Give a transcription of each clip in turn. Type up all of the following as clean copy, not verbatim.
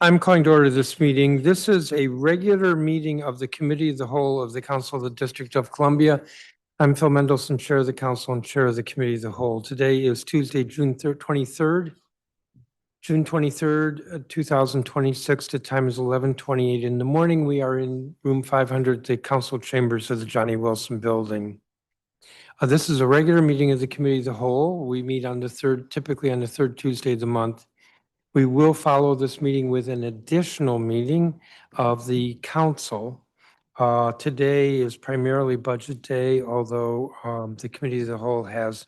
I'm calling to order this meeting. This is a regular meeting of the Committee of the Whole of the Council of the District of Columbia. I'm Phil Mendelson, Chair of the Council and Chair of the Committee of the Whole. Today is Tuesday, June 23rd, 2026. The time is 11:28 in the morning. We are in room 500, the council chambers of the Johnny Wilson Building. This is a regular meeting of the Committee of the Whole. We meet on the typically on the third Tuesday of the month. We will follow this meeting with an additional meeting of the council. Today is primarily budget day, although the Committee of the Whole has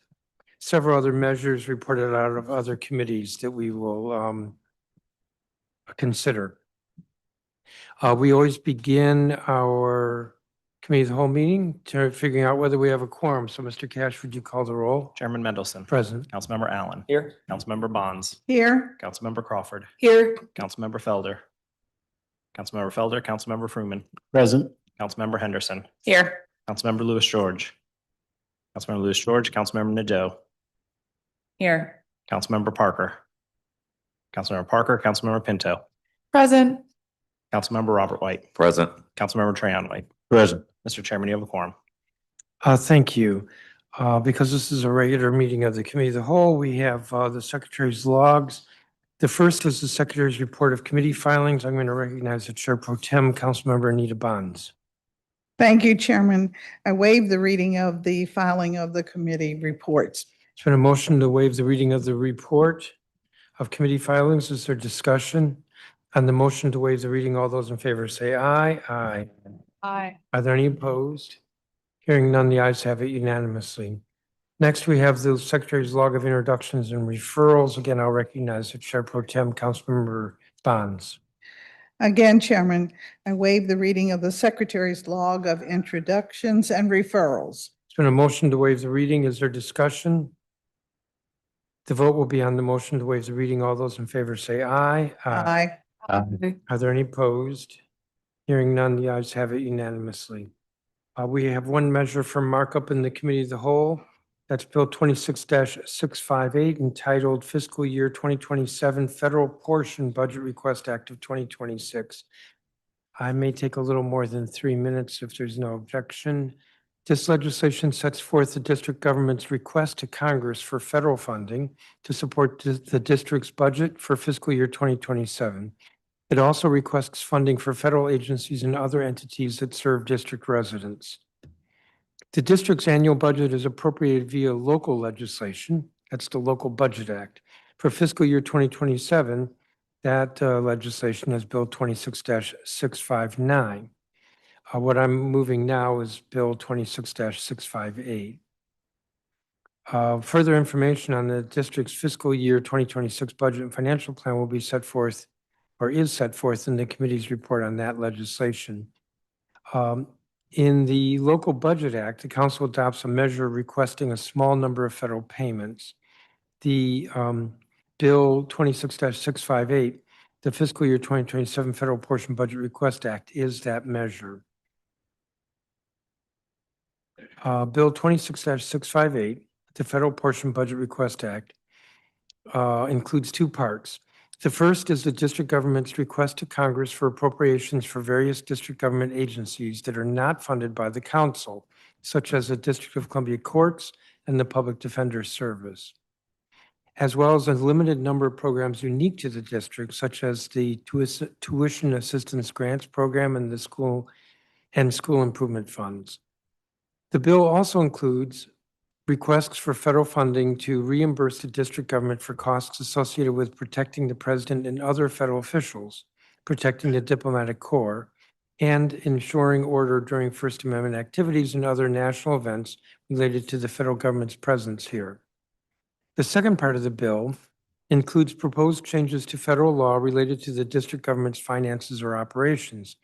several other measures reported out of other committees that we will consider. We always begin our Committee of the Whole meeting to figuring out whether we have a quorum. So Mr. Cash, would you call the roll? Chairman Mendelson. Present. Councilmember Allen. Here. Councilmember Bonds. Here. Councilmember Crawford. Here. Councilmember Felder. Councilmember Felder. Councilmember Freeman. Present. Councilmember Henderson. Here. Councilmember Lewis George. Councilmember Lewis George. Councilmember Nadeau. Here. Councilmember Parker. Councilmember Parker. Councilmember Pinto. Present. Councilmember Robert White. Present. Councilmember Trayon White. Present. Mr. Chairman, you have a quorum. Thank you. Because this is a regular meeting of the Committee of the Whole, we have the Secretary's logs. The first is the Secretary's report of committee filings. I'm going to recognize the Chair Pro Tem, Councilmember Anita Bonds. Thank you, Chairman. I waive the reading of the filing of the committee reports. It's been a motion to waive the reading of the report of committee filings. Is there discussion on the motion to waive the reading? All those in favor say aye. Aye. Aye. Are there any opposed? Hearing none, the ayes have it unanimously. Next, we have the Secretary's log of introductions and referrals. Again, I'll recognize the Chair Pro Tem, Councilmember Bonds. Again, Chairman, I waive the reading of the Secretary's log of introductions and referrals. It's been a motion to waive the reading. Is there discussion? The vote will be on the motion to waive the reading. All those in favor say aye. Aye. Are there any opposed? Hearing none, the ayes have it unanimously. We have one measure for markup in the Committee of the Whole. That's Bill 26-658 entitled Fiscal Year 2027 Federal Portion Budget Request Act of 2026. I may take a little more than 3 minutes if there's no objection. This legislation sets forth the district government's request to Congress for federal funding to support the district's budget for fiscal year 2027. It also requests funding for federal agencies and other entities that serve district residents. The district's annual budget is appropriated via local legislation. That's the Local Budget Act. For fiscal year 2027, that legislation is Bill 26-659. What I'm moving now is Bill 26-658. Further information on the district's fiscal year 2026 budget and financial plan will be set forth or is set forth in the committee's report on that legislation. In the Local Budget Act, the council adopts a measure requesting a small number of federal payments. The Bill 26-658, the fiscal year 2027 Federal Portion Budget Request Act, is that measure. Bill 26-658, the Federal Portion Budget Request Act, includes two parts. The first is the district government's request to Congress for appropriations for various district government agencies that are not funded by the council, such as the District of Columbia Courts and the Public Defender Service, as well as a limited number of programs unique to the district, such as the Tuition Assistance Grants Program and the School Improvement Funds. The bill also includes requests for federal funding to reimburse the district government for costs associated with protecting the president and other federal officials, protecting the diplomatic corps, and ensuring order during First Amendment activities and other national events related to the federal government's presence here. The second part of the bill includes proposed changes to federal law related to the district government's finances or operations,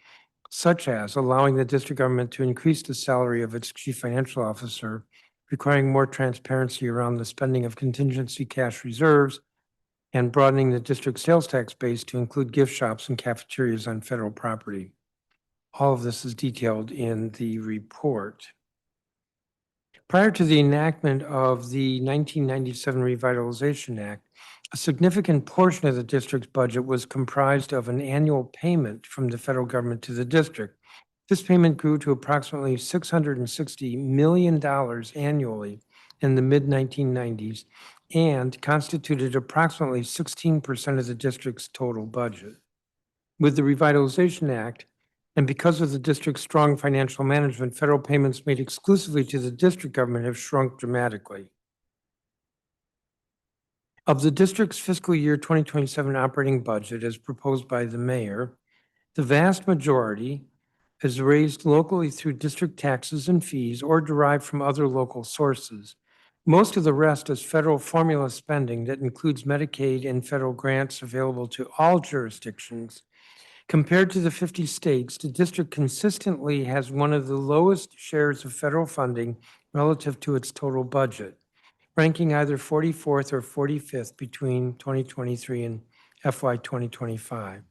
such as allowing the district government to increase the salary of its chief financial officer, requiring more transparency around the spending of contingency cash reserves, and broadening the district sales tax base to include gift shops and cafeterias on federal property. All of this is detailed in the report. Prior to the enactment of the 1997 Revitalization Act, A significant portion of the district's budget was comprised of an annual payment from the federal government to the district. This payment grew to approximately $660 million annually in the mid-1990s and constituted approximately 16% of the district's total budget. With the Revitalization Act, and because of the district's strong financial management, federal payments made exclusively to the district government have shrunk dramatically. Of the district's fiscal year 2027 operating budget as proposed by the mayor, the vast majority is raised locally through district taxes and fees or derived from other local sources. Most of the rest is federal formula spending that includes Medicaid and federal grants available to all jurisdictions. Compared to the 50 states, the district consistently has one of the lowest shares of federal funding relative to its total budget, ranking either 44th or 45th between 2023 and FY 2025.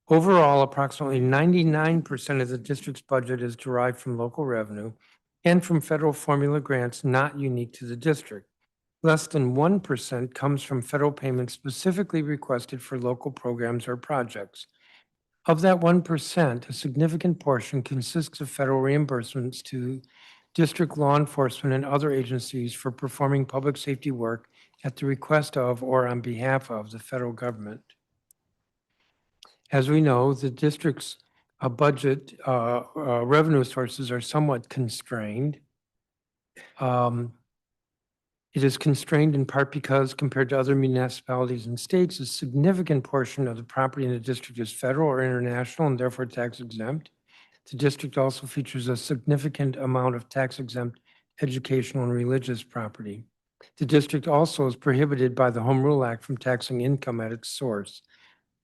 Overall, approximately 99% of the district's budget is derived from local revenue and from federal formula grants not unique to the district. Less than 1% comes from federal payments specifically requested for local programs or projects. Of that 1%, a significant portion consists of federal reimbursements to district law enforcement and other agencies for performing public safety work at the request of or on behalf of the federal government. As we know, the district's budget revenue sources are somewhat constrained. It is constrained in part because, compared to other municipalities and states, a significant portion of the property in the district is federal or international and therefore tax exempt. The district also features a significant amount of tax exempt educational and religious property. The district also is prohibited by the Home Rule Act from taxing income at its source.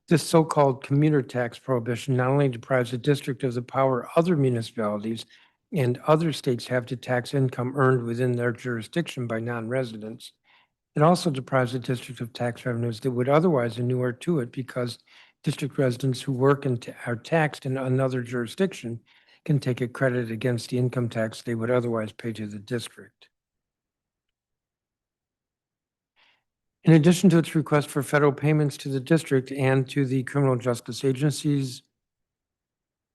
This so-called commuter tax prohibition not only deprives the district of the power other municipalities and other states have to tax income earned within their jurisdiction by non-residents, it also deprives the district of tax revenues that would otherwise inure to it because district residents who work and are taxed in another jurisdiction can take a credit against the income tax they would otherwise pay to the district. In addition to its request for federal payments to the district and to the criminal justice agencies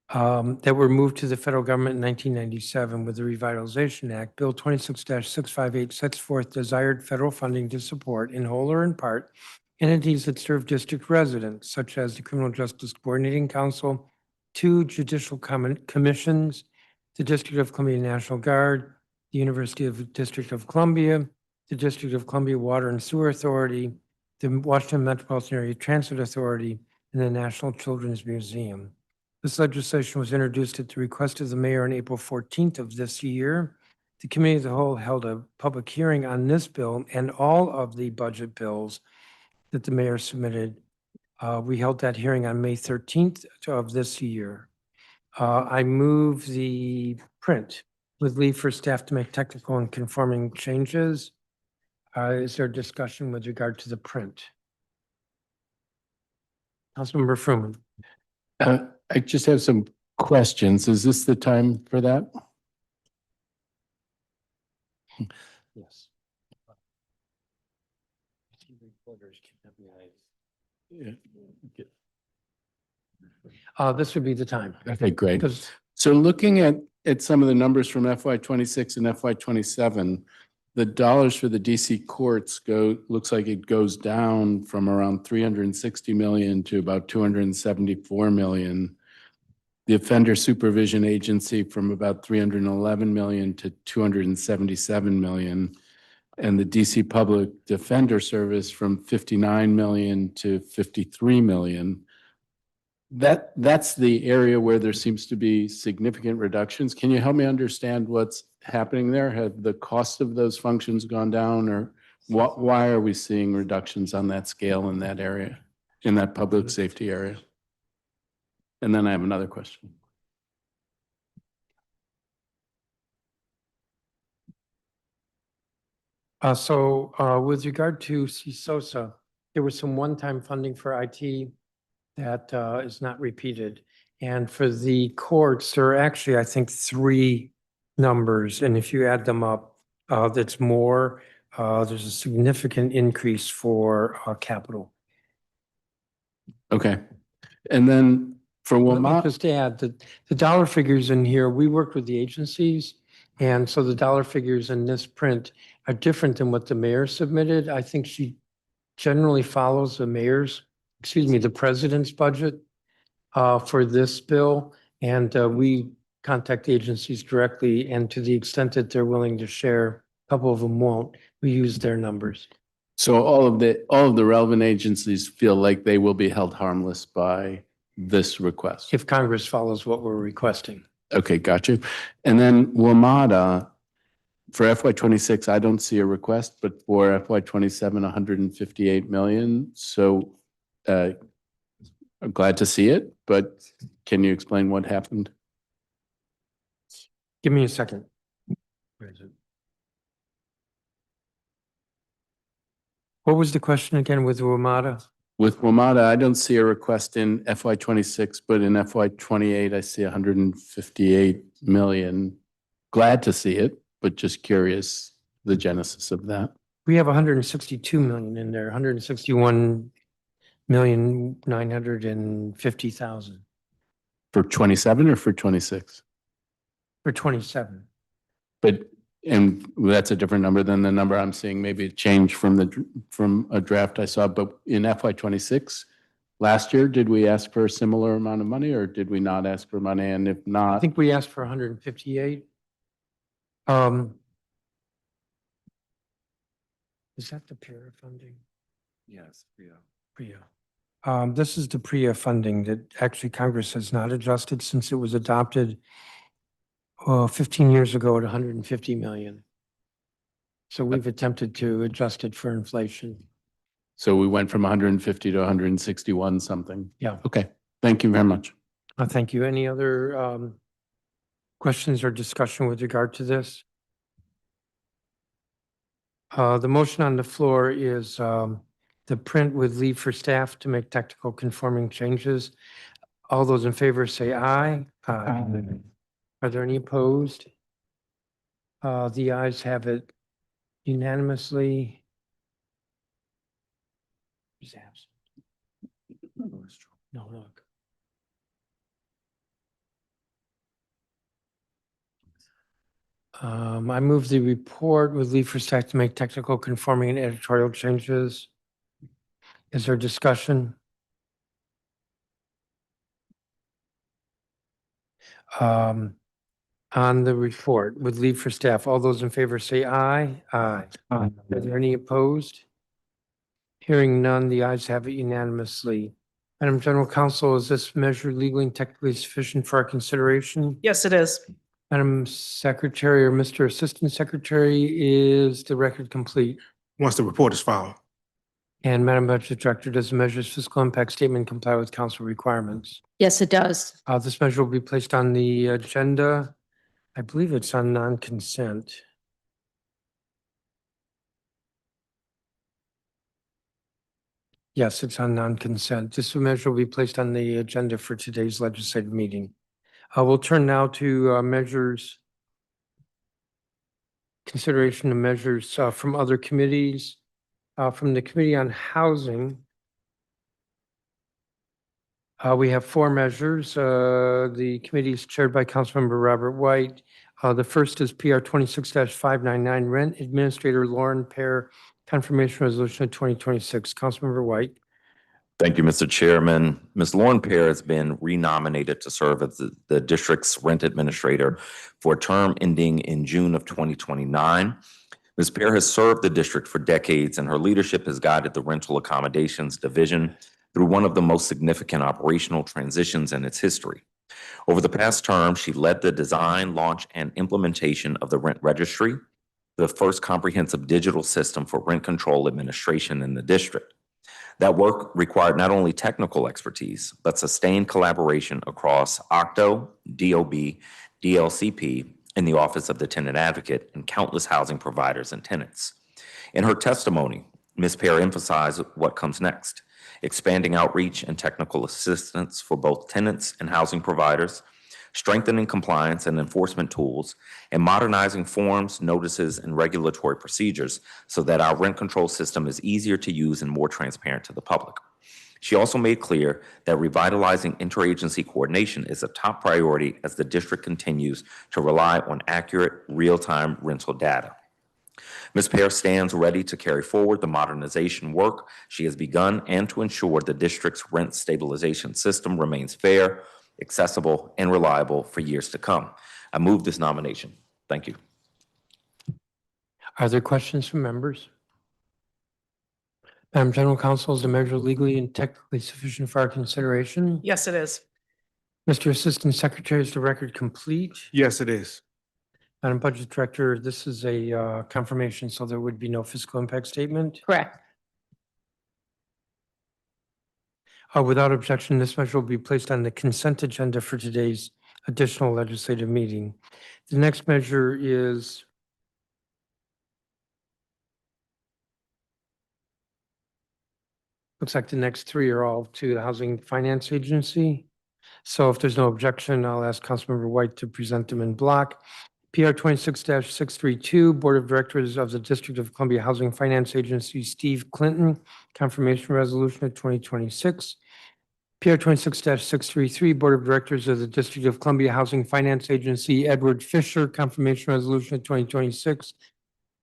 that were moved to the federal government in 1997 with the Revitalization Act, Bill 26-658 sets forth desired federal funding to support, in whole or in part, entities that serve district residents, such as the Criminal Justice Coordinating Council, 2 judicial commissions, the District of Columbia National Guard, the University of District of Columbia, the District of Columbia Water and Sewer Authority, the Washington Metropolitan Area Transit Authority, and the National Children's Museum. This legislation was introduced at the request of the mayor on April 14th of this year. The Committee of the Whole held a public hearing on this bill and all of the budget bills that the mayor submitted. We held that hearing on May 13th of this year. I move the print with leave for staff to make technical and conforming changes. Is there discussion with regard to the print? Councilmember Fruman. I just have some questions. Is this the time for that? Yes. This would be the time. Okay, great. Because So looking at some of the numbers from FY 26 and FY 27, the dollars for the DC courts looks like it goes down from around 360 million to about 274 million. The Offender Supervision Agency from about 311 million to 277 million. And the DC Public Defender Service from 59 million to 53 million. That's the area where there seems to be significant reductions. Can you help me understand what's happening there? Have the cost of those functions gone down, or why are we seeing reductions on that scale in that area, in that public safety area? And then I have another question. With regard to CSOSA, there was some one-time funding for IT that is not repeated. And for the courts, there are actually, I think, 3 numbers. And if you add them up, that's more. there's a significant increase for capital. Okay. And then for Let me Wilmot, just add that the dollar figures in here, we worked with the agencies. And so the dollar figures in this print are different than what the mayor submitted. I think she generally follows the president's budget for this bill. And we contact agencies directly, and to the extent that they're willing to share, a couple of them won't, we use their numbers. so all of the relevant agencies feel like they will be held harmless by this request. If Congress follows what we're requesting. Okay, got you. And then WMATA, for FY '26, I don't see a request, but for FY '27, 158 million. So I'm glad to see it, but can you explain what happened? Give me a second. Where is it? What was the question again with WMATA? With WMATA, I don't see a request in FY '26, but in FY '28, I see 158 million. Glad to see it, but just curious the genesis of that. We have 162 million in there, 161,950,000 For '27 or for '26? for 27. But, and that's a different number than the number I'm seeing, maybe it changed from a draft I saw, but in FY '26, last year, did we ask for a similar amount of money or did we not ask for money? And if I not, think we asked for 158. Is that the PRIA funding? yes, yeah. PRIA. This is the PRIA funding that actually Congress has not adjusted since it was adopted 15 years ago at 150 million. So we've attempted to adjust it for inflation. So we went from 150 to 161 something. Yeah. Okay, thank you very much. Thank you. Any other questions or discussion with regard to this? The motion on the floor is the print with leave for staff to make technical conforming changes. All those in favor say aye. Aye. Are there any opposed? The ayes have it unanimously. Who's absent? No, look. I move the report with leave for staff to make technical conforming and editorial changes. Is there discussion? On the report with leave for staff, all those in favor say aye. Aye. Are there any opposed? Hearing none, the ayes have it unanimously. Madam General Counsel, is this measure legally and technically sufficient for our consideration? Yes, it is. Madam Secretary or Mr. Assistant Secretary, is the record complete? Once the report is filed. And Madam Budget Director, does the measure's fiscal impact statement comply with council requirements? Yes, it does. This measure will be placed on the agenda. I believe it's on non-consent. Yes, it's on non-consent. This measure will be placed on the agenda for today's legislative meeting. We'll turn now to measures, consideration of measures from other committees. From the Committee on Housing, we have 4 measures. The committee is chaired by Councilmember Robert White. The first is PR 26-599, Rent Administrator Lauren Pear, Confirmation Resolution of 2026. Councilmember White. Thank you, Mr. Chairman. Ms. Lauren Pear has been renominated to serve as the district's rent administrator for a term ending in June of 2029. Ms. Pear has served the district for decades, and her leadership has guided the rental accommodations division through one of the most significant operational transitions in its history. Over the past term, she led the design, launch, and implementation of the Rent Registry, the first comprehensive digital system for rent control administration in the district. That work required not only technical expertise, but sustained collaboration across OCTO, DOB, DLCP, and the Office of the Tenant Advocate, and countless housing providers and tenants. In her testimony, Ms. Pear emphasized what comes next: expanding outreach and technical assistance for both tenants and housing providers, strengthening compliance and enforcement tools, and modernizing forms, notices, and regulatory procedures so that our rent control system is easier to use and more transparent to the public. She also made clear that revitalizing interagency coordination is a top priority as the district continues to rely on accurate, real-time rental data. Ms. Pear stands ready to carry forward the modernization work she has begun and to ensure the district's rent stabilization system remains fair, accessible, and reliable for years to come. I move this nomination. Thank you. Are there questions from members? Madam General Counsel, is the measure legally and technically sufficient for our consideration? Yes, it is. Mr. Assistant Secretary, is the record complete? Yes, it is. Madam Budget Director, this is a confirmation, so there would be no fiscal impact statement. Correct. Without objection, this measure will be placed on the consent agenda for today's additional legislative meeting. The next measure is looks like the next three are all to the Housing Finance Agency. So if there's no objection, I'll ask Councilmember White to present them in block. PR 26-632, Board of Directors of the District of Columbia Housing Finance Agency, Steve Clinton, confirmation resolution of 2026. PR 26-633, Board of Directors of the District of Columbia Housing Finance Agency, Edward Fisher, confirmation resolution of 2026.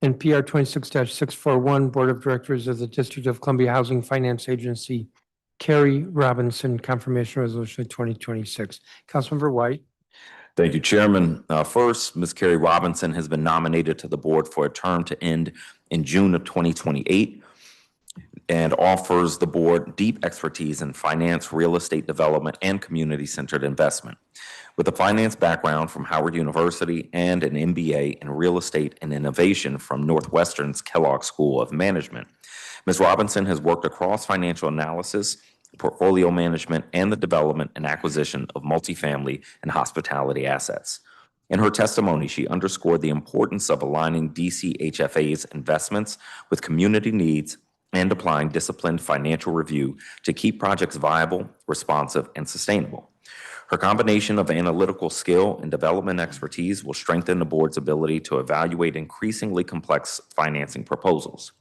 And PR 26-641, Board of Directors of the District of Columbia Housing Finance Agency, Carrie Robinson, confirmation resolution of 2026. Councilmember White. Thank you, Chairman. First, Ms. Carrie Robinson has been nominated to the board for a term to end in June of 2028 and offers the board deep expertise in finance, real estate development, and community-centered investment. With a finance background from Howard University and an MBA in real estate and innovation from Northwestern's Kellogg School of Management, Ms. Robinson has worked across financial analysis, portfolio management, and the development and acquisition of multifamily and hospitality assets. In her testimony, she underscored the importance of aligning DCHFA's investments with community needs and applying disciplined financial review to keep projects viable, responsive, and sustainable. Her combination of analytical skill and development expertise will strengthen the board's ability to evaluate increasingly complex financing proposals.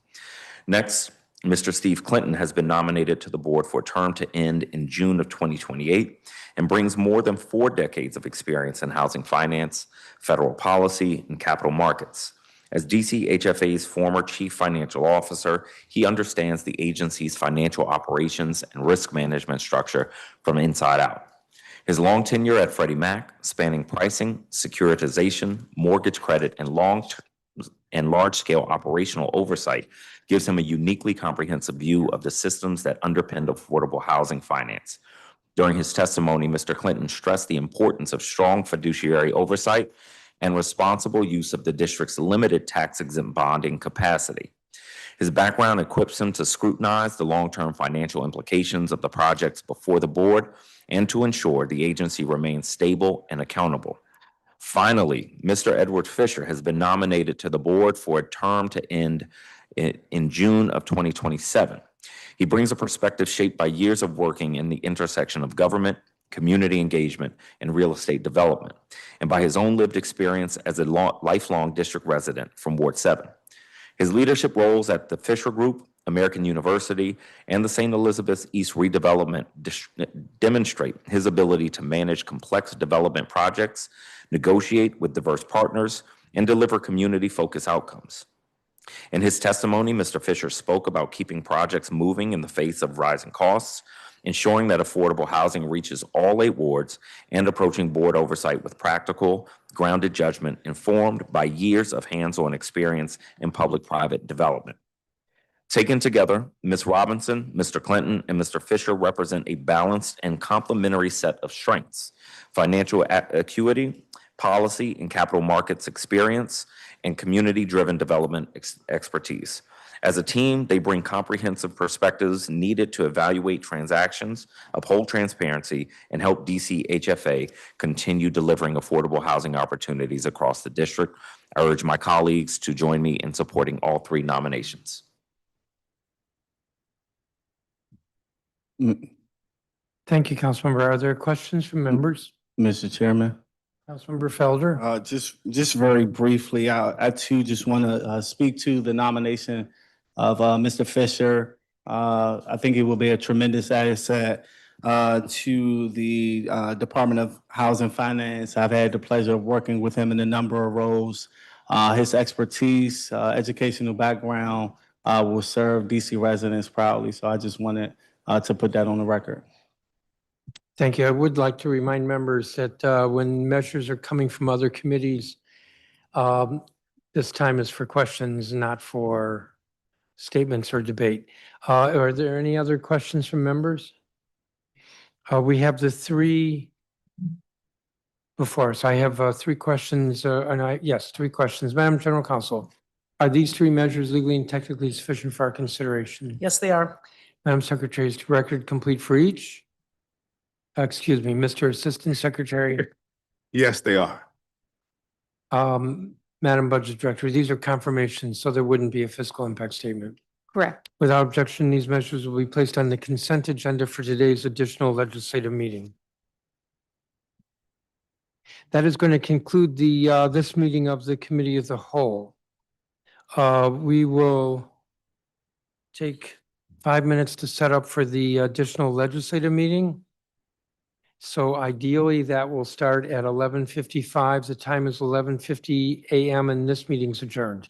Next, Mr. Steve Clinton has been nominated to the board for a term to end in June of 2028 and brings more than 4 decades of experience in housing finance, federal policy, and capital markets. As DCHFA's former chief financial officer, he understands the agency's financial operations and risk management structure from inside out. His long tenure at Freddie Mac, spanning pricing, securitization, mortgage credit, and large-scale operational oversight, gives him a uniquely comprehensive view of the systems that underpin affordable housing finance. During his testimony, Mr. Clinton stressed the importance of strong fiduciary oversight and responsible use of the district's limited tax-exempt bonding capacity. His background equips him to scrutinize the long-term financial implications of the projects before the board and to ensure the agency remains stable and accountable. Finally, Mr. Edward Fisher has been nominated to the board for a term to end in June of 2027. He brings a perspective shaped by years of working in the intersection of government, community engagement, and real estate development, and by his own lived experience as a lifelong district resident from Ward 7. His leadership roles at the Fisher Group, American University, and the St. Elizabeth's East redevelopment demonstrate his ability to manage complex development projects, negotiate with diverse partners, and deliver community-focused outcomes. In his testimony, Mr. Fisher spoke about keeping projects moving in the face of rising costs, ensuring that affordable housing reaches all 8 wards, and approaching board oversight with practical, grounded judgment informed by years of hands-on experience in public-private development. Taken together, Ms. Robinson, Mr. Clinton, and Mr. Fisher represent a balanced and complementary set of strengths: financial acuity, policy and capital markets experience, and community-driven development expertise. As a team, they bring comprehensive perspectives needed to evaluate transactions, uphold transparency, and help DCHFA continue delivering affordable housing opportunities across the district. I urge my colleagues to join me in supporting all 3 nominations. Thank you, Councilmember. Are there questions from members? Mr. Chairman. Councilmember Felder. Just very briefly, I too just want to speak to the nomination of Mr. Fisher. I think it will be a tremendous asset to the Department of Housing Finance. I've had the pleasure of working with him in a number of roles. His expertise, educational background will serve DC residents proudly. So I just wanted to put that on the record. Thank you. I would like to remind members that when measures are coming from other committees, this time is for questions, not for statements or debate. Are there any other questions from members? We have the three before us. I have three questions, yes, three questions. Madam General Counsel, are these three measures legally and technically sufficient for our consideration? Yes, they are. Madam Secretary, is the record complete for each? Excuse me, Mr. Assistant Secretary. Yes, they are. Madam Budget Director, these are confirmations, so there wouldn't be a fiscal impact statement. Correct. Without objection, these measures will be placed on the consent agenda for today's additional legislative meeting. That is going to conclude this meeting of the Committee of the Whole. We will take 5 minutes to set up for the additional legislative meeting. So ideally, that will start at 11:55. The time is 11:50 a.m. and this meeting's adjourned.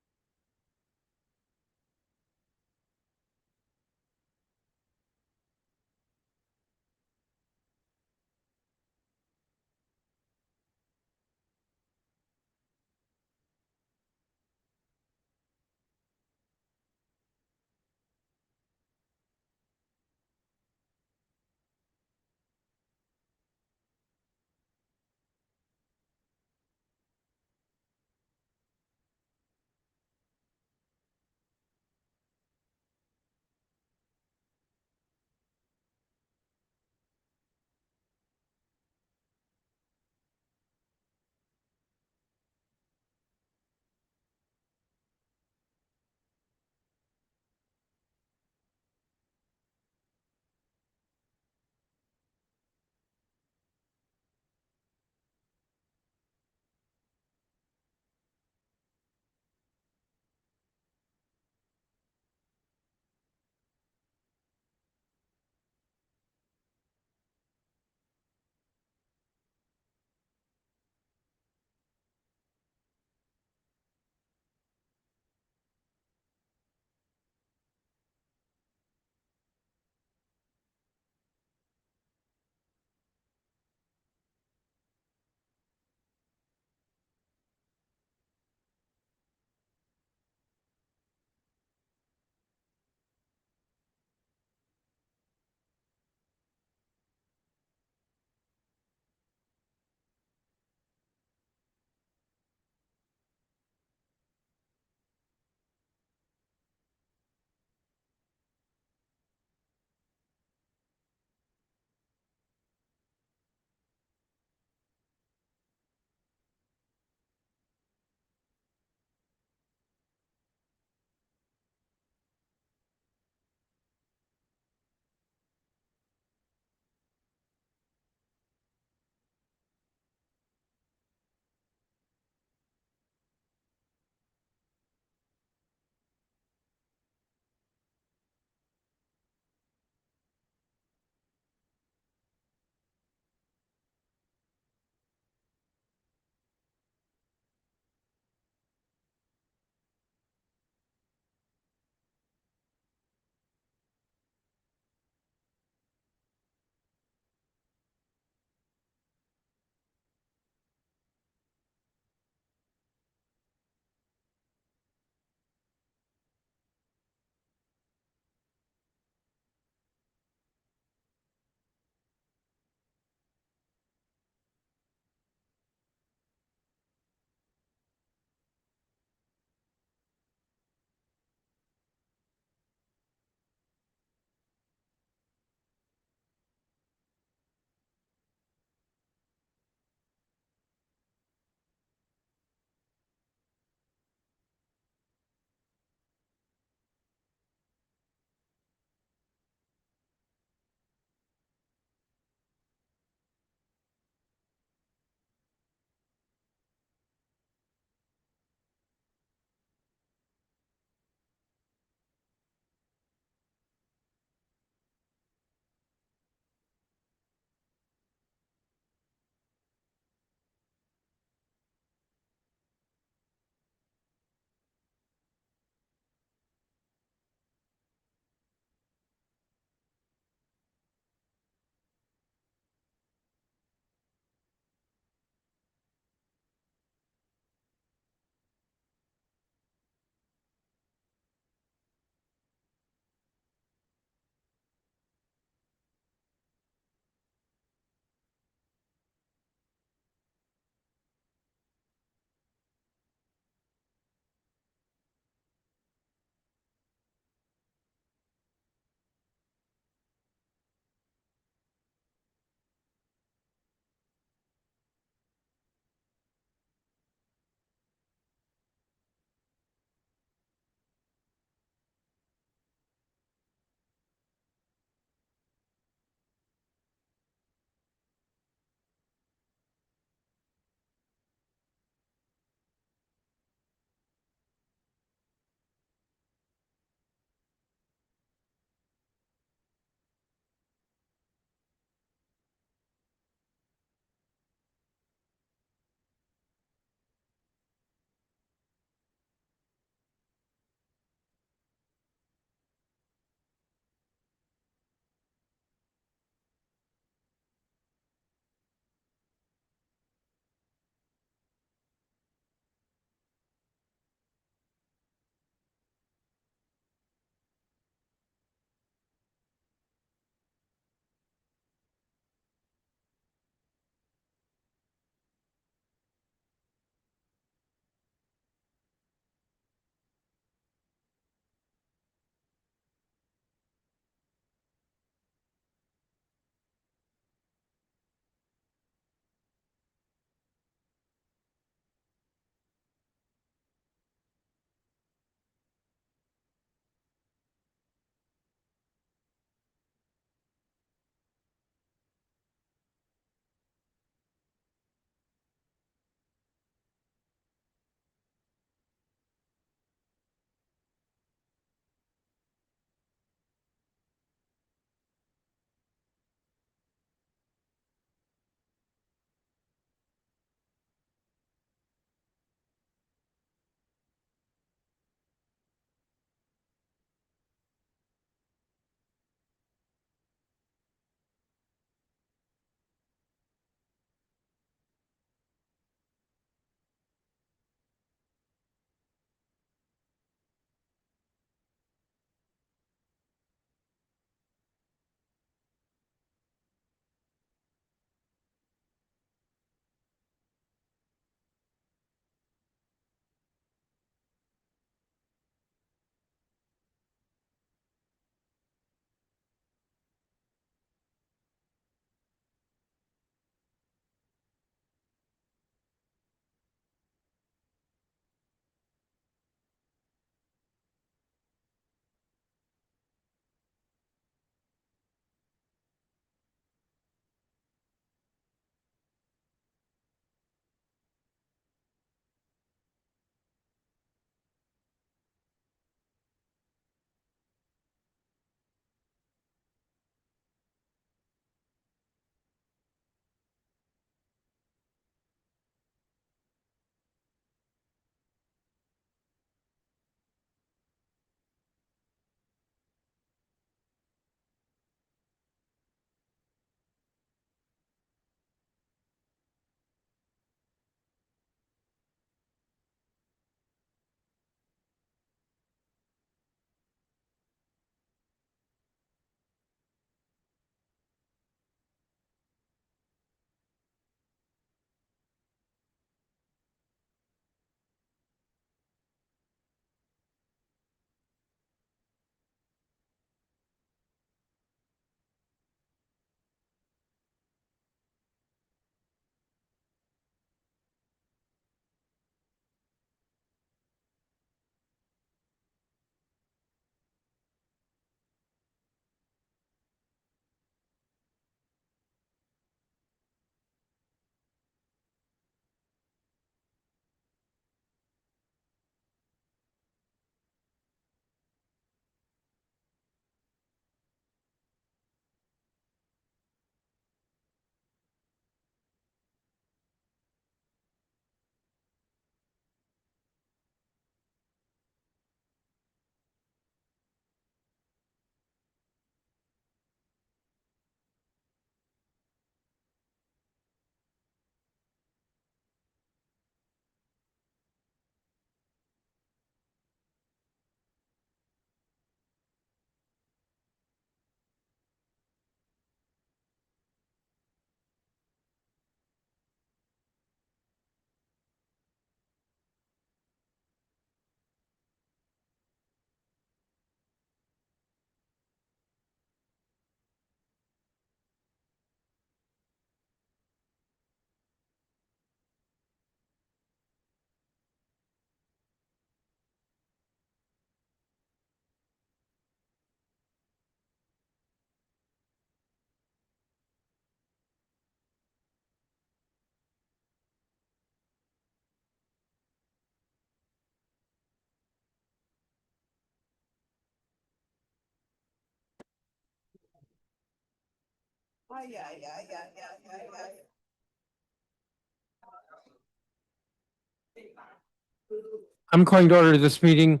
I'm calling to order this meeting.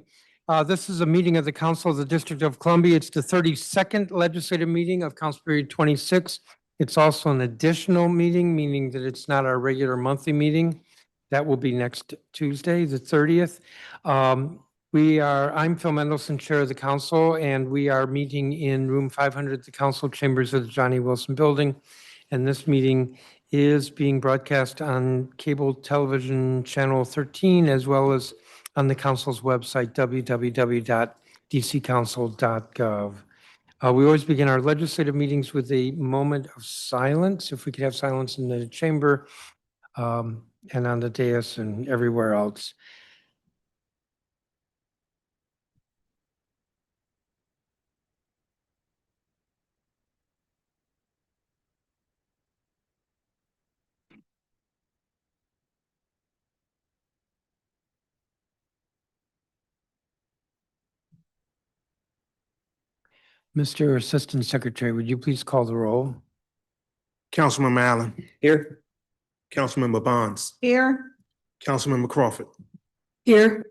This is a meeting of the Council of the District of Columbia. It's the 32nd legislative meeting of Council Period 26. It's also an additional meeting, meaning that it's not our regular monthly meeting. That will be next Tuesday, the 30th. I'm Phil Mendelson, Chair of the Council, and we are meeting in room 500, the Council Chambers of the Johnny Wilson Building. And this meeting is being broadcast on cable television channel 13, as well as on the council's website, www.dccouncil.gov. We always begin our legislative meetings with a moment of silence. If we could have silence in the chamber and on the dais and everywhere else. Mr. Assistant Secretary, would you please call the roll? Councilmember Allen, Here. Councilmember Bonds, Here. Councilmember Crawford, Here.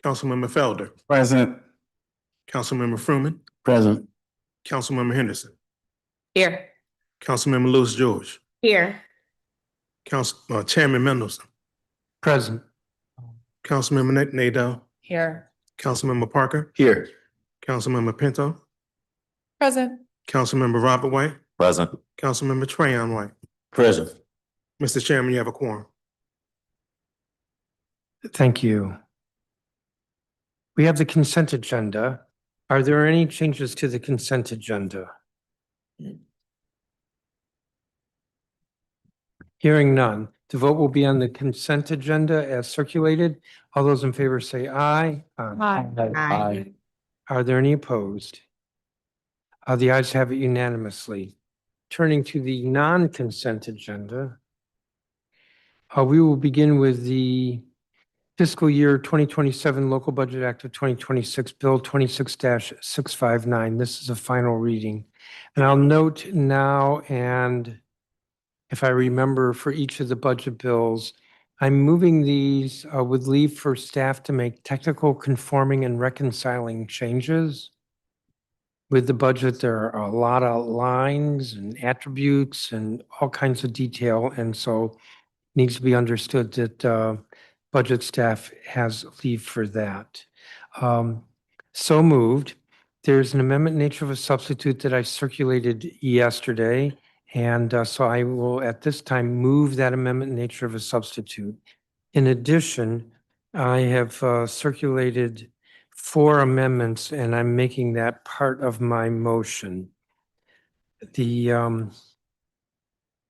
Councilmember Felder, Present. Councilmember Fruman, Present. Councilmember Henderson, Here. Councilmember Lewis George, Here. Chairman Mendelson, Present. Councilmember Nadell, Here. Councilmember Parker, Here. Councilmember Pinto, Present. Councilmember Robert White, Present. Councilmember Trayon White. Present. Mr. Chairman, you have a quorum. Thank you. We have the consent agenda. Are there any changes to the consent agenda? Hearing none. The vote will be on the consent agenda as circulated. All those in favor say aye. Aye. Are there any opposed? The ayes have it unanimously. Turning to the non-consent agenda, we will begin with the fiscal year 2027 Local Budget Act of 2026, Bill 26-659. This is a final reading. And I'll note now, and if I remember for each of the budget bills, I'm moving these with leave for staff to make technical conforming and reconciling changes. With the budget, there are a lot of lines and attributes and all kinds of detail, and so it needs to be understood that budget staff has leave for that. So moved. There's an amendment nature of a substitute that I circulated yesterday, and so I will at this time move that amendment nature of a substitute. In addition, I have circulated 4 amendments, and I'm making that part of my motion.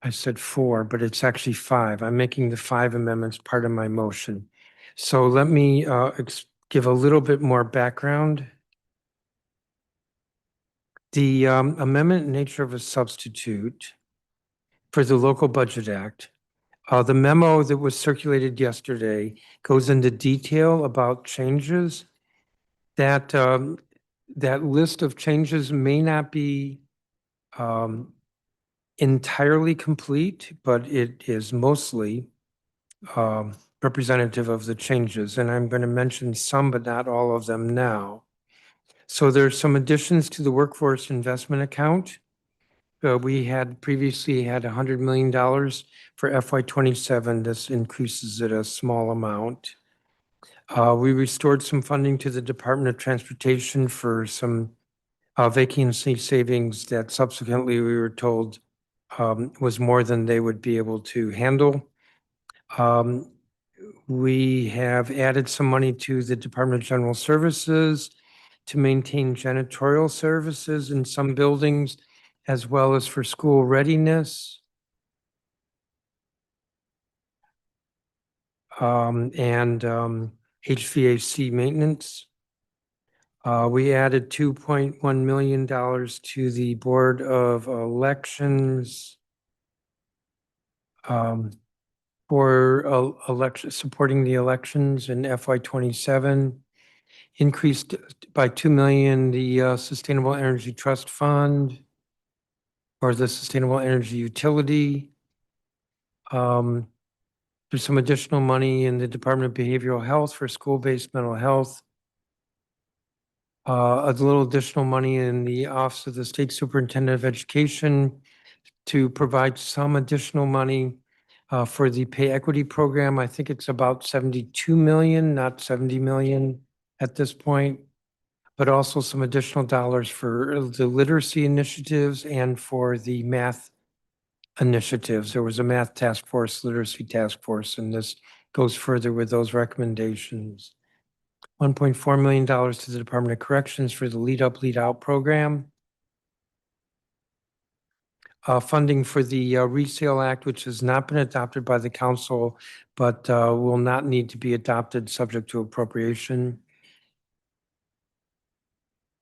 I said 4, but it's actually 5. I'm making the 5 amendments part of my motion. So let me give a little bit more background. The amendment nature of a substitute for the Local Budget Act, the memo that was circulated yesterday goes into detail about changes. That list of changes may not be entirely complete, but it is mostly representative of the changes. And I'm going to mention some, but not all of them now. So there's some additions to the workforce investment account. We had previously had $100 million for FY27. This increases it a small amount. We restored some funding to the Department of Transportation for some vacancy savings that subsequently we were told was more than they would be able to handle. We have added some money to the Department of General Services to maintain janitorial services in some buildings, as well as for school readiness. And HVAC maintenance. We added $2.1 million to the Board of Elections for supporting the elections in FY27. Increased by $2 million the Sustainable Energy Trust Fund. for the Sustainable Energy Utility. There's some additional money in the Department of Behavioral Health for school-based mental health. A little additional money in the Office of the State Superintendent of Education to provide some additional money for the pay equity program. I think it's about 72 million, not 70 million at this point, but also some additional dollars for the literacy initiatives and for the math initiatives. There was a math task force, literacy task force, and this goes further with those recommendations. $1.4 million to the Department of Corrections for the Lead Up, Lead Out program. Funding for the Resale Act, which has not been adopted by the council, but will not need to be adopted subject to appropriation.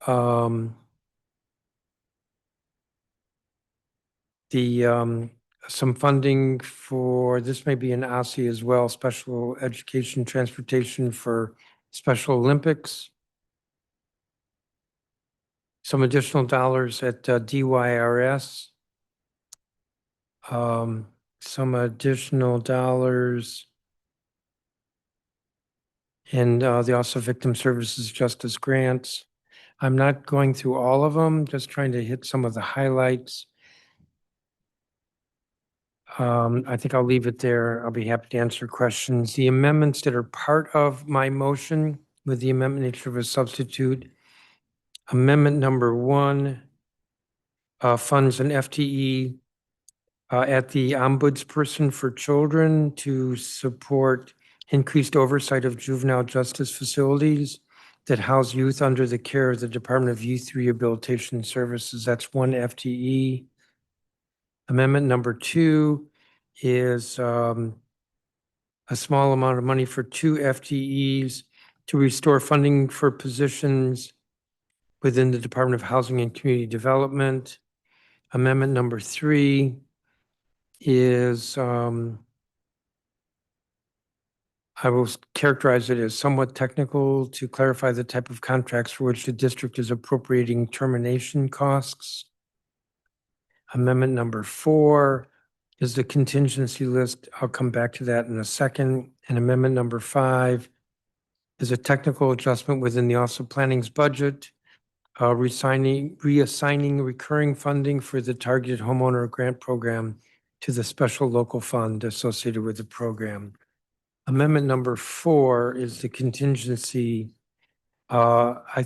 Some funding for, this may be an OSSI as well, special education transportation for Special Olympics. Some additional dollars at DYRS. Some additional dollars in the Office of Victim Services Justice Grants. I'm not going through all of them, just trying to hit some of the highlights. I think I'll leave it there. I'll be happy to answer questions. The amendments that are part of my motion with the amendment nature of a substitute. Amendment number 1, funds an FTE at the Ombudsperson for Children to support increased oversight of juvenile justice facilities that house youth under the care of the Department of Youth Rehabilitation Services. That's 1 FTE. Amendment number 2 is a small amount of money for 2 FTEs to restore funding for positions within the Department of Housing and Community Development. Amendment number 3 is, I will characterize it as somewhat technical to clarify the type of contracts for which the district is appropriating termination costs. Amendment number 4 is the contingency list. I'll come back to that in a second. And amendment number 5 is a technical adjustment within the Office of Planning's budget, reassigning recurring funding for the targeted homeowner grant program to the special local fund associated with the program. Amendment number 4 is the contingency. I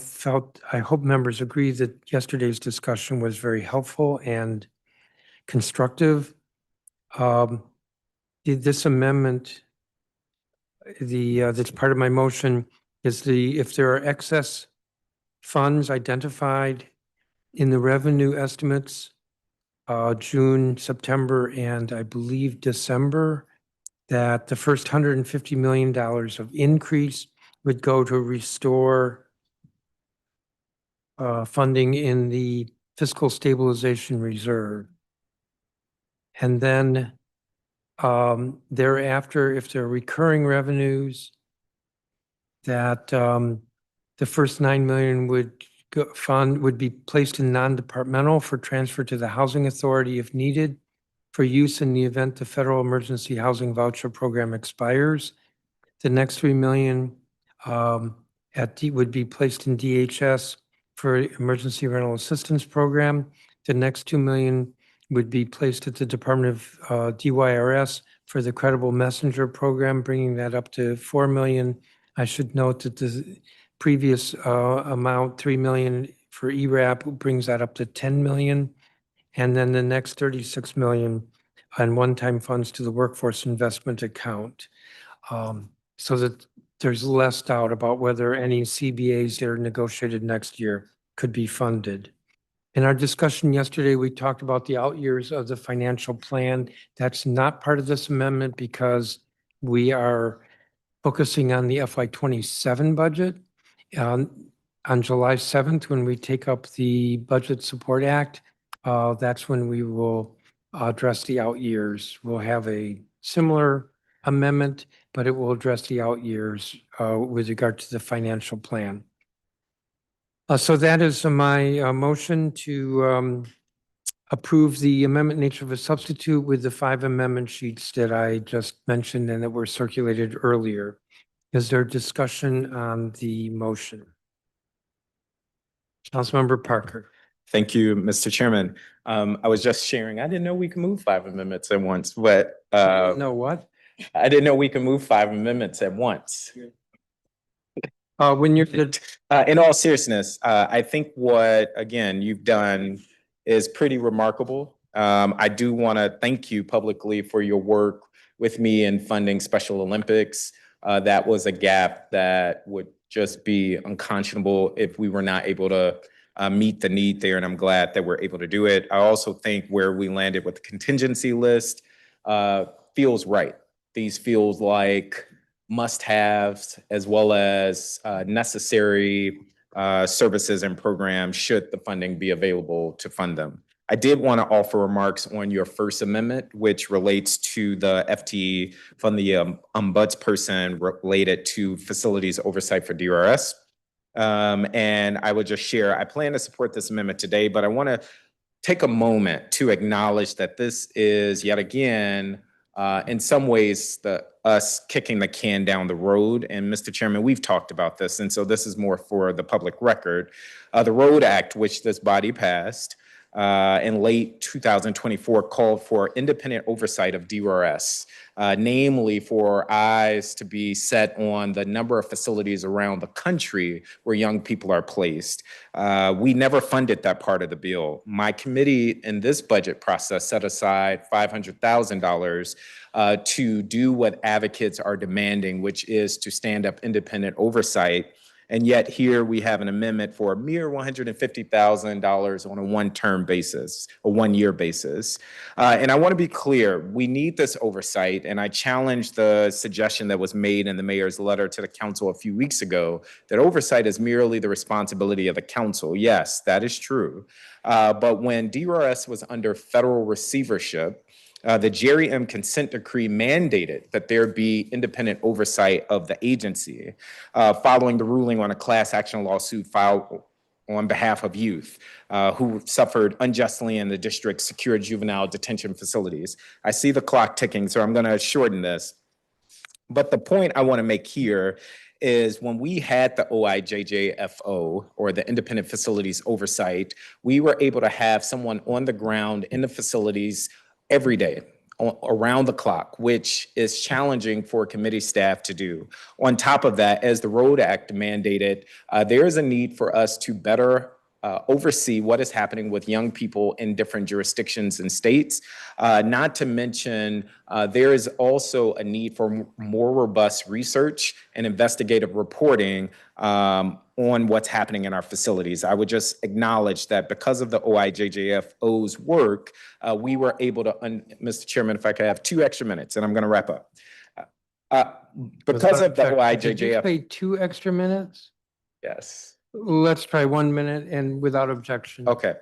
hope members agree that yesterday's discussion was very helpful and constructive. This amendment, that's part of my motion, is if there are excess funds identified in the revenue estimates, June, September, and I believe December, that the first $150 million of increase would go to restore funding in the fiscal stabilization reserve. And then thereafter, if there are recurring revenues, that the first $9 million would be placed in non-departmental for transfer to the Housing Authority if needed for use in the event the Federal Emergency Housing Voucher Program expires. The next $3 million would be placed in DHS for Emergency Rental Assistance Program. The next $2 million would be placed at the Department of DYRS for the Credible Messenger Program, bringing that up to $4 million. I should note that the previous amount, $3 million for ERAP, brings that up to $10 million. And then the next $36 million on one-time funds to the Workforce Investment Account. So that there's less doubt about whether any CBAs that are negotiated next year could be funded. In our discussion yesterday, we talked about the out years of the financial plan. That's not part of this amendment because we are focusing on the FY27 budget. On July 7th, when we take up the Budget Support Act, that's when we will address the out years. We'll have a similar amendment, but it will address the out years with regard to the financial plan. So that is my motion to approve the amendment nature of a substitute with the 5 amendment sheets that I just mentioned and that were circulated earlier. Is there discussion on the motion? Councilmember Parker. Thank you, Mr. Chairman. I was just sharing, I didn't know we could move 5 amendments at once, but No, what? I didn't know we could move 5 amendments at once. When you're, In all seriousness, I think what, again, you've done is pretty remarkable. I do want to thank you publicly for your work with me in funding Special Olympics. That was a gap that would just be unconscionable if we were not able to meet the need there, and I'm glad that we're able to do it. I also think where we landed with the contingency list feels right. These feels like must-haves as well as necessary services and programs should the funding be available to fund them. I did want to offer remarks on your first amendment, which relates to the FTE from the ombudsperson related to facilities oversight for DRS. And I would just share, I plan to support this amendment today, but I want to take a moment to acknowledge that this is yet again, in some ways, us kicking the can down the road. And Mr. Chairman, we've talked about this, and so this is more for the public record. The ROAD Act, which this body passed in late 2024, called for independent oversight of DRS, namely for eyes to be set on the number of facilities around the country where young people are placed. We never funded that part of the bill. My committee in this budget process set aside $500,000 to do what advocates are demanding, which is to stand up independent oversight. And yet here we have an amendment for a mere $150,000 on a one-term basis, a one-year basis. And I want to be clear, we need this oversight. And I challenge the suggestion that was made in the mayor's letter to the council a few weeks ago that oversight is merely the responsibility of the council. Yes, that is true. But when DRS was under federal receivership, the Jerry M. consent decree mandated that there be independent oversight of the agency following the ruling on a class action lawsuit filed on behalf of youth who suffered unjustly in the district's secure juvenile detention facilities. I see the clock ticking, so I'm going to shorten this. But the point I want to make here is when we had the OIJJFO, or the Independent Facilities Oversight, we were able to have someone on the ground in the facilities every day, around the clock, which is challenging for committee staff to do. On top of that, as the ROAD Act mandated, there is a need for us to better oversee what is happening with young people in different jurisdictions and states. Not to mention, there is also a need for more robust research and investigative reporting on what's happening in our facilities. I would just acknowledge that because of the OIJJFO's work, we were able to, Mr. Chairman, if I could have 2 extra minutes, and I'm going to wrap up. Because of the Did you OIJJF, say 2 extra minutes? yes. Let's try 1 minute and without objection. Okay.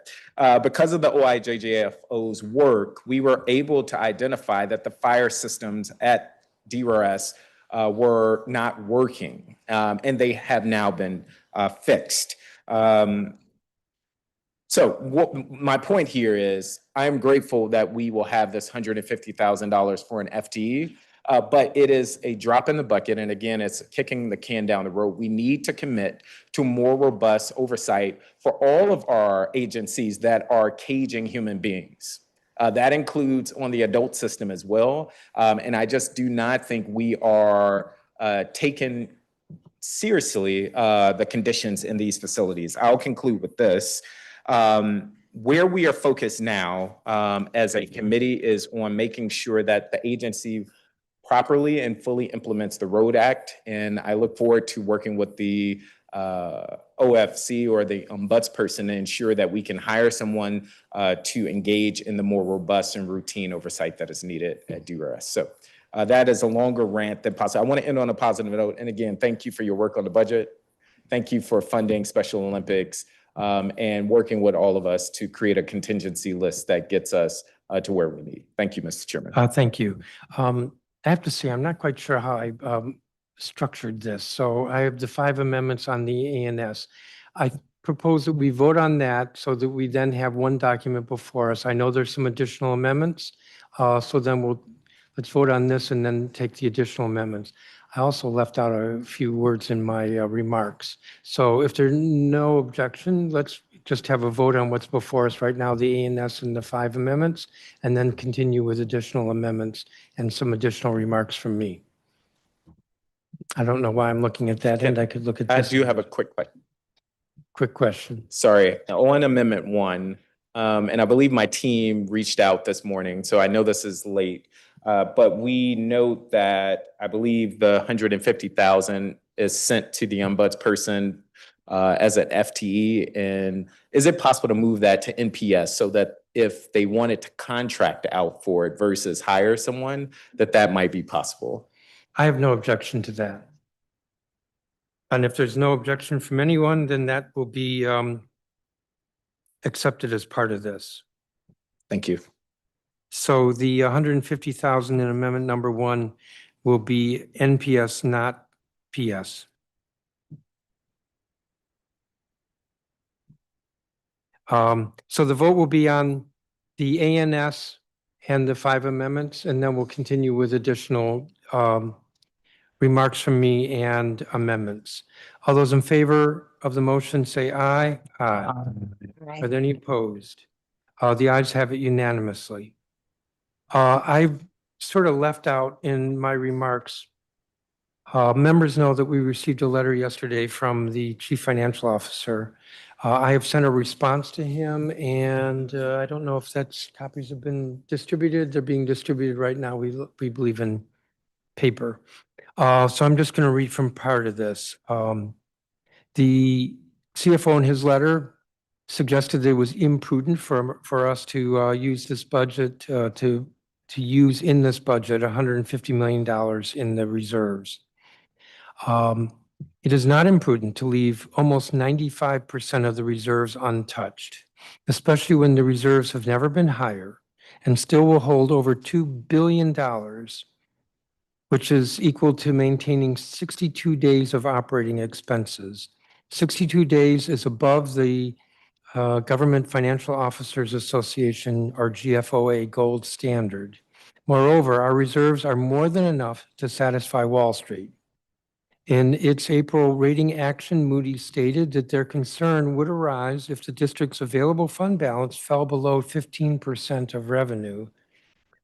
Because of the OIJJFO's work, we were able to identify that the fire systems at DRS were not working, and they have now been fixed. So my point here is I am grateful that we will have this $150,000 for an FTE, but it is a drop in the bucket. And again, it's kicking the can down the road. We need to commit to more robust oversight for all of our agencies that are caging human beings. That includes on the adult system as well. And I just do not think we are taking seriously the conditions in these facilities. I'll conclude with this. Where we are focused now as a committee is on making sure that the agency properly and fully implements the ROAD Act. And I look forward to working with the OFC or the ombudsperson to ensure that we can hire someone to engage in the more robust and routine oversight that is needed at DRS. So that is a longer rant than possible. I want to end on a positive note. And again, thank you for your work on the budget. Thank you for funding Special Olympics and working with all of us to create a contingency list that gets us to where we need. Thank you, Mr. Chairman. Thank you. I have to say, I'm not quite sure how I structured this. So I have the 5 amendments on the ANS. I propose that we vote on that so that we then have one document before us. I know there's some additional amendments, so then let's vote on this and then take the additional amendments. I also left out a few words in my remarks. So if there's no objection, let's just have a vote on what's before us right now, the ANS and the 5 amendments, and then continue with additional amendments and some additional remarks from me. I don't know why I'm looking at that end. I could look at I this. do have a quick question. Quick question. Sorry, on Amendment 1, and I believe my team reached out this morning, so I know this is late. But we note that I believe the 150,000 is sent to the ombudsperson as an FTE. And is it possible to move that to NPS so that if they wanted to contract out for it versus hire someone, that might be possible? I have no objection to that. And if there's no objection from anyone, then that will be accepted as part of this. Thank you. So the 150,000 in amendment number 1 will be NPS, not PS. So the vote will be on the ANS and the 5 amendments, and then we'll continue with additional remarks from me and amendments. All those in favor of the motion say aye. Aye. Are there any opposed? The ayes have it unanimously. I've sort of left out in my remarks, members know that we received a letter yesterday from the Chief Financial Officer. I have sent a response to him, and I don't know if copies have been distributed. They're being distributed right now. We believe in paper. So I'm just going to read from part of this. The CFO in his letter suggested that it was imprudent for us to use this budget to use in this budget $150 million in the reserves. It is not imprudent to leave almost 95% of the reserves untouched, especially when the reserves have never been higher and still will hold over $2 billion, which is equal to maintaining 62 days of operating expenses. 62 days is above the Government Financial Officers Association, or GFOA, gold standard. Moreover, our reserves are more than enough to satisfy Wall Street. In its April rating action, Moody's stated that their concern would arise if the district's available fund balance fell below 15% of revenue.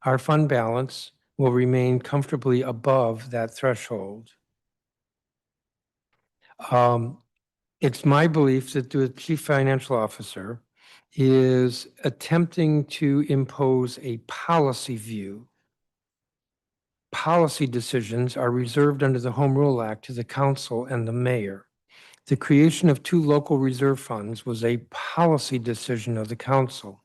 Our fund balance will remain comfortably above that threshold. It's my belief that the Chief Financial Officer is attempting to impose a policy view. Policy decisions are reserved under the Home Rule Act to the council and the mayor. The creation of 2 local reserve funds was a policy decision of the council.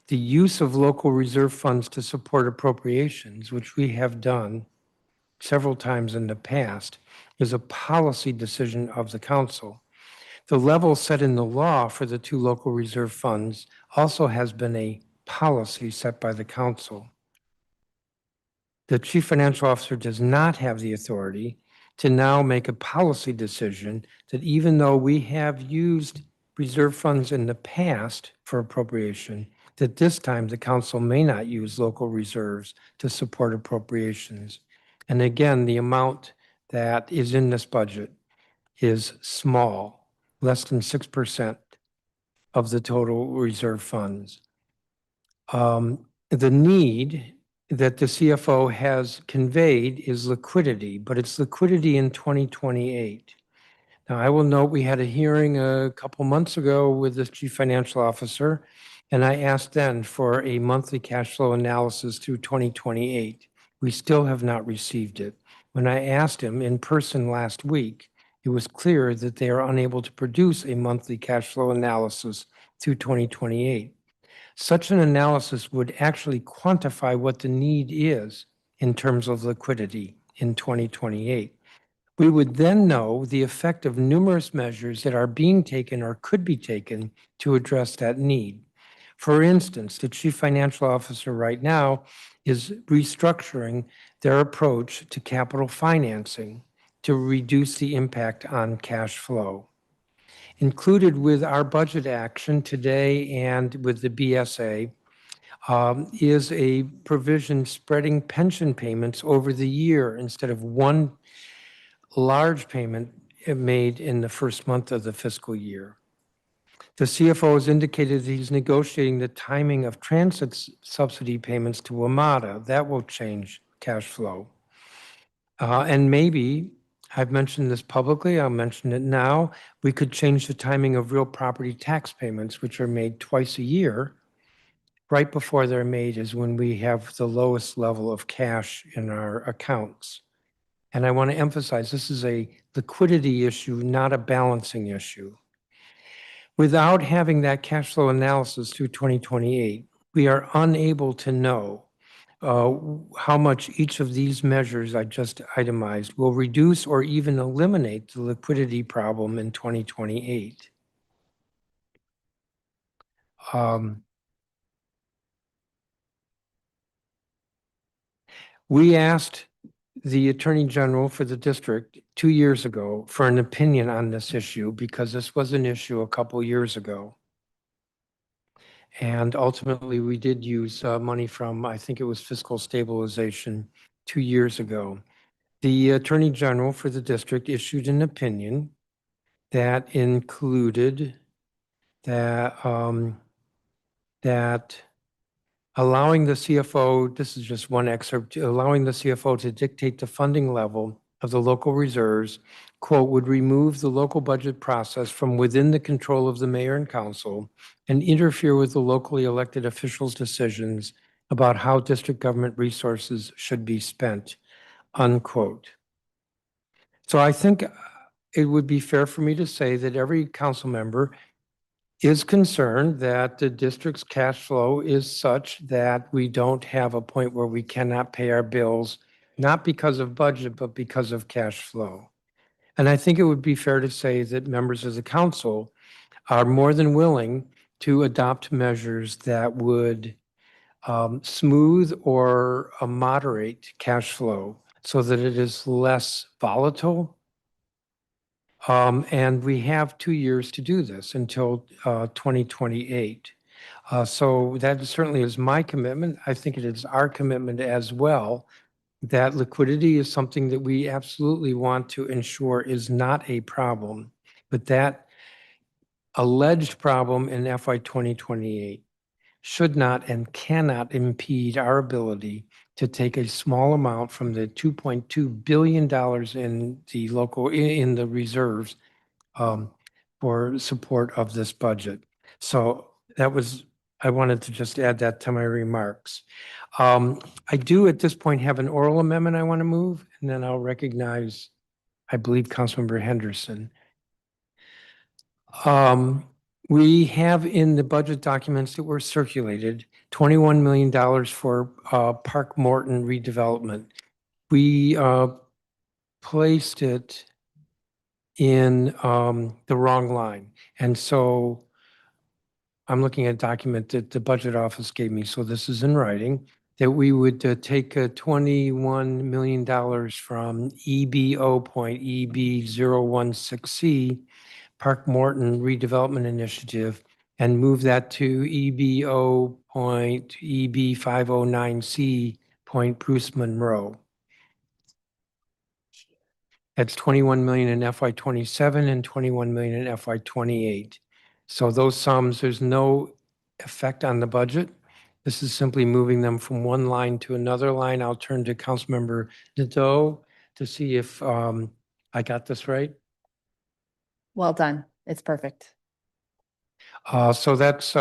The use of local reserve funds to support appropriations, which we have done several times in the past, is a policy decision of the council. The level set in the law for the 2 local reserve funds also has been a policy set by the council. The Chief Financial Officer does not have the authority to now make a policy decision that even though we have used reserve funds in the past for appropriation, that this time the council may not use local reserves to support appropriations. And again, the amount that is in this budget is small, less than 6% of the total reserve funds. The need that the CFO has conveyed is liquidity, but it's liquidity in 2028. Now, I will note we had a hearing a couple months ago with the Chief Financial Officer, and I asked then for a monthly cash flow analysis through 2028. We still have not received it. When I asked him in person last week, it was clear that they are unable to produce a monthly cash flow analysis through 2028. Such an analysis would actually quantify what the need is in terms of liquidity in 2028. We would then know the effect of numerous measures that are being taken or could be taken to address that need. For instance, the Chief Financial Officer right now is restructuring their approach to capital financing to reduce the impact on cash flow. Included with our budget action today and with the BSA is a provision spreading pension payments over the year instead of one large payment made in the first month of the fiscal year. The CFO has indicated that he's negotiating the timing of transit subsidy payments to WMATA. That will change cash flow. And maybe, I've mentioned this publicly, I'll mention it now, we could change the timing of real property tax payments, which are made twice a year. Right before they're made is when we have the lowest level of cash in our accounts. And I want to emphasize, this is a liquidity issue, not a balancing issue. Without having that cash flow analysis through 2028, we are unable to know how much each of these measures I just itemized will reduce or even eliminate the liquidity problem in 2028. We asked the Attorney General for the district 2 years ago for an opinion on this issue because this was an issue a couple years ago. And ultimately, we did use money from, I think it was fiscal stabilization 2 years ago. The Attorney General for the district issued an opinion that included that, that allowing the CFO, this is just one excerpt, allowing the CFO to dictate the funding level of the local reserves, quote, would remove the local budget process from within the control of the mayor and council and interfere with the locally elected officials' decisions about how district government resources should be spent, unquote. So I think it would be fair for me to say that every council member is concerned that the district's cash flow is such that we don't have a point where we cannot pay our bills, not because of budget, but because of cash flow. And I think it would be fair to say that members of the council are more than willing to adopt measures that would smooth or moderate cash flow so that it is less volatile. And we have 2 years to do this until 2028. So that certainly is my commitment. I think it is our commitment as well that liquidity is something that we absolutely want to ensure is not a problem, but that alleged problem in FY 2028 should not and cannot impede our ability to take a small amount from the $2.2 billion in the reserves for support of this budget. So I wanted to just add that to my remarks. I do at this point have an oral amendment I want to move, and then I'll recognize, I believe, Councilmember Henderson. We have in the budget documents that were circulated, $21 million for Park Morton redevelopment. We placed it in the wrong line. And so I'm looking at a document that the budget office gave me, so this is in writing, that we would take $21 million from EBO.EB016C, Park Morton Redevelopment Initiative, and move that to EBO.EB509C, Bruce Monroe. That's 21 million in FY 27 and 21 million in FY 28. So those sums, there's no effect on the budget. This is simply moving them from one line to another line. I'll turn to Councilmember Nadeau to see if I got this right. Well done. It's perfect. So that's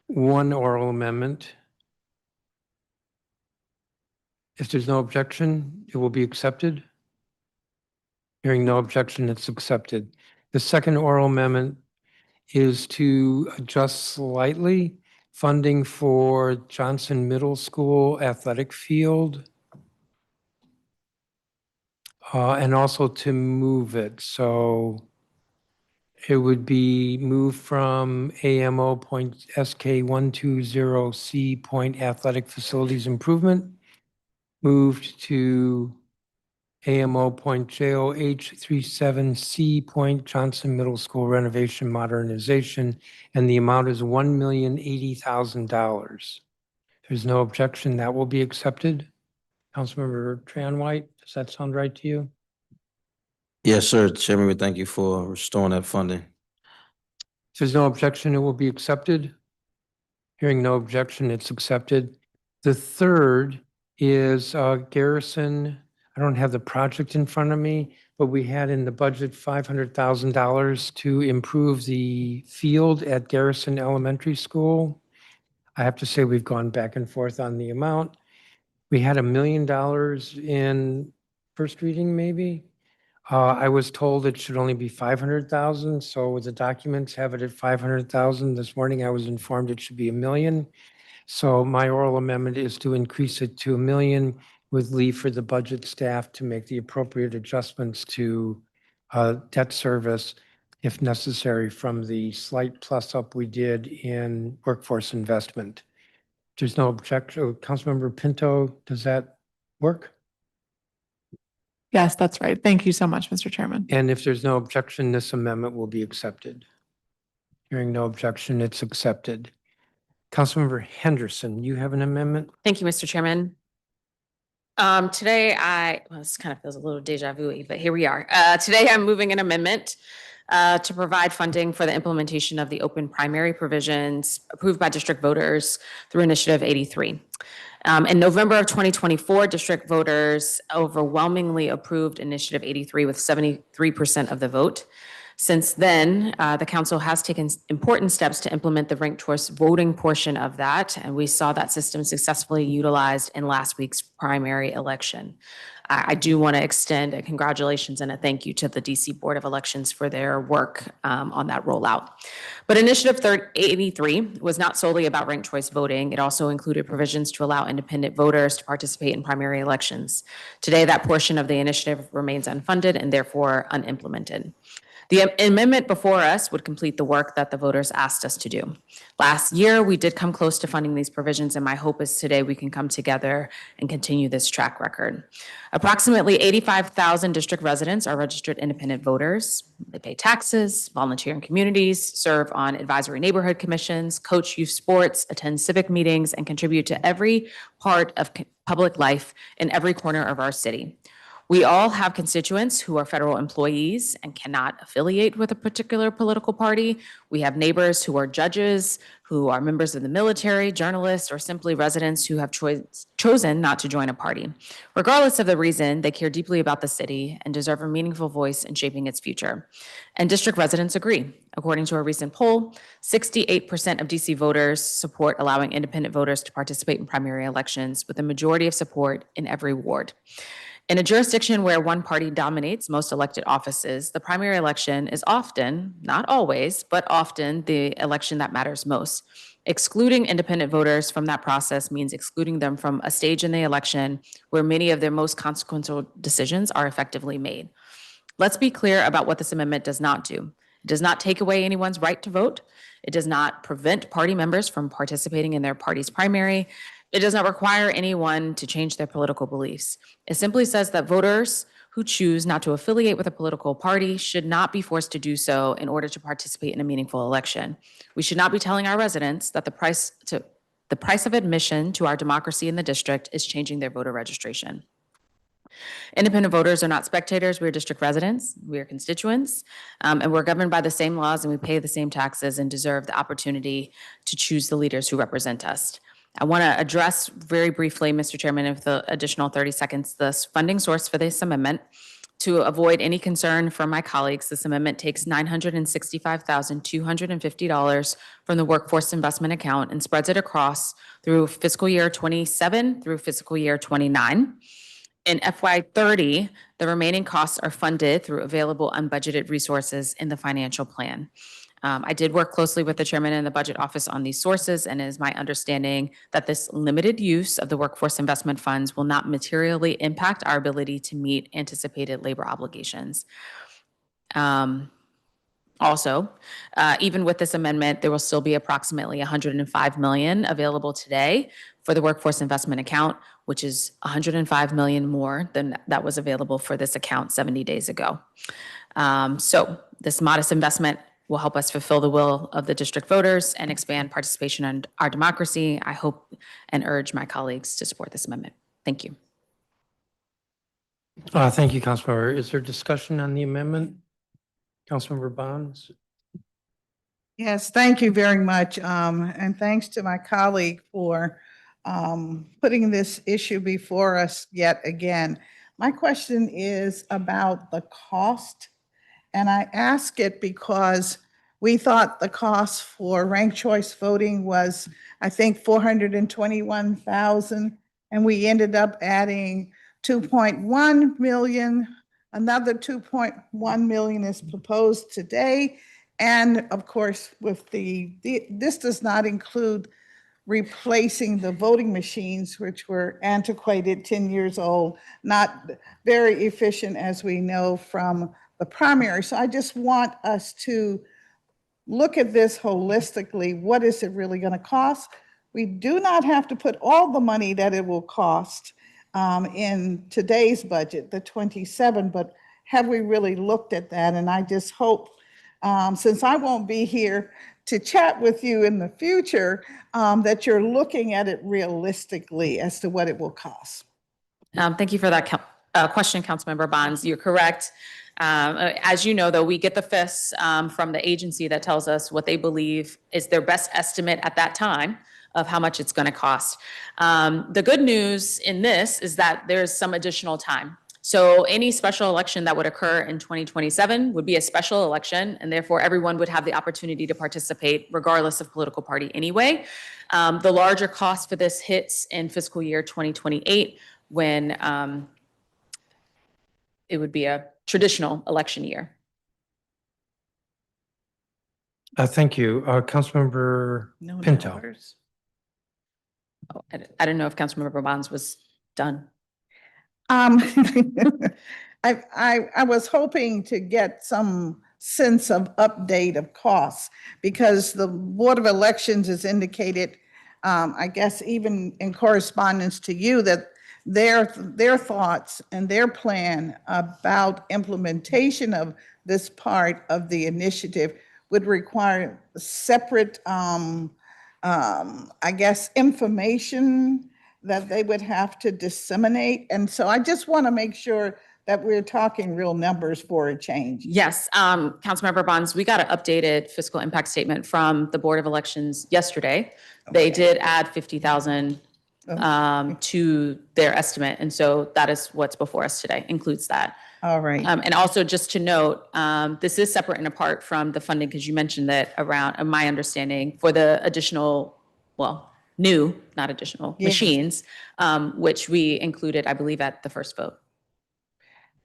one oral amendment. If there's no objection, it will be accepted. Hearing no objection, it's accepted. The second oral amendment is to adjust slightly funding for Johnson Middle School athletic field and also to move it. So it would be moved from AMO.SK120C athletic facilities improvement, moved to AMO.JOH37C. Johnson Middle School renovation modernization, and the amount is $1,080,000. There's no objection, that will be accepted. Councilmember Tran White, does that sound right to you? Yes, sir. Chairman, we thank you for restoring that funding. If there's no objection, it will be accepted. Hearing no objection, it's accepted. The third is Garrison. I don't have the project in front of me, but we had in the budget $500,000 to improve the field at Garrison Elementary School. I have to say we've gone back and forth on the amount. We had $1 million in first reading, maybe. I was told it should only be 500,000, so the documents have it at 500,000. This morning I was informed it should be $1 million. So my oral amendment is to increase it to $1 million with leave for the budget staff to make the appropriate adjustments to debt service if necessary from the slight plus up we did in workforce investment. There's no objection. Councilmember Pinto, does that work? Yes, that's right. Thank you so much, Mr. Chairman. And if there's no objection, this amendment will be accepted. Hearing no objection, it's accepted. Councilmember Henderson, you have an amendment? Thank you, Mr. Chairman. Today well, this kind of feels a little deja vu-y, but here we are. Today I'm moving an amendment to provide funding for the implementation of the open primary provisions approved by district voters through Initiative 83. In November of 2024, district voters overwhelmingly approved Initiative 83 with 73% of the vote. Since then, the council has taken important steps to implement the ranked choice voting portion of that, and we saw that system successfully utilized in last week's primary election. I do want to extend a congratulations and a thank you to the DC Board of Elections for their work on that rollout. But Initiative 83 was not solely about ranked choice voting. It also included provisions to allow independent voters to participate in primary elections. Today, that portion of the initiative remains unfunded and therefore unimplemented. The amendment before us would complete the work that the voters asked us to do. Last year, we did come close to funding these provisions, and my hope is today we can come together and continue this track record. Approximately 85,000 district residents are registered independent voters. They pay taxes, volunteer in communities, serve on advisory neighborhood commissions, coach youth sports, attend civic meetings, and contribute to every part of public life in every corner of our city. We all have constituents who are federal employees and cannot affiliate with a particular political party. We have neighbors who are judges, who are members of the military, journalists, or simply residents who have chosen not to join a party. Regardless of the reason, they care deeply about the city and deserve a meaningful voice in shaping its future. And district residents agree. According to a recent poll, 68% of DC voters support allowing independent voters to participate in primary elections, with a majority of support in every ward. In a jurisdiction where one party dominates most elected offices, the primary election is often, not always, but often the election that matters most. Excluding independent voters from that process means excluding them from a stage in the election where many of their most consequential decisions are effectively made. Let's be clear about what this amendment does not do. It does not take away anyone's right to vote. It does not prevent party members from participating in their party's primary. It does not require anyone to change their political beliefs. It simply says that voters who choose not to affiliate with a political party should not be forced to do so in order to participate in a meaningful election. We should not be telling our residents that the price of admission to our democracy in the district is changing their voter registration. Independent voters are not spectators. We're district residents. We're constituents, and we're governed by the same laws, and we pay the same taxes and deserve the opportunity to choose the leaders who represent us. I want to address very briefly, Mr. Chairman, with the additional 30 seconds, the funding source for this amendment. To avoid any concern from my colleagues, this amendment takes $965,250 from the workforce investment account and spreads it across through fiscal year 27 through fiscal year 29. In FY30, the remaining costs are funded through available unbudgeted resources in the financial plan. I did work closely with the chairman in the budget office on these sources, and it is my understanding that this limited use of the workforce investment funds will not materially impact our ability to meet anticipated labor obligations. Also, even with this amendment, there will still be approximately $105 million available today for the workforce investment account, which is 105 million more than that was available for this account 70 days ago. So this modest investment will help us fulfill the will of the district voters and expand participation in our democracy. I hope and urge my colleagues to support this amendment. Thank you. Thank you, Councilmember. Is there discussion on the amendment? Councilmember Bonds? Yes, thank you very much. And thanks to my colleague for putting this issue before us yet again. My question is about the cost. And I ask it because we thought the cost for ranked choice voting was, I think, 421,000, and we ended up adding 2.1 million. Another 2.1 million is proposed today. And of course, with this does not include replacing the voting machines, which were antiquated, 10 years old, not very efficient, as we know from the primary. So I just want us to look at this holistically. What is it really going to cost? We do not have to put all the money that it will cost in today's budget, the 27, but have we really looked at that? And I just hope, since I won't be here to chat with you in the future, that you're looking at it realistically as to what it will cost. Thank you for that question, Councilmember Bonds. You're correct. As you know, though, we get the FIS from the agency that tells us what they believe is their best estimate at that time of how much it's going to cost. The good news in this is that there's some additional time. So any special election that would occur in 2027 would be a special election, and therefore everyone would have the opportunity to participate regardless of political party anyway. The larger cost for this hits in fiscal year 2028 when it would be a traditional election year. Thank you. Councilmember Pinto. Numbers. Oh, I didn't know if Councilmember Bonds was done. I was hoping to get some sense of update of costs because the Board of Elections has indicated, I guess even in correspondence to you, that their thoughts and their plan about implementation of this part of the initiative would require separate, I guess, information that they would have to disseminate. And so I just want to make sure that we're talking real numbers for a change. Yes, Councilmember Bonds, we got an updated fiscal impact statement from the Board of Elections yesterday. They did add 50,000 to their estimate. And so that is what's before us today, includes that. All right. And also just to note, this is separate and apart from the funding, because you mentioned that around, my understanding, for the additional, well, new, not additional, Yes. machines, which we included, I believe, at the first vote.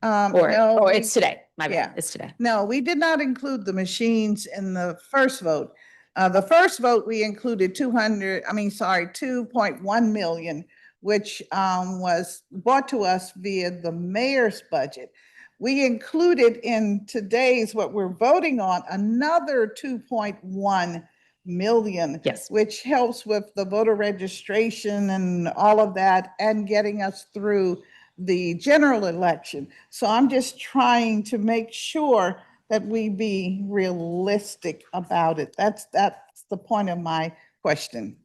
No, Or it's today. My yeah. bad, it's today. No, we did not include the machines in the first vote. The first vote, we included 2.1 million, which was brought to us via the mayor's budget. We included in today's, what we're voting on, another 2.1 million. Yes. Which helps with the voter registration and all of that and getting us through the general election. So I'm just trying to make sure that we be realistic about it. That's the point of my question.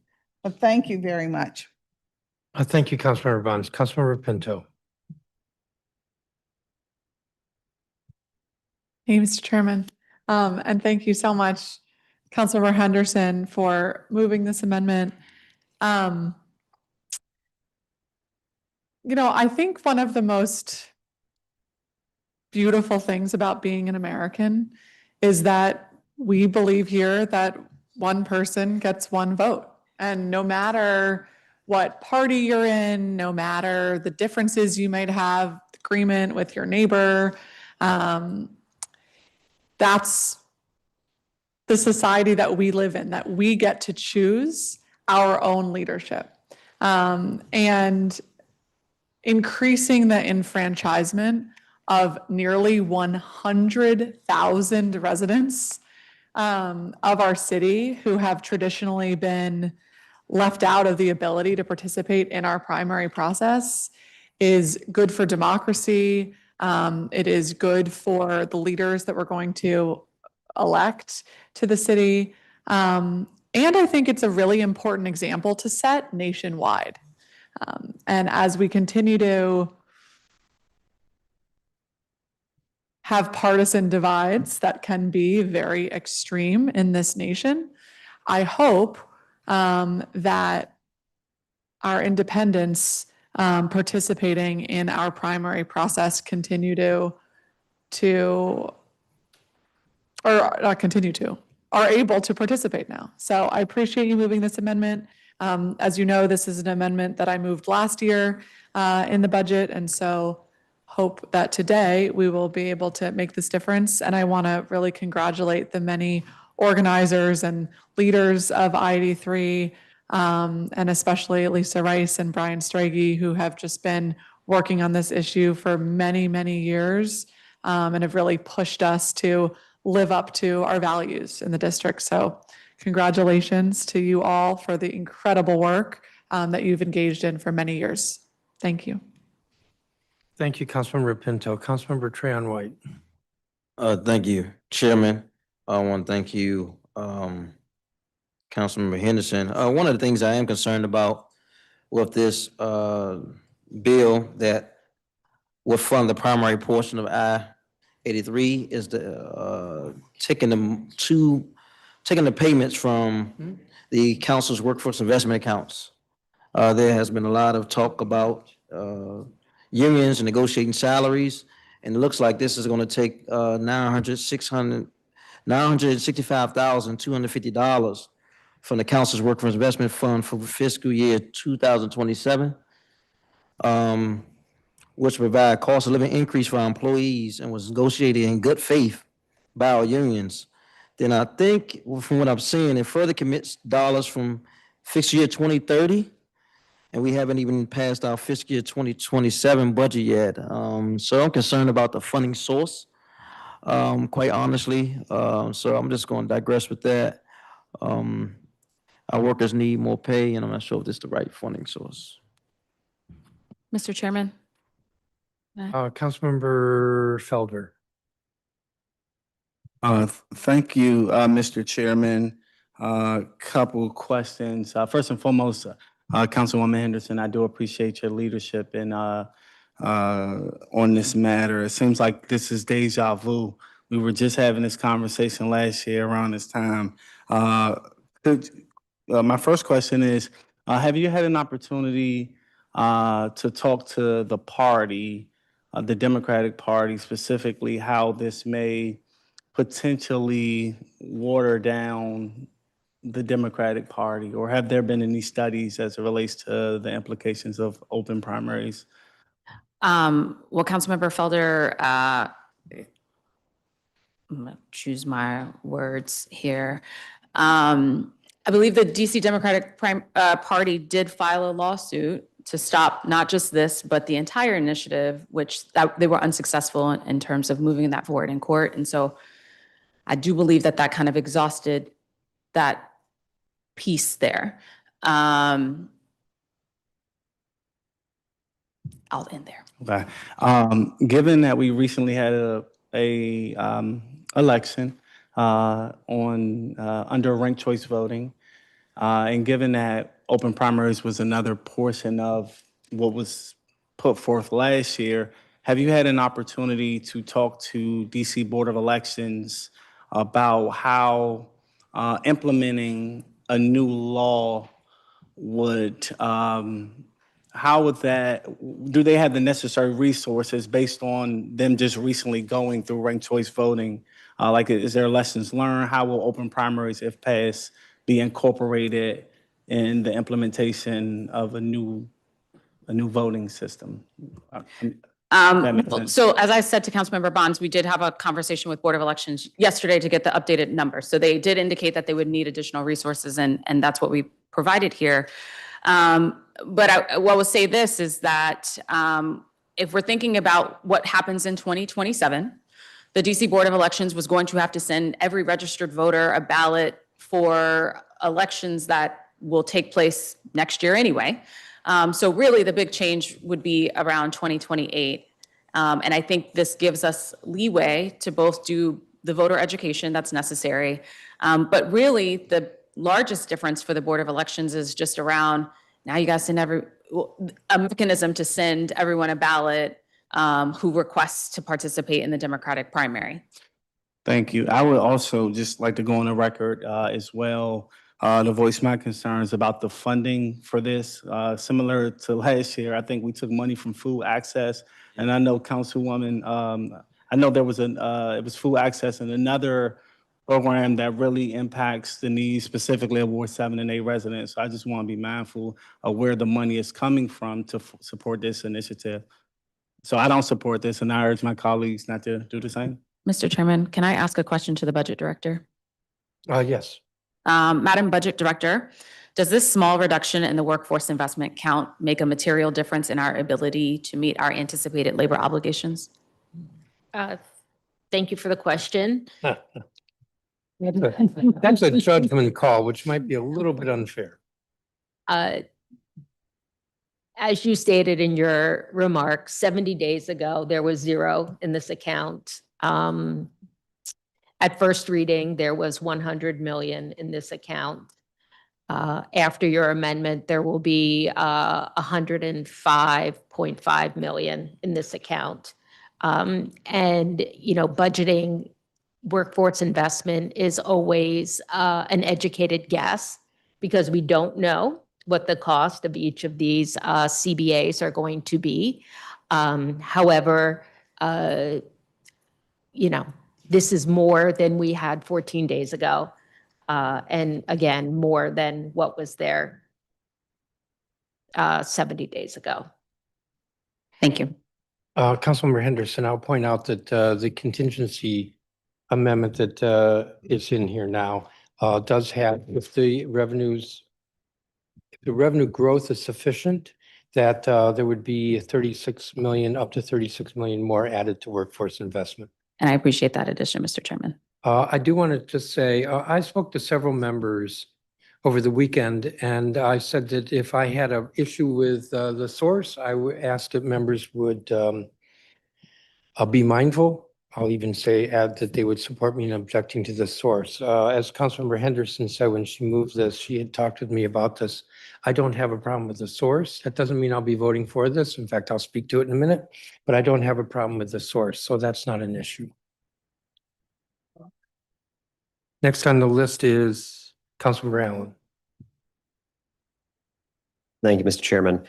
But thank you very much. Thank you, Councilmember Bonds. Councilmember Pinto. Hey, Mr. Chairman, and thank you so much, Councilmember Henderson, for moving this amendment. I think one of the most beautiful things about being an American is that we believe here that one person gets one vote. And no matter what party you're in, no matter the differences you might have, agreement with your neighbor, that's the society that we live in, that we get to choose our own leadership. And increasing the enfranchisement of nearly 100,000 residents of our city who have traditionally been left out of the ability to participate in our primary process is good for democracy. It is good for the leaders that we're going to elect to the city. And I think it's a really important example to set nationwide. And as we continue to have partisan divides that can be very extreme in this nation, I hope that our independents participating in our primary process are able to participate now. So I appreciate you moving this amendment. As you know, this is an amendment that I moved last year in the budget. And so hope that today we will be able to make this difference. And I want to really congratulate the many organizers and leaders of I-83, and especially Lisa Rice and Brian Strage, who have just been working on this issue for many, many years, and have really pushed us to live up to our values in the district. So congratulations to you all for the incredible work that you've engaged in for many years. Thank you. Thank you, Councilmember Pinto. Councilmember Trayon White. Thank you, Chairman. I want to thank you, Councilmember Henderson. One of the things I am concerned about with this bill that will fund the primary portion of I-83 is the taking the payments from the council's workforce investment accounts. There has been a lot of talk about unions and negotiating salaries, and it looks like this is going to take $965,250 from the council's workforce investment fund for fiscal year 2027, which provide cost of living increase for our employees and was negotiated in good faith by our unions. Then I think from what I'm seeing, it further commits dollars from fiscal year 2030, and we haven't even passed our fiscal year 2027 budget yet. So I'm concerned about the funding source, quite honestly. So I'm just going to digress with that. Our workers need more pay, and I'm not sure if this is the right funding source. Mr. Chairman? Councilmember Felder. Thank you, Mr. Chairman. Couple questions. First and foremost, Councilwoman Henderson, I do appreciate your leadership in on this matter. It seems like this is deja vu. We were just having this conversation last year around this time. My first question is, have you had an opportunity to talk to the party, the Democratic Party specifically, how this may potentially water down the Democratic Party, or have there been any studies as it relates to the implications of open primaries? Well, Councilmember Felder, I'm gonna choose my words here. I believe the DC Democratic Party did file a lawsuit to stop not just this, but the entire initiative, which they were unsuccessful in terms of moving that forward in court. And so I do believe that kind of exhausted that piece there. I'll end there. Okay. Given that we recently had a election under ranked choice voting, and given that open primaries was another portion of what was put forth last year, have you had an opportunity to talk to DC Board of Elections about how implementing a new law would, how would that, do they have the necessary resources based on them just recently going through ranked choice voting? Like, is there lessons learned? How will open primaries, if passed, be incorporated in the implementation of a new voting system? That makes sense. So as I said to Councilmember Bonds, we did have a conversation with Board of Elections yesterday to get the updated numbers. So they did indicate that they would need additional resources, and that's what we provided here. But I will say this is that if we're thinking about what happens in 2027, the DC Board of Elections was going to have to send every registered voter a ballot for elections that will take place next year anyway. So really, the big change would be around 2028. And I think this gives us leeway to both do the voter education that's necessary. But really, the largest difference for the Board of Elections is just around, now you guys send a mechanism to send everyone a ballot who requests to participate in the Democratic primary. Thank you. I would also just like to go on the record as well to voice my concerns about the funding for this. Similar to last year, I think we took money from food access, and I know Councilwoman, I know there was it was food access and another program that really impacts the needs specifically of Ward 7 and 8 residents. So I just want to be mindful of where the money is coming from to support this initiative. So I don't support this, and I urge my colleagues not to do the same. Mr. Chairman, can I ask a question to the Budget Director? Yes. Madam Budget Director, does this small reduction in the workforce investment count make a material difference in our ability to meet our anticipated labor obligations? Thank you for the question. That's a judgment call, which might be a little bit unfair. As you stated in your remarks, 70 days ago, there was zero in this account. At first reading, there was 100 million in this account. After your amendment, there will be 105.5 million in this account. And, you know, budgeting workforce investment is always an educated guess because we don't know what the cost of each of these CBAs are going to be. However, you know, this is more than we had 14 days ago. And again, more than what was there 70 days ago. Thank you. Councilmember Henderson, I'll point out that the contingency amendment that is in here now does have, if the revenue growth is sufficient, that there would be 36 million, up to 36 million more added to workforce investment. And I appreciate that addition, Mr. Chairman. I do want to just say, I spoke to several members over the weekend, and I said that if I had an issue with the source, I asked that members would be mindful. I'll even add that they would support me in objecting to the source. As Councilmember Henderson said, when she moved this, she had talked with me about this. I don't have a problem with the source. That doesn't mean I'll be voting for this. In fact, I'll speak to it in a minute, but I don't have a problem with the source, so that's not an issue. Next on the list is Councilmember Allen. Thank you, Mr. Chairman.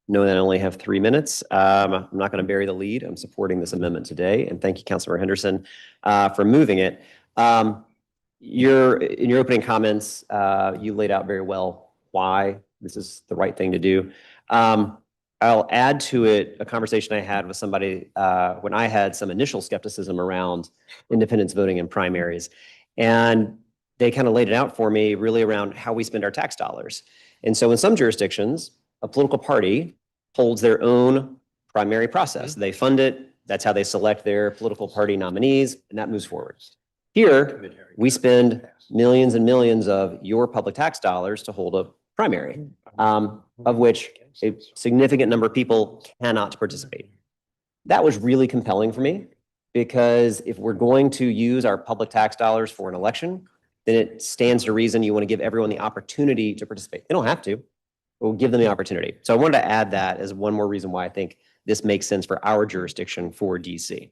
Knowing that I only have 3 minutes, I'm not going to bury the lead. I'm supporting this amendment today. And thank you, Councilmember Henderson, for moving it. In your opening comments, you laid out very well why this is the right thing to do. I'll add to it a conversation I had with somebody when I had some initial skepticism around independents voting in primaries. And they kind of laid it out for me really around how we spend our tax dollars. And so in some jurisdictions, a political party holds their own primary process. They fund it. That's how they select their political party nominees, and that moves forward. Here, we spend millions and millions of your public tax dollars to hold a primary, of which a significant number of people cannot participate. That was really compelling for me because if we're going to use our public tax dollars for an election, then it stands to reason you want to give everyone the opportunity to participate. They don't have to, but we'll give them the opportunity. So I wanted to add that as one more reason why I think this makes sense for our jurisdiction for DC.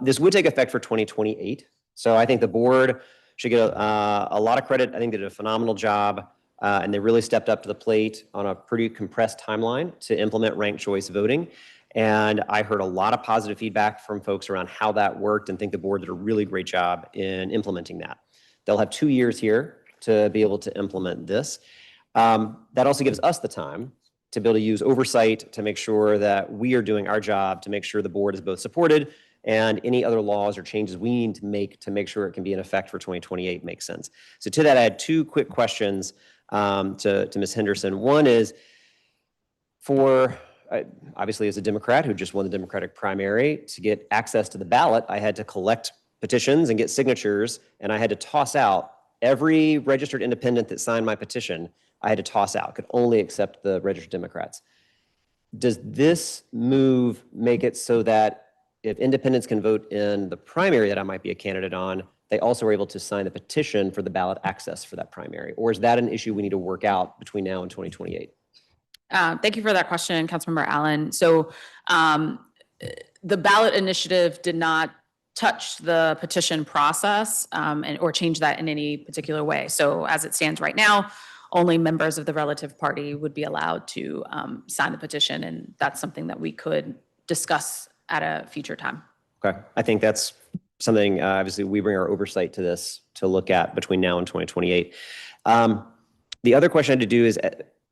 This would take effect for 2028. So I think the board should get a lot of credit. I think they did a phenomenal job and they really stepped up to the plate on a pretty compressed timeline to implement ranked choice voting. And I heard a lot of positive feedback from folks around how that worked and think the board did a really great job in implementing that. They'll have 2 years here to be able to implement this. That also gives us the time to be able to use oversight to make sure that we are doing our job to make sure the board is both supported and any other laws or changes we need to make sure it can be in effect for 2028 makes sense. So to that, I had 2 quick questions to Ms. Henderson. One is obviously as a Democrat who just won the Democratic primary, to get access to the ballot, I had to collect petitions and get signatures, and I had to toss out Every registered independent that signed my petition, I had to toss out, could only accept the registered Democrats. Does this move make it so that if independents can vote in the primary that I might be a candidate on, they also are able to sign the petition for the ballot access for that primary? Or is that an issue we need to work out between now and 2028? Thank you for that question, Councilmember Allen. So the ballot initiative did not touch the petition process or change that in any particular way. So as it stands right now, only members of the relative party would be allowed to sign the petition, and that's something that we could discuss at a future time. Okay, I think that's something, obviously, we bring our oversight to this to look at between now and 2028. The other question I had to do is,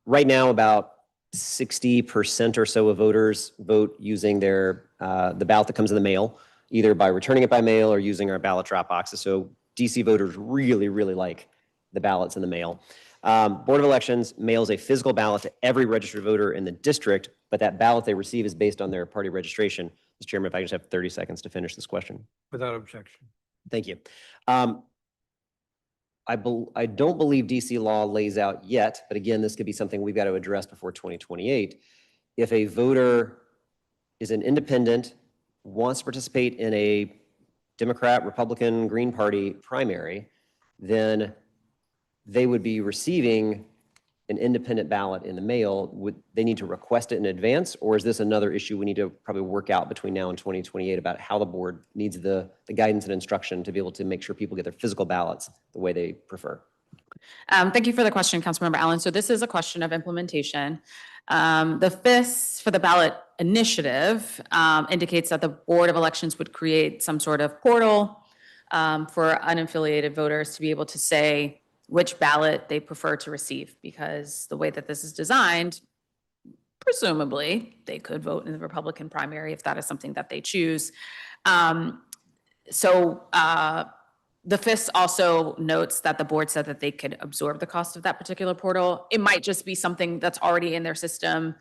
right now, about 60% or so of voters vote using the ballot that comes in the mail, either by returning it by mail or using our ballot drop boxes. So DC voters really, really like the ballots in the mail. Board of Elections mails a physical ballot to every registered voter in the district, but that ballot they receive is based on their party registration. Mr. Chairman, if I can just have 30 seconds to finish this question. Without objection. Thank you. I don't believe DC law lays out yet, but again, this could be something we've got to address before 2028. If a voter is an independent, wants to participate in a Democrat, Republican, Green Party primary, then they would be receiving an independent ballot in the mail. Would they need to request it in advance, or is this another issue we need to probably work out between now and 2028 about how the board needs the guidance and instruction to be able to make sure people get their physical ballots the way they prefer? Thank you for the question, Councilmember Allen. So this is a question of implementation. The FIS for the ballot initiative indicates that the Board of Elections would create some sort of portal for unaffiliated voters to be able to say which ballot they prefer to receive, because the way that this is designed, presumably they could vote in the Republican primary if that is something that they choose. The FIS also notes that the board said that they could absorb the cost of that particular portal. It might just be something that's already in their system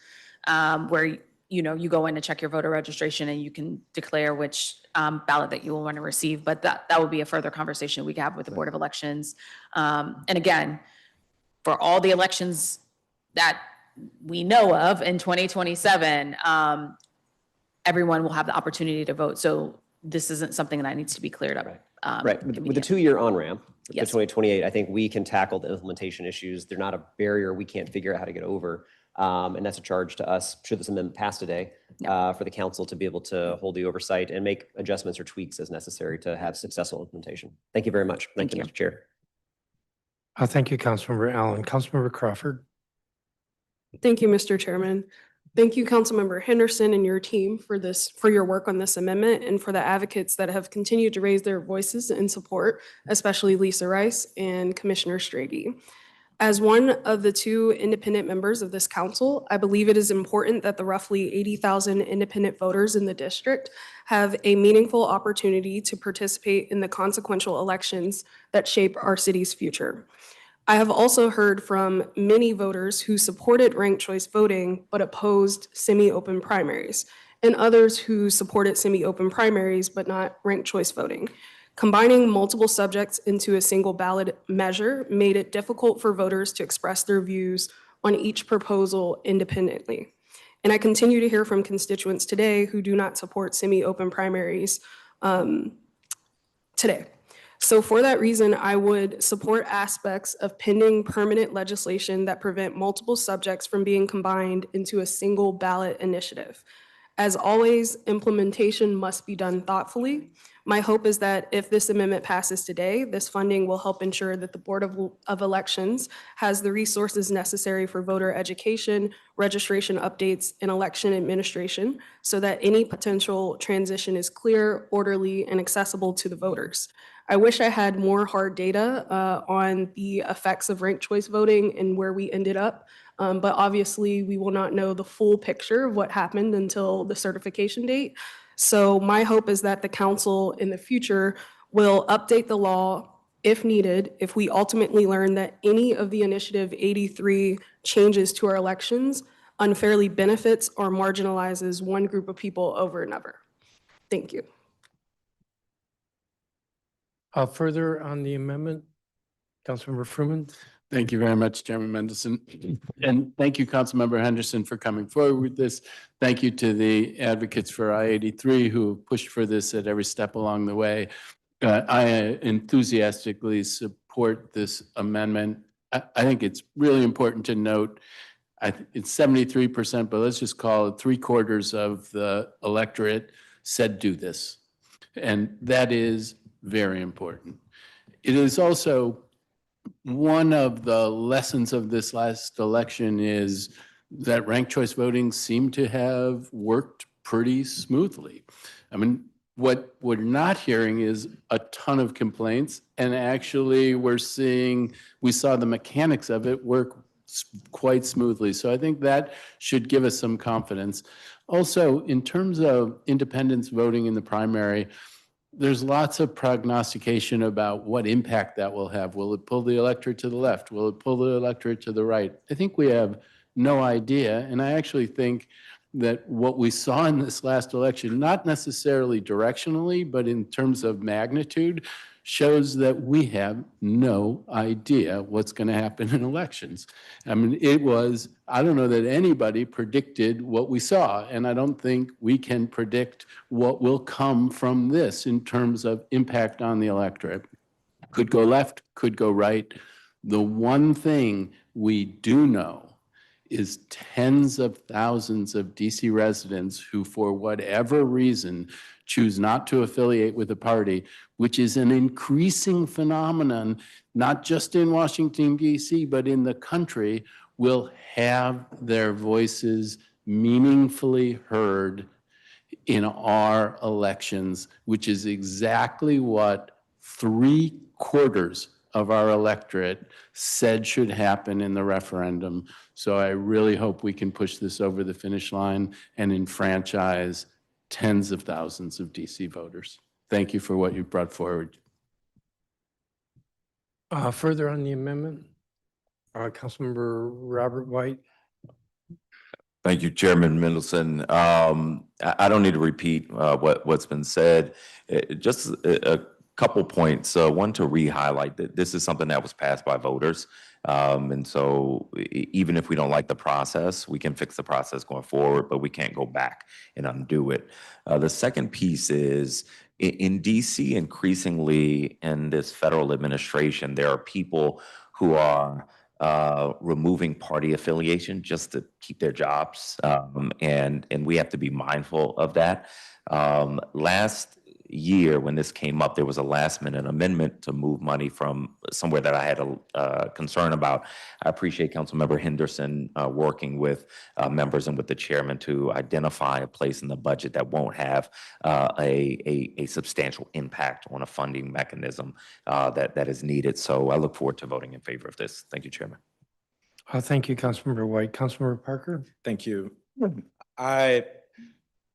where you go in and check your voter registration and you can declare which ballot that you will want to receive. But that would be a further conversation we could have with the Board of Elections. And again, for all the elections that we know of in 2027, everyone will have the opportunity to vote. So this isn't something that needs to be cleared up. Right. With the 2-year on-ramp to Yes. 2028, I think we can tackle the implementation issues. They're not a barrier we can't figure out how to get over. And that's a charge to us, should this amendment pass today, for the council to be able to hold the oversight and make adjustments or tweaks as necessary to have successful implementation. Thank you very much. Thank you, Mr. Chair. Thank you, Councilmember Allen. Councilmember Crawford. Thank you, Mr. Chairman. Thank you, Councilmember Henderson and your team for your work on this amendment, and for the advocates that have continued to raise their voices in support, especially Lisa Rice and Commissioner Strady. As one of the 2 independent members of this council, I believe it is important that the roughly 80,000 independent voters in the district have a meaningful opportunity to participate in the consequential elections that shape our city's future. I have also heard from many voters who supported ranked choice voting but opposed semi-open primaries, and others who supported semi-open primaries but not ranked choice voting. Combining multiple subjects into a single ballot measure made it difficult for voters to express their views on each proposal independently. And I continue to hear from constituents today who do not support semi-open primaries today. So for that reason, I would support aspects of pending permanent legislation that prevent multiple subjects from being combined into a single ballot initiative. As always, implementation must be done thoughtfully. My hope is that if this amendment passes today, this funding will help ensure that the Board of Elections has the resources necessary for voter education, registration updates, and election administration, so that any potential transition is clear, orderly, and accessible to the voters. I wish I had more hard data on the effects of ranked choice voting and where we ended up. But obviously, we will not know the full picture of what happened until the certification date. So my hope is that the council in the future will update the law if needed, if we ultimately learn that any of the Initiative 83 changes to our elections unfairly benefits or marginalizes one group of people over another. Thank you. Further on the amendment, Councilmember Fruman. Thank you very much, Chairman Mendelson. And thank you, Councilmember Henderson, for coming forward with this. Thank you to the advocates for I-83 who pushed for this at every step along the way. I enthusiastically support this amendment. I think it's really important to note, it's 73%, but let's just call it 3/4 of the electorate said do this. And that is very important. It is also one of the lessons of this last election is that ranked choice voting seemed to have worked pretty smoothly. I mean, what we're not hearing is a ton of complaints, and actually we saw the mechanics of it work quite smoothly. So I think that should give us some confidence. Also, in terms of independents voting in the primary, there's lots of prognostication about what impact that will have. Will it pull the electorate to the left? Will it pull the electorate to the right? I think we have no idea. And I actually think that what we saw in this last election, not necessarily directionally, but in terms of magnitude, shows that we have no idea what's going to happen in elections. I mean, I don't know that anybody predicted what we saw, and I don't think we can predict what will come from this in terms of impact on the electorate. Could go left, could go right. The one thing we do know is tens of thousands of DC residents who, for whatever reason, choose not to affiliate with a party, which is an increasing phenomenon, not just in Washington, DC, but in the country, will have their voices meaningfully heard in our elections, which is exactly what 3/4 of our electorate said should happen in the referendum. So I really hope we can push this over the finish line and enfranchise tens of thousands of DC voters. Thank you for what you brought forward. Further on the amendment, Councilmember Robert White. Thank you, Chairman Mendelson. I don't need to repeat what's been said. Just a couple points. One, to re-highlight that this is something that was passed by voters. And so even if we don't like the process, we can fix the process going forward, but we can't go back and undo it. The second piece is in DC, increasingly in this federal administration, there are people who are removing party affiliation just to keep their jobs. And we have to be mindful of that. Last year, when this came up, there was a last-minute amendment to move money from somewhere that I had a concern about. I appreciate Councilmember Henderson working with members and with the chairman to identify a place in the budget that won't have a substantial impact on a funding mechanism that is needed. So I look forward to voting in favor of this. Thank you, Chairman. Thank you, Councilmember White. Councilmember Parker? Thank you.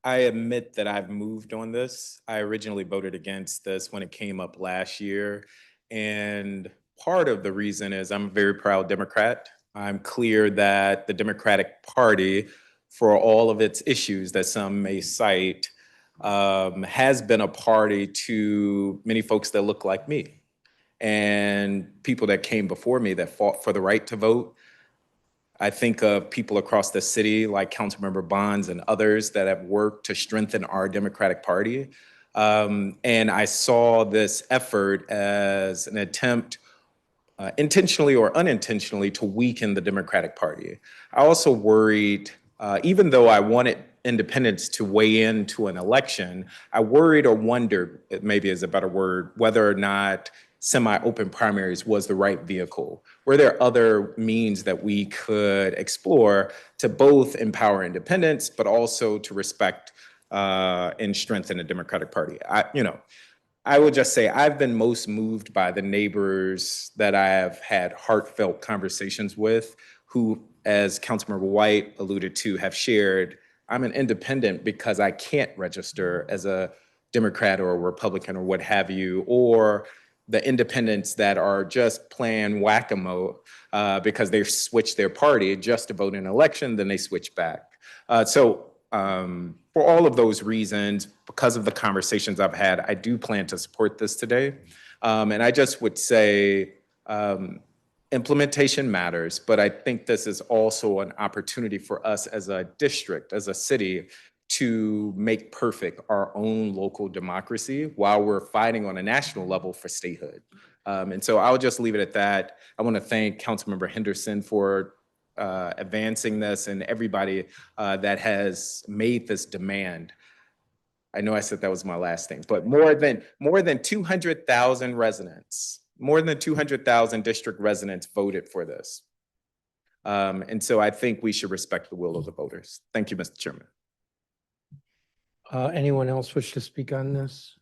I admit that I've moved on this. I originally voted against this when it came up last year. And part of the reason is I'm a very proud Democrat. I'm clear that the Democratic Party, for all of its issues that some may cite, has been a party to many folks that look like me and people that came before me that fought for the right to vote. I think of people across the city like Councilmember Bonds and others that have worked to strengthen our Democratic Party. And I saw this effort as an attempt, intentionally or unintentionally, to weaken the Democratic Party. I also worried, even though I wanted independents to weigh into an election, I worried or wondered, maybe is a better word, whether or not semi-open primaries was the right vehicle. Were there other means that we could explore to both empower independents, but also to respect and strengthen the Democratic Party? I would just say I've been most moved by the neighbors that I have had heartfelt conversations with who, as Councilmember White alluded to, have shared, I'm an independent because I can't register as a Democrat or a Republican or what have you, or the independents that are just playing whack-a-mole because they switched their party just to vote in an election, then they switch back. So for all of those reasons, because of the conversations I've had, I do plan to support this today. And I just would say Implementation matters, but I think this is also an opportunity for us as a district, as a city, to make perfect our own local democracy while we're fighting on a national level for statehood. And so I'll just leave it at that. I want to thank Councilmember Henderson for advancing this and everybody that has made this demand. I know I said that was my last thing, but more than 200,000 residents, more than 200,000 district residents voted for this. And so I think we should respect the will of the voters. Thank you, Mr. Chairman. Anyone else wish to speak on this?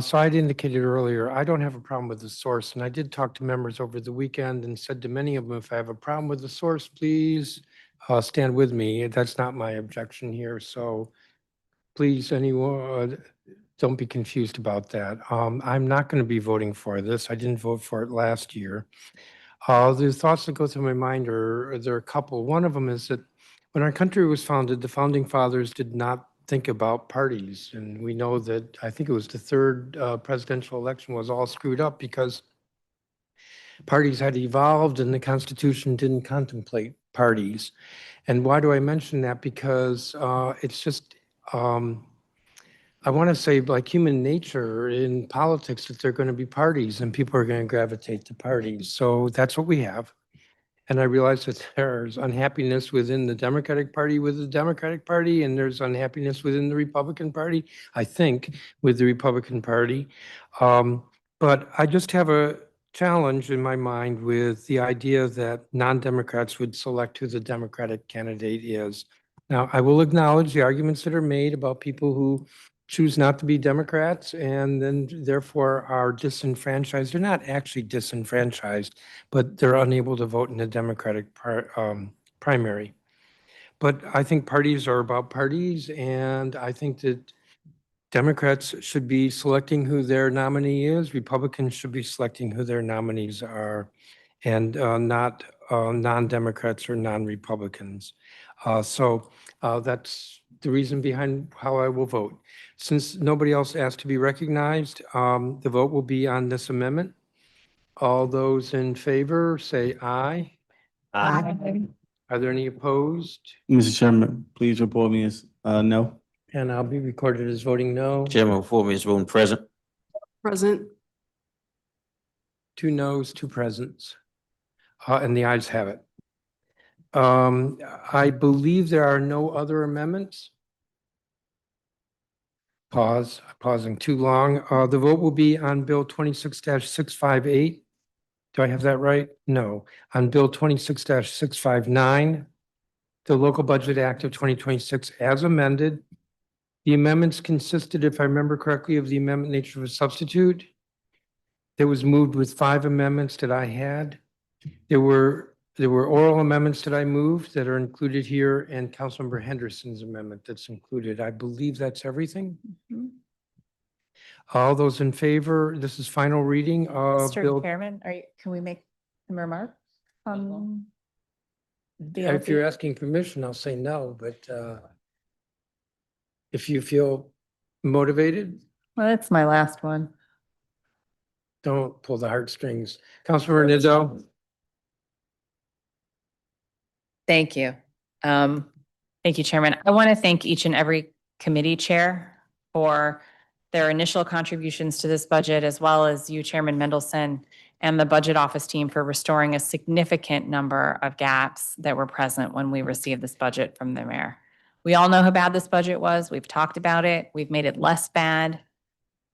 So I'd indicated earlier, I don't have a problem with the source, and I did talk to members over the weekend and said to many of them, if I have a problem with the source, please stand with me. That's not my objection here. So please, anyone, don't be confused about that. I'm not going to be voting for this. I didn't vote for it last year. The thoughts that go through my mind there are a couple. One of them is that when our country was founded, the founding fathers did not think about parties. And we know that, I think it was the third presidential election was all screwed up because parties had evolved and the Constitution didn't contemplate parties. And why do I mention that? Because it's just, I want to say, like human nature in politics, that there are going to be parties and people are going to gravitate to parties. So that's what we have. And I realize that there's unhappiness within the Democratic Party with the Democratic Party, and there's unhappiness within the Republican Party, I think, with the Republican Party. But I just have a challenge in my mind with the idea that non-Democrats would select who the Democratic candidate is. Now, I will acknowledge the arguments that are made about people who choose not to be Democrats and then therefore are disenfranchised. They're not actually disenfranchised, but they're unable to vote in the Democratic primary. But I think parties are about parties, and I think that Democrats should be selecting who their nominee is. Republicans should be selecting who their nominees are, and not non-Democrats or non-Republicans. So that's the reason behind how I will vote. Since nobody else asked to be recognized, the vote will be on this amendment. All those in favor, say aye. Aye. Are there any opposed? Mr. Chairman, please report me as no. And I'll be recorded as voting no. Chairman, before me is voting present. Present. 2 noes, 2 presents. And the ayes have it. I believe there are no other amendments. Pausing too long. The vote will be on Bill 26-658. Do I have that right? No. On Bill 26-659, the Local Budget Act of 2026 as amended. The amendments consisted, if I remember correctly, of the amendment nature of a substitute. That was moved with 5 amendments that I had. There were oral amendments that I moved that are included here, and Councilmember Henderson's amendment that's included. I believe that's everything. All those in favor, this is final reading of Mr. Bill. Chairman, can we make some remarks? If you're asking permission, I'll say no, but if you feel motivated, Well, that's my last one. don't pull the heartstrings. Councilmember Nizzo? Thank you. Thank you, Chairman. I want to thank each and every committee chair for their initial contributions to this budget, as well as you, Chairman Mendelson, and the Budget Office team for restoring a significant number of gaps that were present when we received this budget from the mayor. We all know how bad this budget was. We've talked about it. We've made it less bad.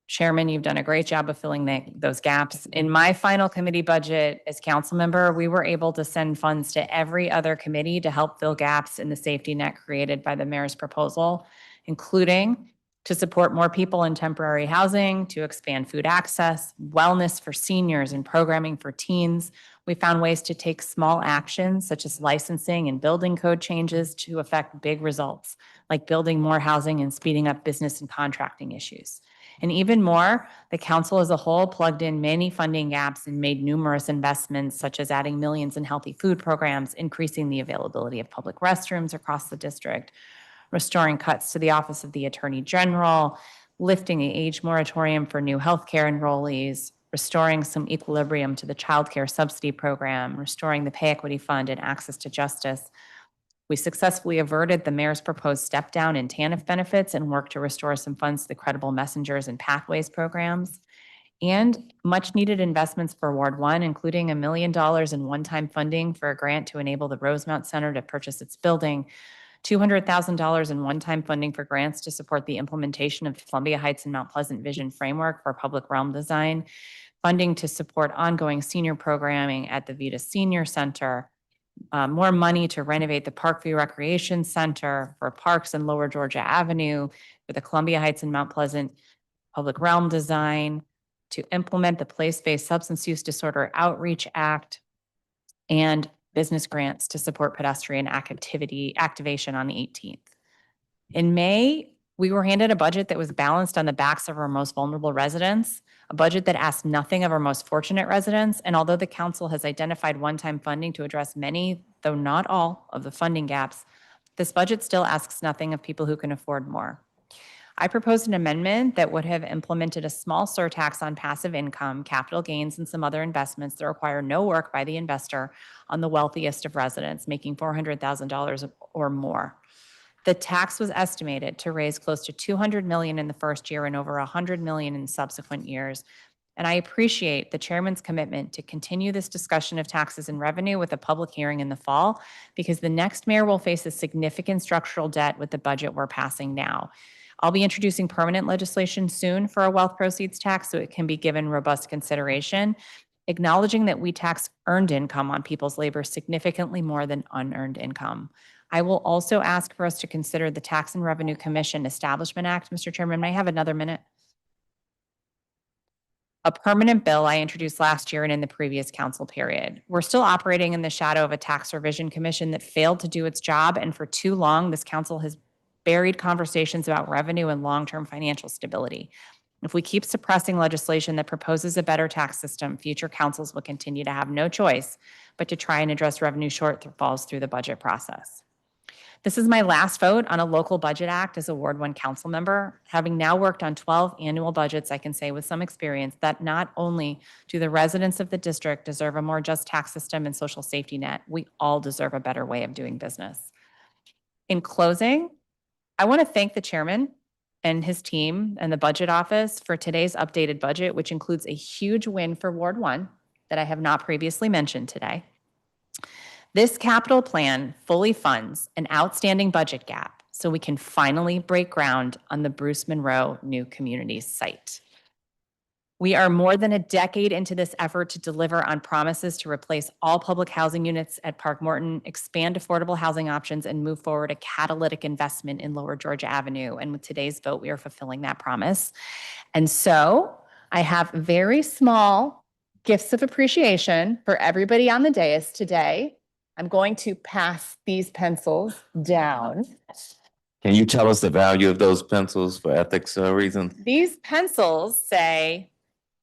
Chairman, you've done a great job of filling those gaps. In my final committee budget as council member, we were able to send funds to every other committee to help fill gaps in the safety net created by the mayor's proposal, including to support more people in temporary housing, to expand food access, wellness for seniors, and programming for teens. We found ways to take small actions such as licensing and building code changes to affect big results, like building more housing and speeding up business and contracting issues. And even more, the council as a whole plugged in many funding gaps and made numerous investments, such as adding millions in healthy food programs, increasing the availability of public restrooms across the district, restoring cuts to the Office of the Attorney General, lifting the age moratorium for new healthcare enrollees, restoring some equilibrium to the childcare subsidy program, restoring the pay equity fund and access to justice. We successfully averted the mayor's proposed step down in TANF benefits and worked to restore some funds to the Credible Messengers and Pathways programs. And much needed investments for Ward 1, including $1 million in one-time funding for a grant to enable the Rosemount Center to purchase its building, $200,000 in one-time funding for grants to support the implementation of Columbia Heights and Mount Pleasant Vision Framework for public realm design, funding to support ongoing senior programming at the Vita Senior Center, more money to renovate the Parkview Recreation Center, for parks in Lower Georgia Avenue, for the Columbia Heights and Mount Pleasant public realm design, to implement the Place-Based Substance Use Disorder Outreach Act, and business grants to support pedestrian activation on the 18th. In May, we were handed a budget that was balanced on the backs of our most vulnerable residents, a budget that asked nothing of our most fortunate residents. And although the council has identified one-time funding to address many, though not all, of the funding gaps, this budget still asks nothing of people who can afford more. I proposed an amendment that would have implemented a small surtax on passive income, capital gains, and some other investments that require no work by the investor on the wealthiest of residents, making $400,000 or more. The tax was estimated to raise close to $200 million in the first year and over $100 million in subsequent years. And I appreciate the chairman's commitment to continue this discussion of taxes and revenue with a public hearing in the fall, because the next mayor will face a significant structural debt with the budget we're passing now. I'll be introducing permanent legislation soon for a wealth proceeds tax so it can be given robust consideration, acknowledging that we tax earned income on people's labor significantly more than unearned income. I will also ask for us to consider the Tax and Revenue Commission Establishment Act. Mr. Chairman, may I have another minute? A permanent bill I introduced last year and in the previous council period. We're still operating in the shadow of a tax revision commission that failed to do its job, and for too long, this council has buried conversations about revenue and long-term financial stability. If we keep suppressing legislation that proposes a better tax system, future councils will continue to have no choice but to try and address revenue shortfalls through the budget process. This is my last vote on a local budget act as a Ward 1 council member. Having now worked on 12 annual budgets, I can say with some experience that not only do the residents of the district deserve a more just tax system and social safety net, we all deserve a better way of doing business. In closing, I want to thank the chairman and his team and the budget office for today's updated budget, which includes a huge win for Ward 1 that I have not previously mentioned today. This capital plan fully funds an outstanding budget gap so we can finally break ground on the Bruce Monroe New Communities site. We are more than a decade into this effort to deliver on promises to replace all public housing units at Park Morton, expand affordable housing options, and move forward a catalytic investment in Lower Georgia Avenue. And with today's vote, we are fulfilling that promise. And so I have very small gifts of appreciation for everybody on the dais today. I'm going to pass these pencils down. Can you tell us the value of those pencils for ethics reasons? These pencils say,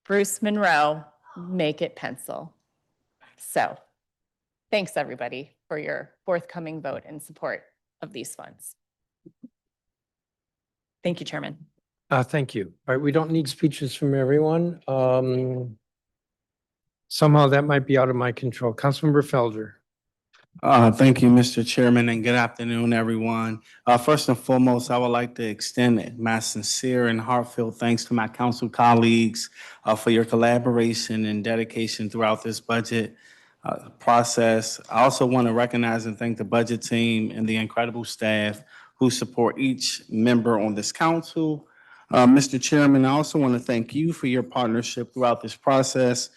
Bruce Monroe, make it pencil. So thanks everybody for your forthcoming vote and support of these funds. Thank you, Chairman. Thank you. All right, we don't need speeches from everyone. Somehow that might be out of my control. Councilmember Felder. Thank you, Mr. Chairman, and good afternoon, everyone. First and foremost, I would like to extend my sincere and heartfelt thanks to my council colleagues for your collaboration and dedication throughout this budget process. I also want to recognize and thank the budget team and the incredible staff who support each member on this council. Mr. Chairman, I also want to thank you for your partnership throughout this process.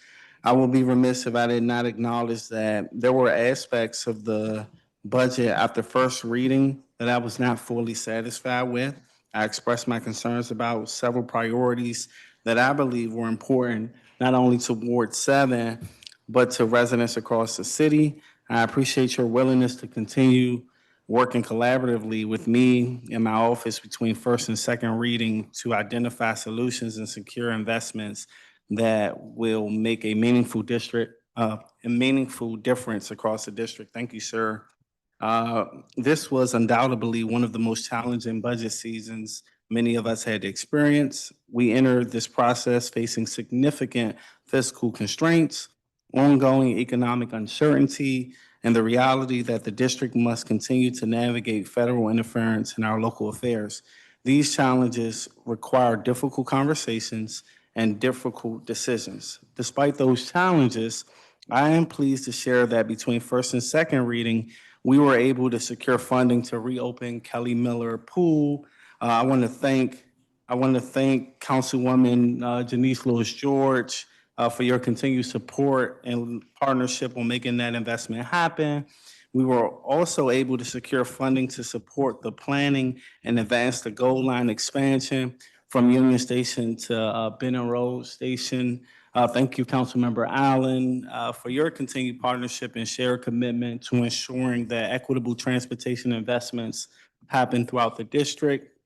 I will be remiss if I did not acknowledge that there were aspects of the budget after first reading that I was not fully satisfied with. I expressed my concerns about several priorities that I believe were important, not only to Ward 7, but to residents across the city. I appreciate your willingness to continue working collaboratively with me in my office between first and second reading to identify solutions and secure investments that will make a meaningful difference across the district. Thank you, sir. This was undoubtedly one of the most challenging budget seasons many of us had to experience. We entered this process facing significant fiscal constraints, ongoing economic uncertainty, and the reality that the district must continue to navigate federal interference in our local affairs. These challenges require difficult conversations and difficult decisions. Despite those challenges, I am pleased to share that between first and second reading, we were able to secure funding to reopen Kelly Miller Pool. I want to thank Councilwoman Janice Lewis George for your continued support and partnership on making that investment happen. We were also able to secure funding to support the planning and advance the goal line expansion from Union Station to Benton Road Station. Thank you, Councilmember Allen, for your continued partnership and shared commitment to ensuring that equitable transportation investments happen throughout the district.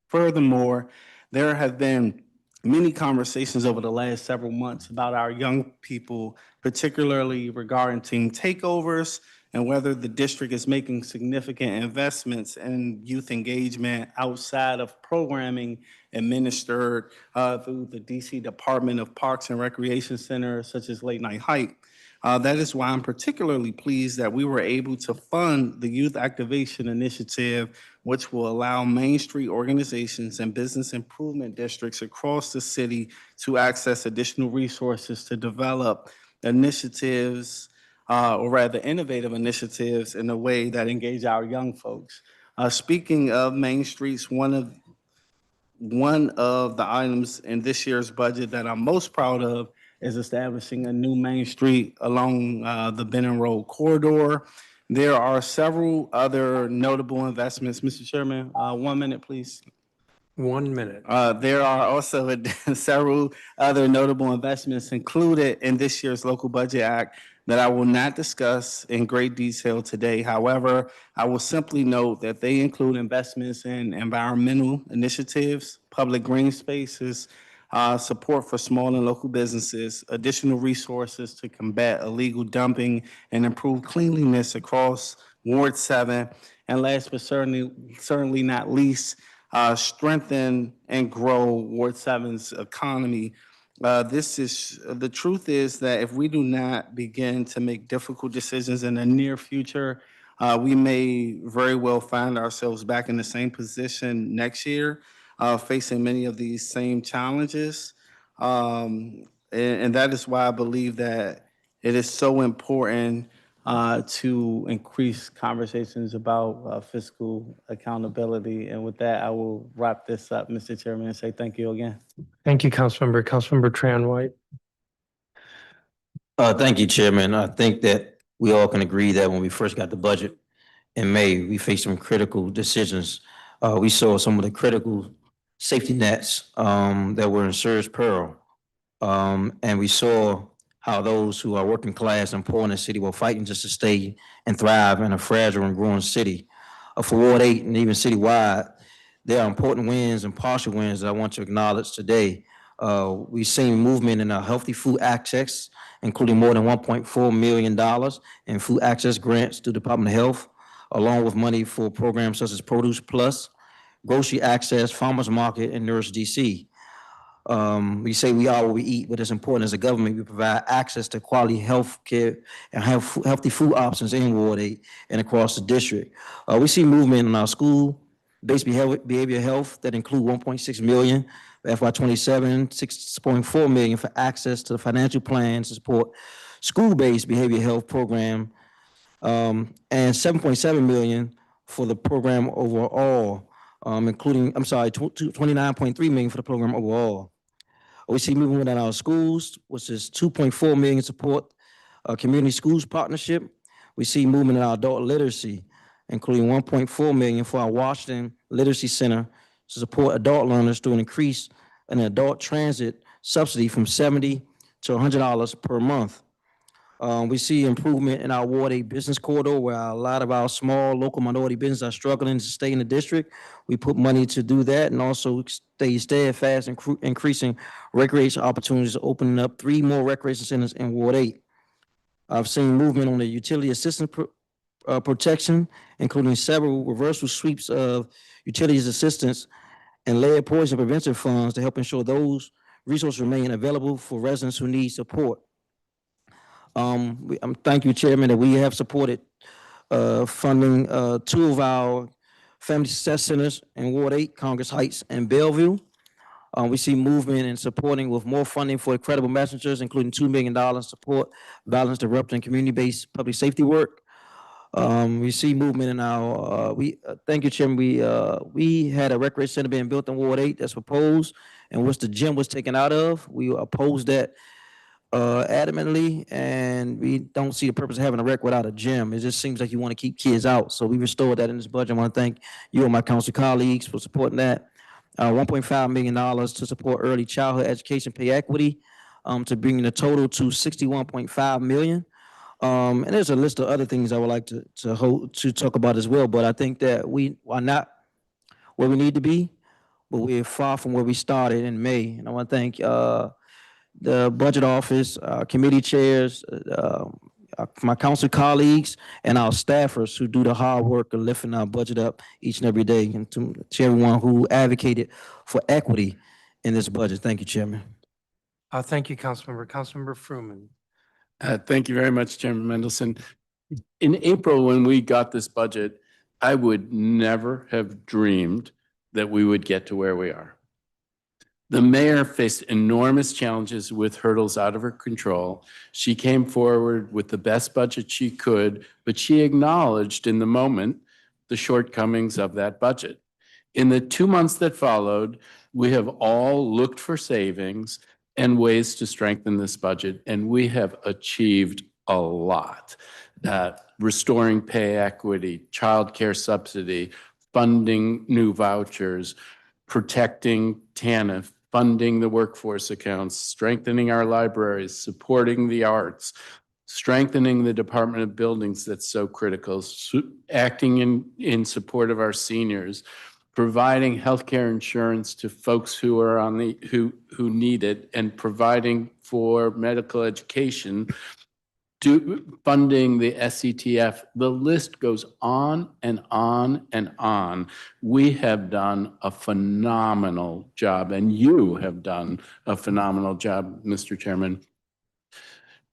Furthermore, there have been many conversations over the last several months about our young people, particularly regarding team takeovers and whether the district is making significant investments in youth engagement outside of programming administered through the DC Department of Parks and Recreation Center, such as Late Night Hike. That is why I'm particularly pleased that we were able to fund the Youth Activation Initiative, which will allow Main Street organizations and business improvement districts across the city to access additional resources to develop initiatives, or rather innovative initiatives in a way that engage our young folks. Speaking of Main Streets, one of the items in this year's budget that I'm most proud of is establishing a new Main Street along the Benton Road corridor. There are several other notable investments. Mr. Chairman, 1 minute, please. 1 minute. There are also several other notable investments included in this year's Local Budget Act that I will not discuss in great detail today. However, I will simply note that they include investments in environmental initiatives, public green spaces, support for small and local businesses, additional resources to combat illegal dumping and improve cleanliness across Ward 7, and last but certainly not least, strengthen and grow Ward 7's economy. The truth is that if we do not begin to make difficult decisions in the near future, we may very well find ourselves back in the same position next year, facing many of these same challenges. And that is why I believe that it is so important to increase conversations about fiscal accountability. And with that, I will wrap this up, Mr. Chairman, and say thank you again. Thank you, Councilmember. Councilmember Tran White. Thank you, Chairman. I think that we all can agree that when we first got the budget in May, we faced some critical decisions. We saw some of the critical safety nets that were in serious peril. And we saw how those who are working class and poor in the city were fighting just to stay and thrive in a fragile and growing city. For Ward 8 and even citywide, there are important wins and partial wins that I want to acknowledge today. We've seen movement in our healthy food access, including more than $1.4 million in food access grants to the Department of Health, along with money for programs such as Produce Plus, Grocery Access, Farmers Market, and Nourish DC. We say we are what we eat, but it's important as a government we provide access to quality health care and healthy food options in Ward 8 and across the district. We see movement in our school-based behavioral health that include $1.6 million for FY27, $6.4 million for access to the financial plan to support school-based behavioral health program, and $7.7 million for the program overall, including, $29.3 million for the program overall. We see movement in our schools, which is $2.4 million support community schools partnership. We see movement in our adult literacy, including $1.4 million for our Washington Literacy Center to support adult learners through an increase in adult transit subsidy from $70 to $100 per month. We see improvement in our Ward 8 business corridor, where a lot of our small local minority businesses are struggling to stay in the district. We put money to do that and also stay steadfast in increasing recreation opportunities, opening up 3 more recreation centers in Ward 8. I've seen movement on the utility assistance protection, including several reversal sweeps of utilities assistance and lead poison prevention funds to help ensure those resources remain available for residents who need support. Thank you, Chairman, that we have supported funding two of our family success centers in Ward 8, Congress Heights and Bellevue. We see movement in supporting with more funding for Incredible Messengers, including $2 million support violence disrupting community-based public safety work. We see movement in our, thank you, Chairman. We had a recreation center being built in Ward 8 that's proposed, and which the gym was taken out of. We opposed that adamantly, and we don't see the purpose of having a rec without a gym. It just seems like you want to keep kids out. So we restored that in this budget. I want to thank you and my council colleagues for supporting that. $1.5 million to support early childhood education pay equity, to bring the total to $61.5 million. And there's a list of other things I would like to talk about as well, but I think that we are not where we need to be, but we're far from where we started in May. And I want to thank the budget office, committee chairs, my council colleagues, and our staffers who do the hard work of lifting our budget up each and every day, and to everyone who advocated for equity in this budget. Thank you, Chairman. Thank you, Councilmember. Councilmember Fruman. Thank you very much, Chairman Mendelson. In April, when we got this budget, I would never have dreamed that we would get to where we are. The mayor faced enormous challenges with hurdles out of her control. She came forward with the best budget she could, but she acknowledged in the moment the shortcomings of that budget. In the 2 months that followed, we have all looked for savings and ways to strengthen this budget, and we have achieved a lot. Restoring pay equity, childcare subsidy, funding new vouchers, protecting TANF, funding the workforce accounts, strengthening our libraries, supporting the arts, strengthening the Department of Buildings that's so critical, acting in support of our seniors, providing healthcare insurance to folks who are who need it, and providing for medical education, funding the SETF. The list goes on and on and on. We have done a phenomenal job, and you have done a phenomenal job, Mr. Chairman.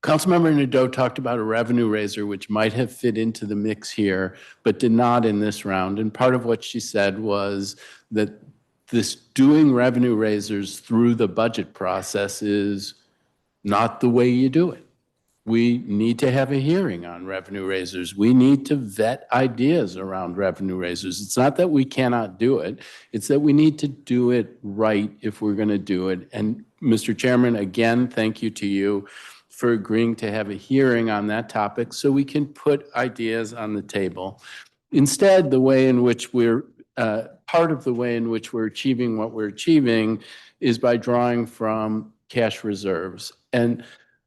Councilmember Nadeau talked about a revenue raiser, which might have fit into the mix here, but did not in this round. And part of what she said was that this doing revenue raisers through the budget process is not the way you do it. We need to have a hearing on revenue raisers. We need to vet ideas around revenue raisers. It's not that we cannot do it. It's that we need to do it right if we're going to do it. And Mr. Chairman, again, thank you to you for agreeing to have a hearing on that topic so we can put ideas on the table. Instead, the way in which part of the way in which we're achieving what we're achieving is by drawing from cash reserves. And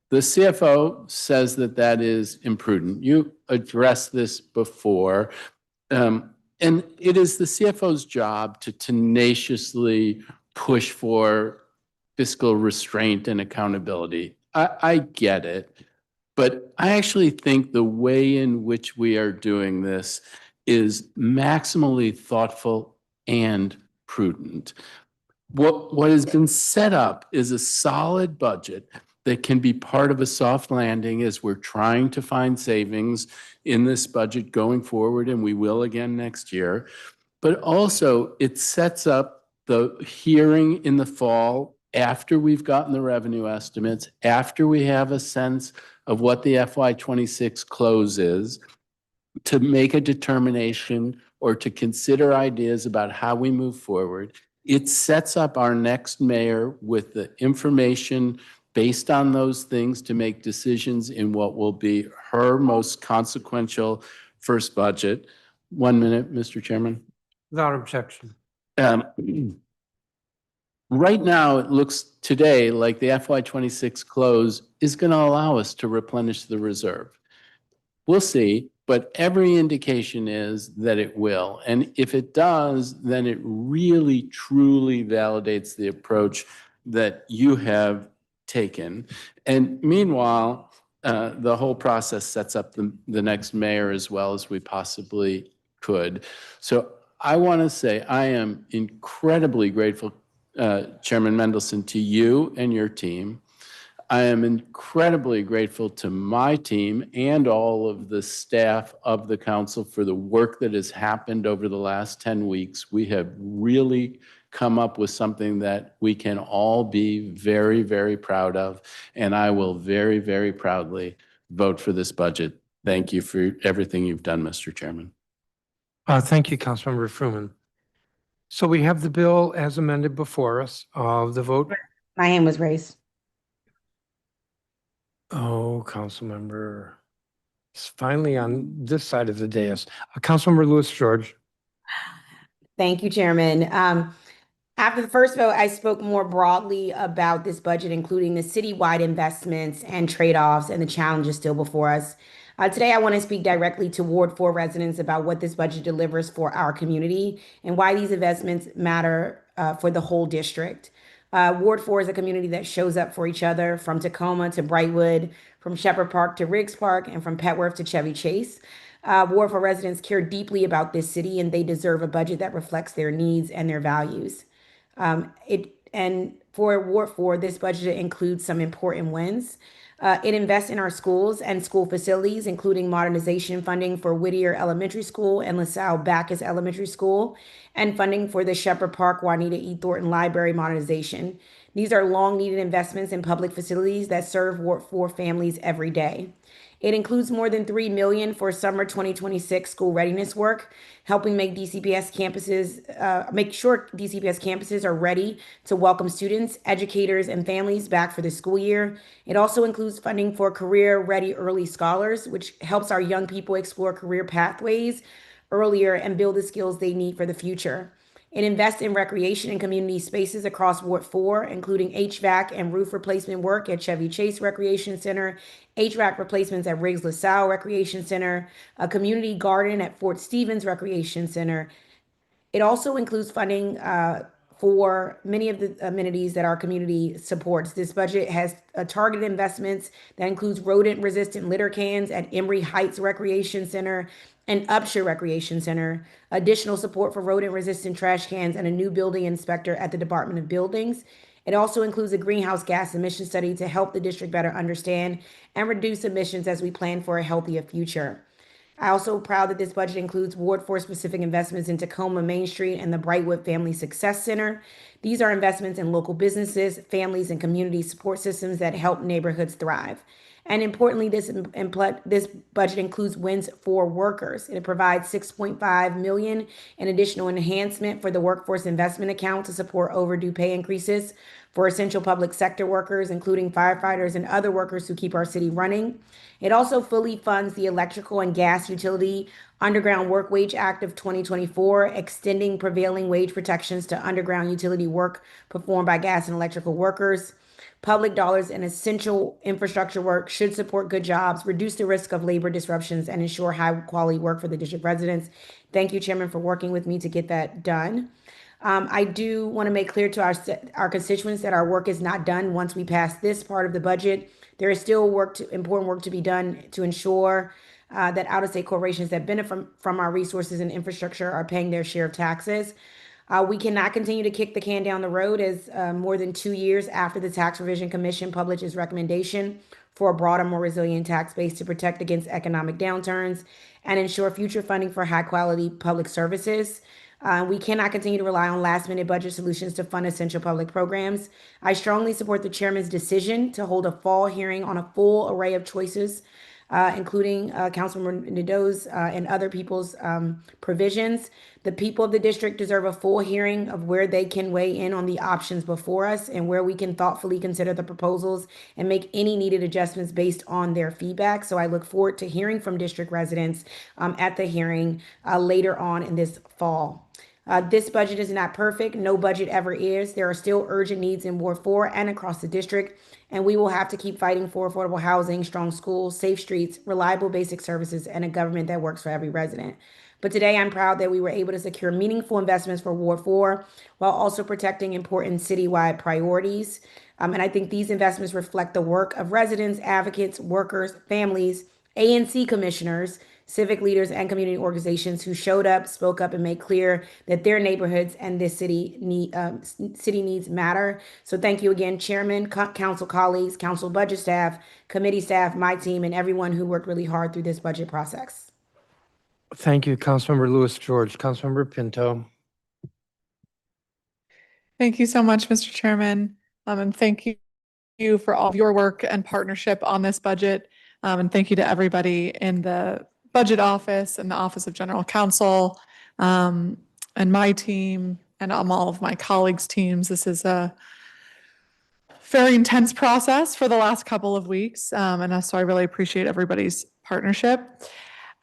the CFO says that that is imprudent. You addressed this before, and it is the CFO's job to tenaciously push for fiscal restraint and accountability. I get it, but I actually think the way in which we are doing this is maximally thoughtful and prudent. What has been set up is a solid budget that can be part of a soft landing as we're trying to find savings in this budget going forward, and we will again next year. But also, it sets up the hearing in the fall after we've gotten the revenue estimates, after we have a sense of what the FY26 close is, to make a determination or to consider ideas about how we move forward. It sets up our next mayor with the information based on those things to make decisions in what will be her most consequential first budget. 1 minute, Mr. Chairman. Without objection. Right now, it looks today like the FY26 close is going to allow us to replenish the reserve. We'll see, but every indication is that it will. And if it does, then it really, truly validates the approach that you have taken. And meanwhile, the whole process sets up the next mayor as well as we possibly could. So I want to say I am incredibly grateful, Chairman Mendelson, to you and your team. I am incredibly grateful to my team and all of the staff of the council for the work that has happened over the last 10 weeks. We have really come up with something that we can all be very, very proud of. And I will very, very proudly vote for this budget. Thank you for everything you've done, Mr. Chairman. Thank you, Councilmember Fruman. So we have the bill as amended before us. The vote. My hand was raised. Oh, Councilmember. It's finally on this side of the dais. Councilmember Louis George. Thank you, Chairman. After the first vote, I spoke more broadly about this budget, including the citywide investments and trade-offs and the challenges still before us. Today, I want to speak directly to Ward 4 residents about what this budget delivers for our community and why these investments matter for the whole district. Ward 4 is a community that shows up for each other, from Tacoma to Brightwood, from Shepherd Park to Riggs Park, and from Petworth to Chevy Chase. Ward 4 residents care deeply about this city, and they deserve a budget that reflects their needs and their values. And for Ward 4, this budget includes some important wins. It invests in our schools and school facilities, including modernization funding for Whittier Elementary School and LaSalle Backus Elementary School, and funding for the Shepherd Park Juanita E. Thornton Library modernization. These are long-needed investments in public facilities that serve Ward 4 families every day. It includes more than $3 million for summer 2026 school readiness work, helping make DCPS campuses, make sure DCPS campuses are ready to welcome students, educators, and families back for the school year. It also includes funding for Career Ready Early Scholars, which helps our young people explore career pathways earlier and build the skills they need for the future. It invests in recreation and community spaces across Ward 4, including HVAC and roof replacement work at Chevy Chase Recreation Center, HVAC replacements at Riggs LaSalle Recreation Center, a community garden at Fort Stevens Recreation Center. It also includes funding for many of the amenities that our community supports. This budget has targeted investments that includes rodent-resistant litter cans at Emory Heights Recreation Center and Upshur Recreation Center, additional support for rodent-resistant trash cans, and a new building inspector at the Department of Buildings. It also includes a greenhouse gas emission study to help the district better understand and reduce emissions as we plan for a healthier future. I'm also proud that this budget includes Ward 4 specific investments in Tacoma Main Street and the Brightwood Family Success Center. These are investments in local businesses, families, and community support systems that help neighborhoods thrive. And importantly, this budget includes wins for workers. It provides $6.5 million in additional enhancement for the workforce investment account to support overdue pay increases for essential public sector workers, including firefighters and other workers who keep our city running. It also fully funds the Electrical and Gas Utility Underground Work Wage Act of 2024, extending prevailing wage protections to underground utility work performed by gas and electrical workers. Public dollars and essential infrastructure work should support good jobs, reduce the risk of labor disruptions, and ensure high-quality work for the district residents. Thank you, Chairman, for working with me to get that done. I do want to make clear to our constituents that our work is not done once we pass this part of the budget. There is still important work to be done to ensure that out-of-state corporations that benefit from our resources and infrastructure are paying their share of taxes. We cannot continue to kick the can down the road as more than 2 years after the Tax Revision Commission published its recommendation for a broader, more resilient tax base to protect against economic downturns and ensure future funding for high-quality public services. We cannot continue to rely on last-minute budget solutions to fund essential public programs. I strongly support the chairman's decision to hold a fall hearing on a full array of choices, including Councilmember Nadeau's and other people's provisions. The people of the district deserve a full hearing of where they can weigh in on the options before us and where we can thoughtfully consider the proposals and make any needed adjustments based on their feedback. So I look forward to hearing from district residents at the hearing later on in this fall. This budget is not perfect. No budget ever is. There are still urgent needs in Ward 4 and across the district, and we will have to keep fighting for affordable housing, strong schools, safe streets, reliable basic services, and a government that works for every resident. But today, I'm proud that we were able to secure meaningful investments for Ward 4 while also protecting important citywide priorities. And I think these investments reflect the work of residents, advocates, workers, families, ANC commissioners, civic leaders, and community organizations who showed up, spoke up, and made clear that their neighborhoods and this city needs matter. So thank you again, Chairman, council colleagues, council budget staff, committee staff, my team, and everyone who worked really hard through this budget process. Thank you, Councilmember Lewis George. Councilmember Pinto. Thank you so much, Mr. Chairman. And thank you for all of your work and partnership on this budget. And thank you to everybody in the budget office and the Office of General Counsel, and my team and all of my colleagues' teams. This is a very intense process for the last couple of weeks. And so I really appreciate everybody's partnership.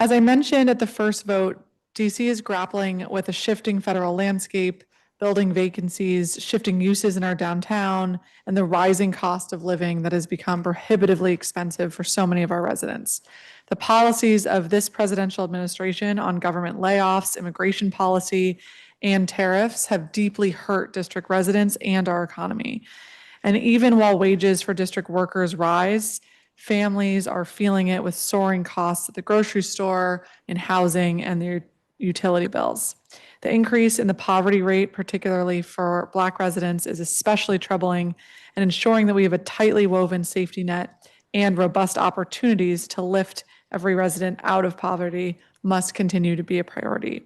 As I mentioned at the first vote, DC is grappling with a shifting federal landscape, building vacancies, shifting uses in our downtown, and the rising cost of living that has become prohibitively expensive for so many of our residents. The policies of this presidential administration on government layoffs, immigration policy, and tariffs have deeply hurt district residents and our economy. And even while wages for district workers rise, families are feeling it with soaring costs at the grocery store, in housing, and their utility bills. The increase in the poverty rate, particularly for Black residents, is especially troubling, and ensuring that we have a tightly woven safety net and robust opportunities to lift every resident out of poverty must continue to be a priority.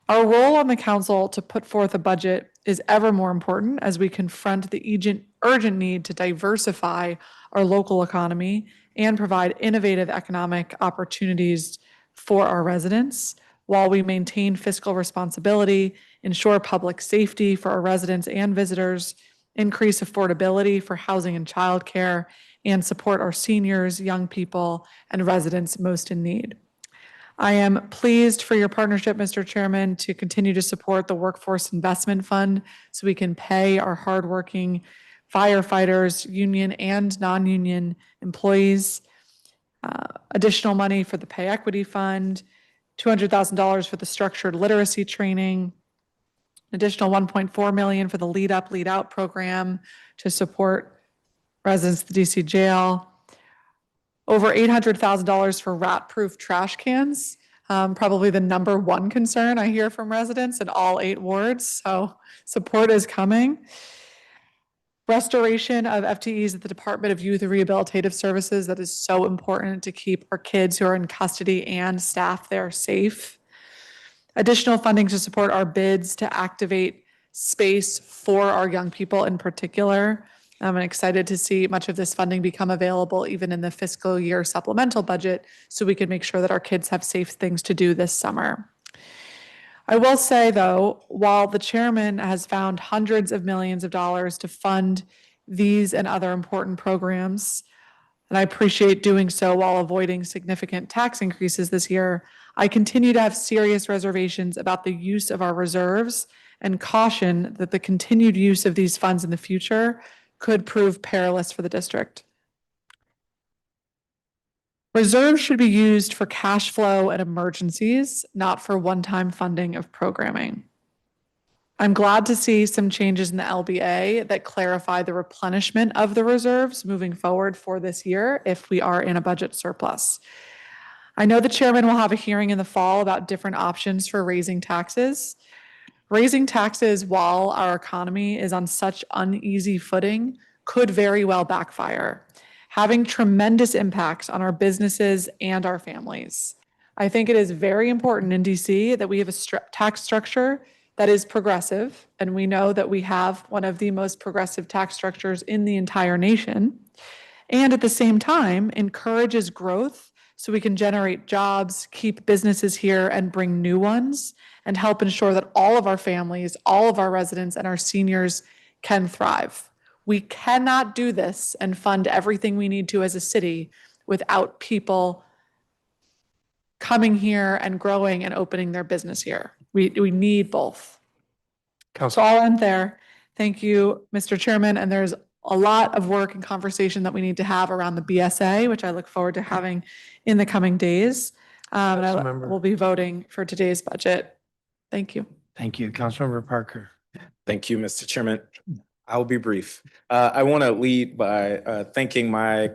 Our role on the council to put forth a budget is ever more important as we confront the urgent need to diversify our local economy and provide innovative economic opportunities for our residents while we maintain fiscal responsibility, ensure public safety for our residents and visitors, increase affordability for housing and childcare, and support our seniors, young people, and residents most in need. I am pleased for your partnership, Mr. Chairman, to continue to support the Workforce Investment Fund so we can pay our hardworking firefighters, union and non-union employees, additional money for the Pay Equity Fund, $200,000 for the structured literacy training, an additional $1.4 million for the Lead Up, Lead Out program to support residents at the DC jail, over $800,000 for rat-proof trash cans, probably the number one concern I hear from residents in all 8 wards. So support is coming. Restoration of FTEs at the Department of Youth and Rehabilitative Services. That is so important to keep our kids who are in custody and staff there safe. Additional funding to support our bids to activate space for our young people in particular. I'm excited to see much of this funding become available even in the fiscal year supplemental budget so we can make sure that our kids have safe things to do this summer. I will say, though, while the chairman has found hundreds of millions of dollars to fund these and other important programs, and I appreciate doing so while avoiding significant tax increases this year, I continue to have serious reservations about the use of our reserves and caution that the continued use of these funds in the future could prove perilous for the district. Reserves should be used for cash flow and emergencies, not for one-time funding of programming. I'm glad to see some changes in the LBA that clarify the replenishment of the reserves moving forward for this year if we are in a budget surplus. I know the chairman will have a hearing in the fall about different options for raising taxes. Raising taxes while our economy is on such uneasy footing could very well backfire, having tremendous impacts on our businesses and our families. I think it is very important in DC that we have a tax structure that is progressive, and we know that we have one of the most progressive tax structures in the entire nation, and at the same time encourages growth so we can generate jobs, keep businesses here, and bring new ones, and help ensure that all of our families, all of our residents, and our seniors can thrive. We cannot do this and fund everything we need to as a city without people coming here and growing and opening their business here. We need both. So I'll end there. Thank you, Mr. Chairman. And there's a lot of work and conversation that we need to have around the BSA, which I look forward to having in the coming days. We'll be voting for today's budget. Thank you. Thank you. Councilmember Parker. Thank you, Mr. Chairman. I'll be brief. I want to lead by thanking my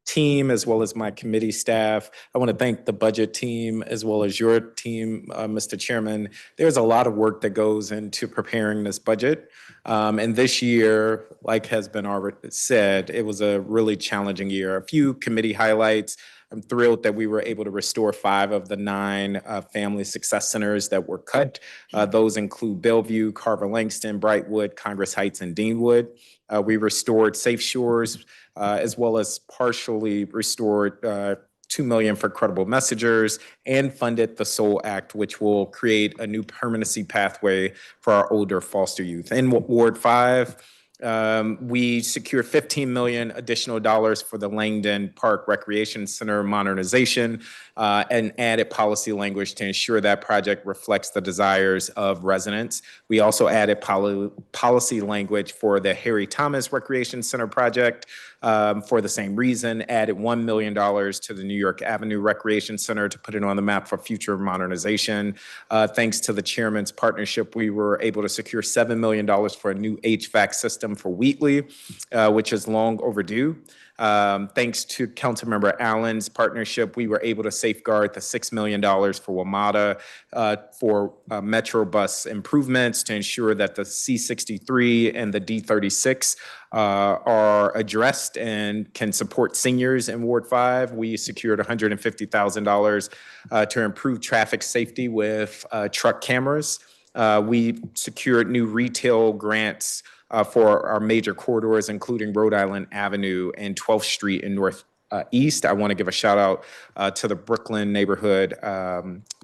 team as well as my committee staff. I want to thank the budget team as well as your team, Mr. Chairman. There's a lot of work that goes into preparing this budget. And this year, like has been already said, it was a really challenging year. A few committee highlights. I'm thrilled that we were able to restore 5 of the 9 family success centers that were cut. Those include Bellevue, Carver Langston, Brightwood, Congress Heights, and Deanwood. We restored Safe Shores, as well as partially restored $2 million for credible messengers and funded the SOUL Act, which will create a new permanency pathway for our older foster youth. In Ward 5, we secured $15 million additional dollars for the Langdon Park Recreation Center modernization and added policy language to ensure that project reflects the desires of residents. We also added policy language for the Harry Thomas Recreation Center project for the same reason, added $1 million to the New York Avenue Recreation Center to put it on the map for future modernization. Thanks to the chairman's partnership, we were able to secure $7 million for a new HVAC system for Wheatley, which is long overdue. Thanks to Councilmember Allen's partnership, we were able to safeguard the $6 million for WMATA for Metro bus improvements to ensure that the C63 and the D36 are addressed and can support seniors in Ward 5. We secured $150,000 to improve traffic safety with truck cameras. We secured new retail grants for our major corridors, including Rhode Island Avenue and 12th Street in Northeast. I want to give a shout out to the Brooklyn Neighborhood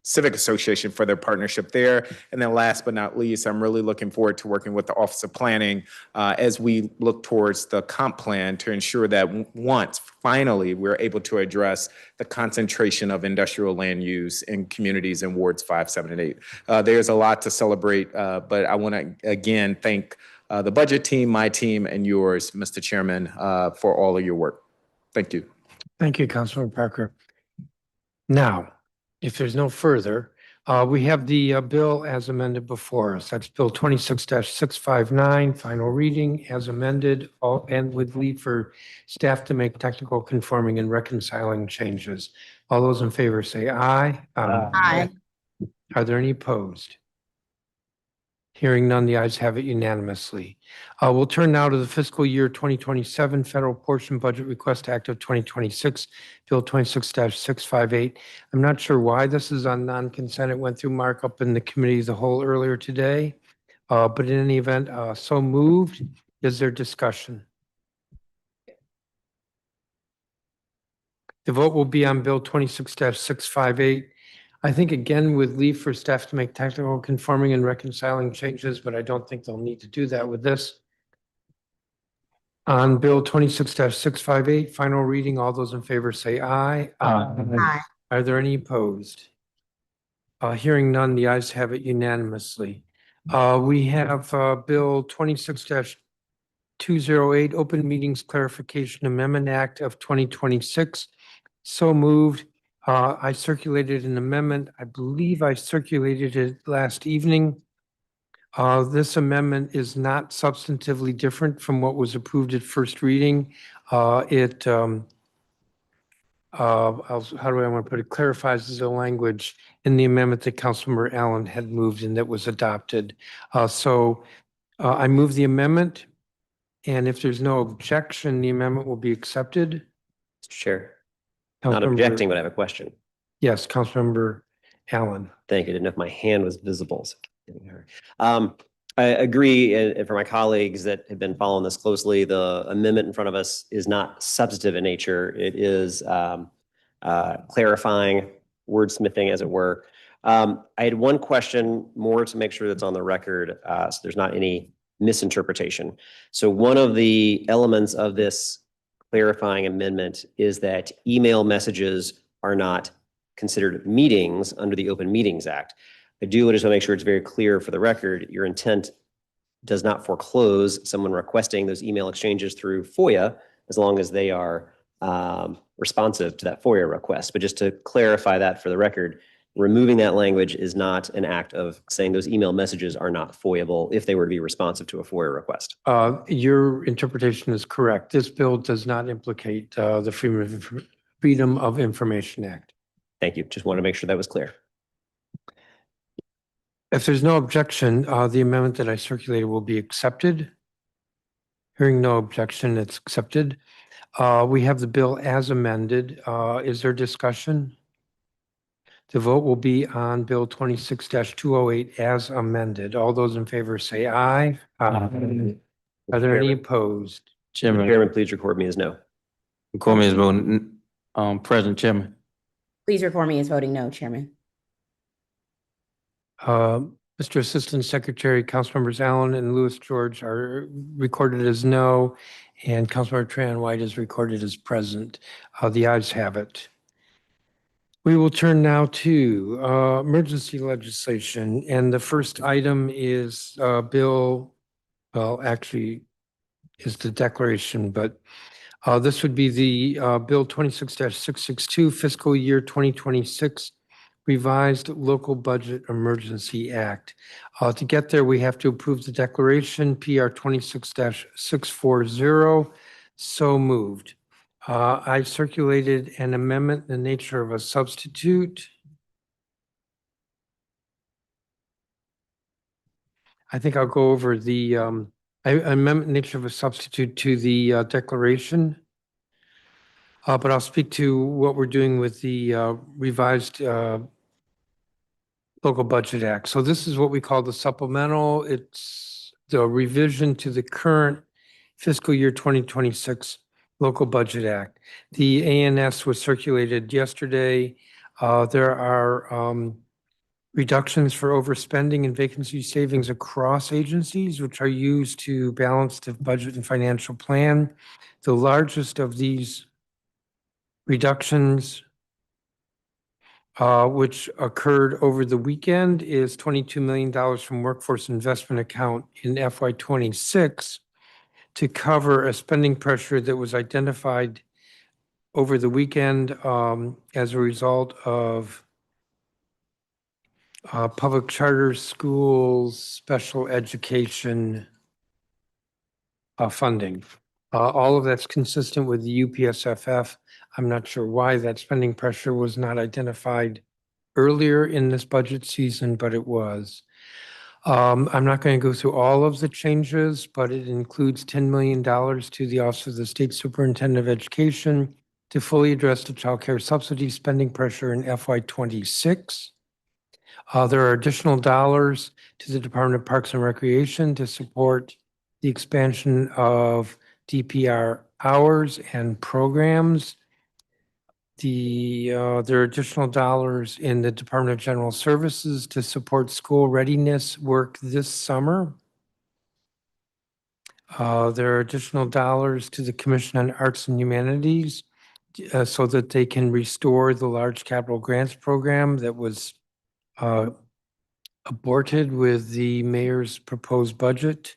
Civic Association for their partnership there. And then last but not least, I'm really looking forward to working with the Office of Planning as we look towards the comp plan to ensure that once finally we're able to address the concentration of industrial land use in communities in wards 5, 7, and 8. There's a lot to celebrate, but I want to again thank the budget team, my team, and yours, Mr. Chairman, for all of your work. Thank you. Thank you, Councilor Parker. Now, if there's no further, we have the bill as amended before us. That's Bill 26-659, final reading as amended, and with leave for staff to make technical conforming and reconciling changes. All those in favor say aye. Aye. Are there any opposed? Hearing none, the ayes have it unanimously. We'll turn now to the fiscal year 2027 Federal Portion Budget Request Act of 2026, Bill 26-658. I'm not sure why this is on non-consent. It went through markup in the committee as a whole earlier today. But in any event, so moved. Is there discussion? The vote will be on Bill 26-658. I think again with leave for staff to make technical conforming and reconciling changes, but I don't think they'll need to do that with this. On Bill 26-658, final reading, all those in favor say aye. Aye. Are there any opposed? Hearing none, the ayes have it unanimously. We have Bill 26-208, Open Meetings Clarification Amendment Act of 2026. So moved. I circulated an amendment. I believe I circulated it last evening. This amendment is not substantively different from what was approved at first reading. How do I want to put it? Clarifies the language in the amendment that Councilmember Allen had moved and that was adopted. So I move the amendment, and if there's no objection, the amendment will be accepted. Mr. Chair, not Councilmember- objecting, but I have a question. Yes, Councilmember Allen. Thank you. I didn't know if my hand was visible. So I agree, and for my colleagues that have been following this closely, the amendment in front of us is not substantive in nature. It is clarifying, wordsmithing, as it were. I had one question more to make sure that's on the record, so there's not any misinterpretation. So one of the elements of this clarifying amendment is that email messages are not considered meetings under the Open Meetings Act. I do just want to make sure it's very clear for the record, your intent does not foreclose someone requesting those email exchanges through FOIA as long as they are responsive to that FOIA request. But just to clarify that for the record, Removing that language is not an act of saying those email messages are not FOIable if they were to be responsive to a FOIA request. Your interpretation is correct. This bill does not implicate the Freedom of Information Act. Thank you. Just want to make sure that was clear. If there's no objection, the amendment that I circulated will be accepted. Hearing no objection, it's accepted. We have the bill as amended. Is there discussion? The vote will be on Bill 26-208 as amended. All those in favor say aye. Aye. Are there any opposed? Chairman, Chairman, please record me as no. McCormick is voting, President Chairman. Please record me as voting no, Chairman. Mr. Assistant Secretary, Councilmembers Allen and Lewis George are recorded as no, and Councilmember Tran White is recorded as present. The ayes have it. We will turn now to emergency legislation, and the first item is bill, well, actually is the declaration, but this would be the Bill 26-662 Fiscal Year 2026 Revised Local Budget Emergency Act. To get there, we have to approve the declaration, PR 26-640. So moved. I circulated an amendment in the nature of a substitute. I think I'll go over the amendment in nature of a substitute to the declaration. But I'll speak to what we're doing with the revised Local Budget Act. So this is what we call the supplemental. It's the revision to the current fiscal year 2026 Local Budget Act. The ANS was circulated yesterday. There are reductions for overspending and vacancy savings across agencies, which are used to balance the budget and financial plan. The largest of these reductions, which occurred over the weekend, is $22 million from Workforce Investment Account in FY26 to cover a spending pressure that was identified over the weekend as a result of public charter schools, special education funding. All of that's consistent with the UPSFF. I'm not sure why that spending pressure was not identified earlier in this budget season, but it was. I'm not going to go through all of the changes, but it includes $10 million to the Office of the State Superintendent of Education to fully address the child care subsidy spending pressure in FY26. There are additional dollars to the Department of Parks and Recreation to support the expansion of DPR hours and programs. There are additional dollars in the Department of General Services to support school readiness work this summer. There are additional dollars to the Commission on Arts and Humanities so that they can restore the large capital grants program that was aborted with the mayor's proposed budget.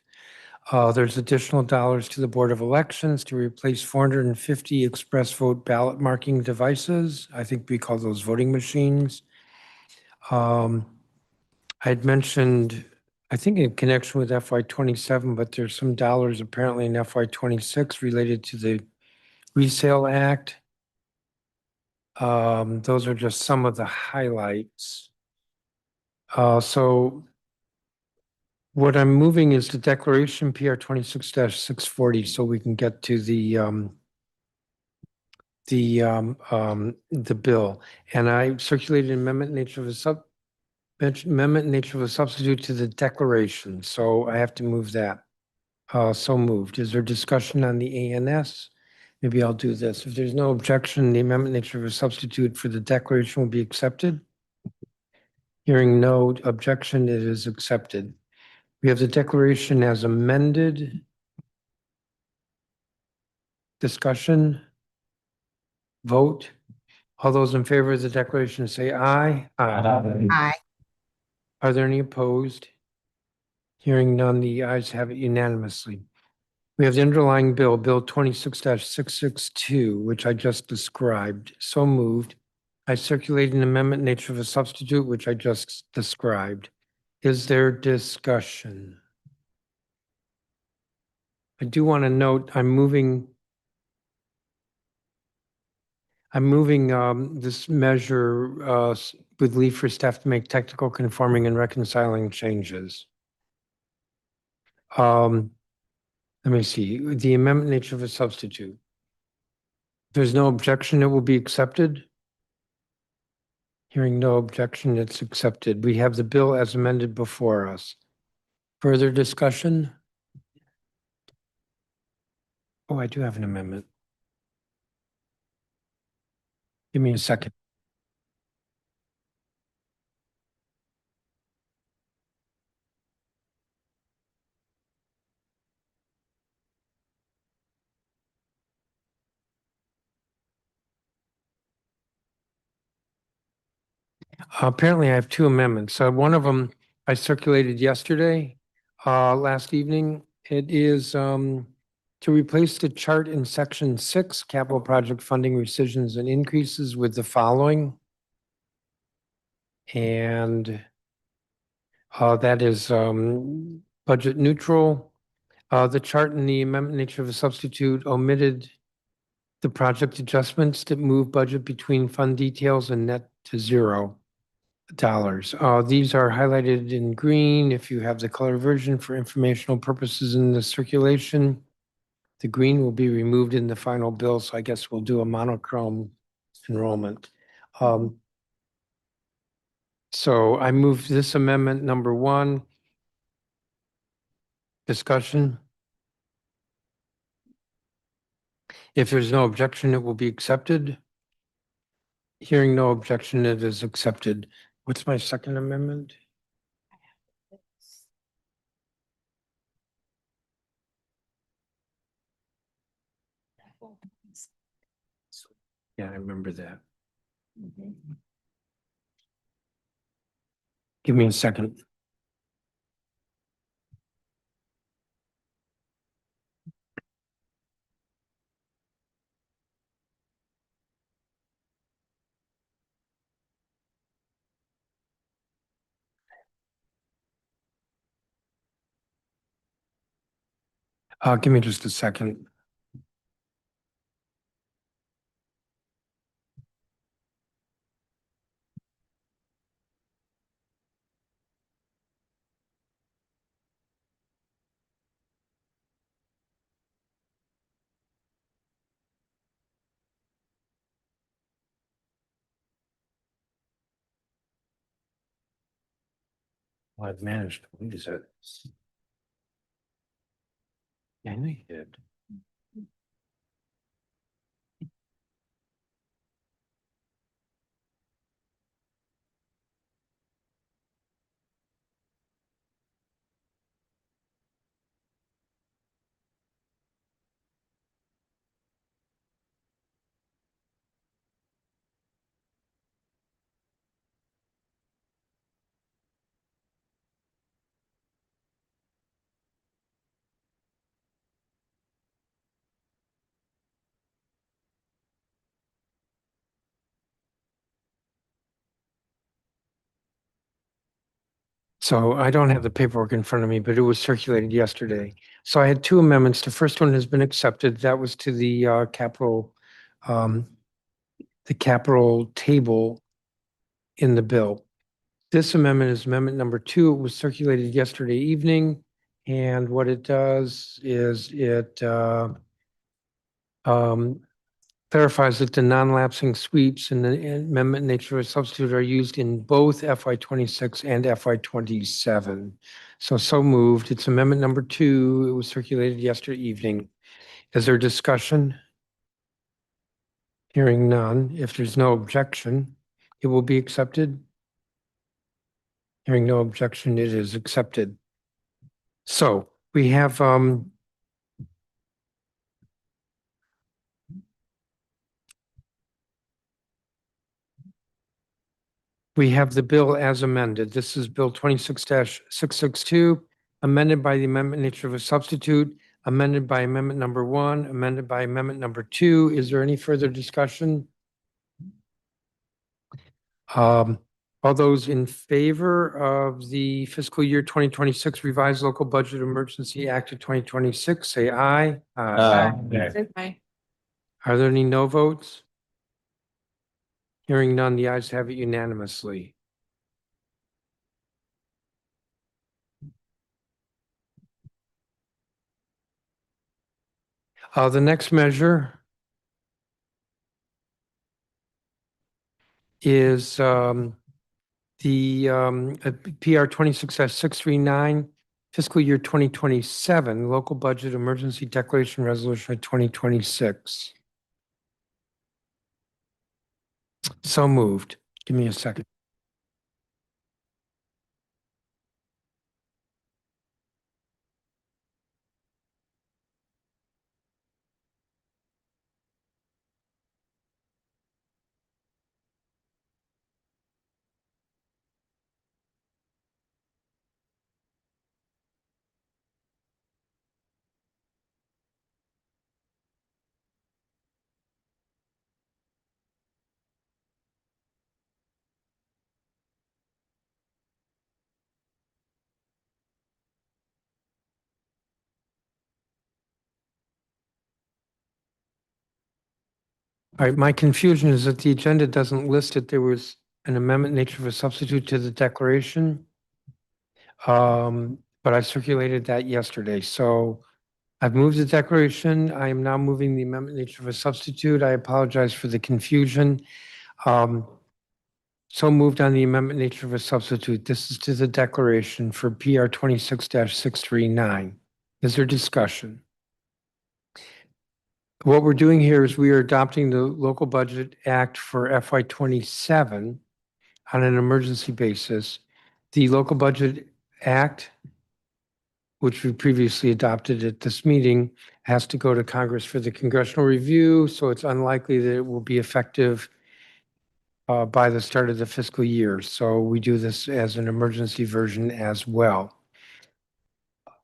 There's additional dollars to the Board of Elections to replace 450 express vote ballot marking devices. I think we call those voting machines. I'd mentioned, I think in connection with FY27, but there's some dollars apparently in FY26 related to the Resale Act. Those are just some of the highlights. So what I'm moving is the declaration PR 26-640, so we can get to the bill. And I circulated amendment nature of a substitute to the declaration. So I have to move that. So moved. Is there discussion on the ANS? Maybe I'll do this. If there's no objection, the amendment nature of a substitute for the declaration will be accepted. Hearing no objection, it is accepted. We have the declaration as amended. Discussion. Vote. All those in favor of the declaration say aye. Aye. Are there any opposed? Hearing none, the ayes have it unanimously. We have the underlying bill, Bill 26-662, which I just described. So moved. I circulated an amendment nature of a substitute, which I just described. Is there discussion? I do want to note, I'm moving this measure with leave for staff to make technical conforming and reconciling changes. Let me see, the amendment nature of a substitute. If there's no objection, it will be accepted. Hearing no objection, it's accepted. We have the bill as amended before us. Further discussion? Oh, I do have an amendment. Give me a second. Apparently, I have two amendments. One of them I circulated yesterday, last evening. It is to replace the chart in section 6, capital project funding rescissions and increases with the following. And that is budget neutral. The chart in the amendment nature of a substitute omitted the project adjustments that move budget between fund details and net to $0. These are highlighted in green. If you have the color version for informational purposes in the circulation, the green will be removed in the final bill. So I guess we'll do a monochrome enrollment. So I move this amendment number 1. Discussion. If there's no objection, it will be accepted. Hearing no objection, it is accepted. What's my second amendment? Yeah, I remember that. Give me a second. Give me just a second. Well, I've managed to lose it. Yeah, I know you did. So I don't have the paperwork in front of me, but it was circulated yesterday. So I had two amendments. The first one has been accepted. That was to the capital table in the bill. This amendment is amendment number 2. It was circulated yesterday evening. And what it does is it clarifies that the non-lapsing sweeps and the amendment nature of a substitute are used in both FY26 and FY27. So moved. It's amendment number 2. It was circulated yesterday evening. Is there discussion? Hearing none. If there's no objection, it will be accepted. Hearing no objection, it is accepted. So we have the bill as amended. This is Bill 26-662, amended by the amendment nature of a substitute, amended by amendment number 1, amended by amendment number 2. Is there any further discussion? All those in favor of the fiscal year 2026 revised local budget emergency act of 2026, say aye. Aye. Are there any no votes? Hearing none, the ayes have it unanimously. The next measure is the PR 26-639 fiscal year 2027 local budget emergency declaration resolution of 2026. So moved. Give me a second. All right, my confusion is that the agenda doesn't list it. There was an amendment nature of a substitute to the declaration. But I circulated that yesterday. So I've moved the declaration. I am now moving the amendment nature of a substitute. I apologize for the confusion. So moved on the amendment nature of a substitute. This is to the declaration for PR 26-639. Is there discussion? What we're doing here is we are adopting the Local Budget Act for FY '27 on an emergency basis. The Local Budget Act, which we previously adopted at this meeting, has to go to Congress for the congressional review, so it's unlikely that it will be effective by the start of the fiscal year. So we do this as an emergency version as well.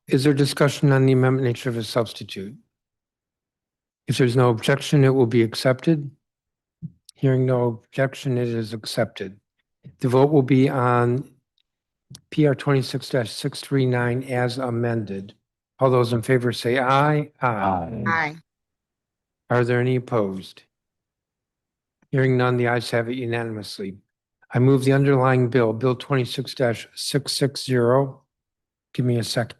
Is there discussion on the amendment nature of a substitute? If there's no objection, it will be accepted. Hearing no objection, it is accepted. The vote will be on PR 26-639 as amended. All those in favor say aye. Aye. Are there any opposed? Hearing none, the ayes have it unanimously. I move the underlying bill, Bill 26-660. Give me a second.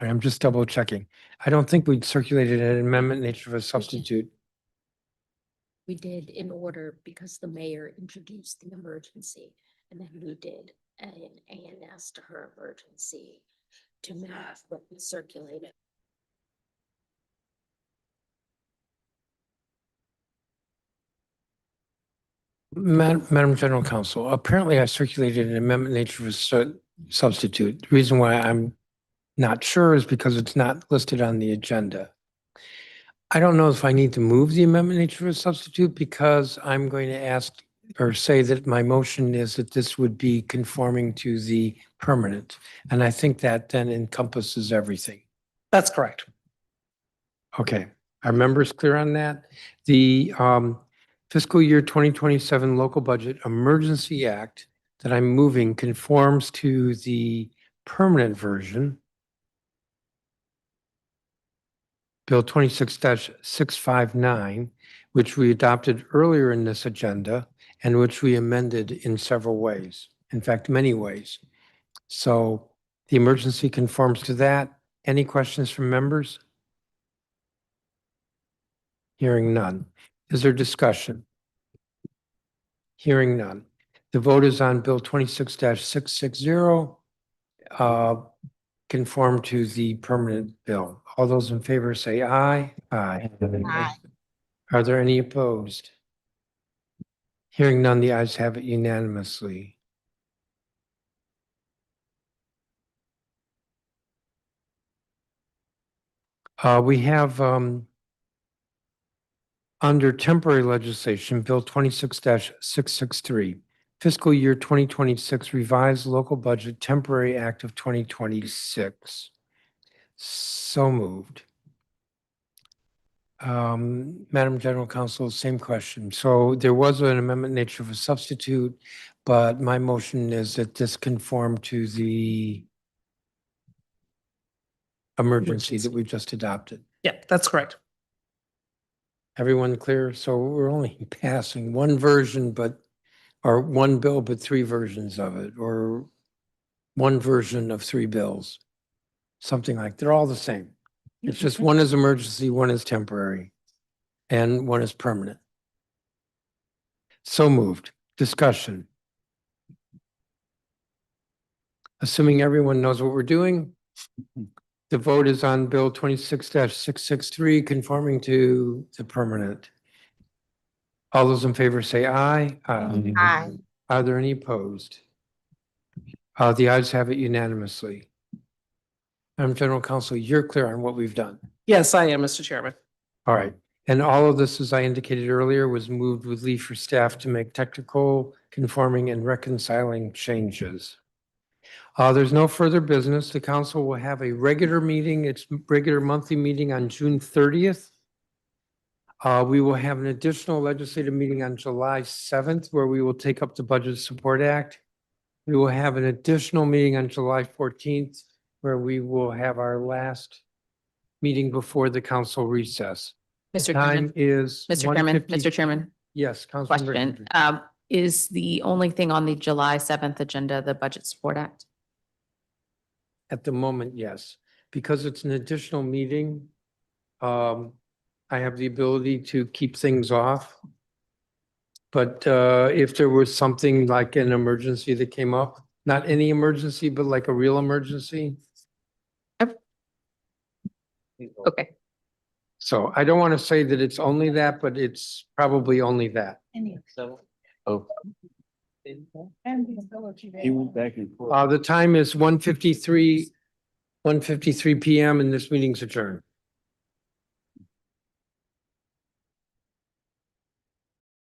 I'm just double checking. I don't think we'd circulated an amendment nature of a substitute. We did in order because the mayor introduced the emergency and then we did an ANS to her emergency to match what we circulated. Madam General Counsel, apparently I circulated an amendment nature of a substitute. The reason why I'm not sure is because it's not listed on the agenda. I don't know if I need to move the amendment nature of a substitute because I'm going to ask or say that my motion is that this would be conforming to the permanent. And I think that then encompasses everything. That's correct. Okay, are members clear on that? The fiscal year 2027 local budget emergency act that I'm moving conforms to the permanent version, Bill 26-659, which we adopted earlier in this agenda and which we amended in several ways, in fact, many ways. So the emergency conforms to that. Any questions from members? Hearing none. Is there discussion? Hearing none. The vote is on Bill 26-660, conform to the permanent bill. All those in favor say aye. Aye. Aye. Are there any opposed? Hearing none, the ayes have it unanimously. We have Under temporary legislation, Bill 26-663, fiscal year 2026 revised local budget temporary act of 2026. So moved. Madam General Counsel, same question. So there was an amendment nature of a substitute, but my motion is that this conform to the emergency that we've just adopted. Yeah, that's correct. Everyone clear? So we're only passing one version, or one bill, but three versions of it, or one version of three bills. Something like, they're all the same. It's just one is emergency, one is temporary, and one is permanent. So moved. Discussion. Assuming everyone knows what we're doing, the vote is on Bill 26-663, conforming to the permanent. All those in favor say aye. Aye. Are there any opposed? The ayes have it unanimously. Madam General Counsel, you're clear on what we've done. Yes, I am, Mr. Chairman. All right. And all of this, as I indicated earlier, was moved with leave for staff to make technical, conforming, and reconciling changes. There's no further business. The council will have a regular meeting, its regular monthly meeting on June 30th. We will have an additional legislative meeting on July 7th, where we will take up the Budget Support Act. We will have an additional meeting on July 14th, where we will have our last meeting before the council recess. Mr. Time Chairman, is Mr. Chairman, 1:50. Mr. Chairman, Yes, Councilmember question. Hendry. Is the only thing on the July 7th agenda the Budget Support Act? At the moment, yes. Because it's an additional meeting, I have the ability to keep things off. But if there was something like an emergency that came up, not any emergency, but like a real emergency. Okay. So I don't want to say that it's only that, but it's probably only that. Oh, he went back and forth. The time is 1:53 PM and this meeting's adjourned.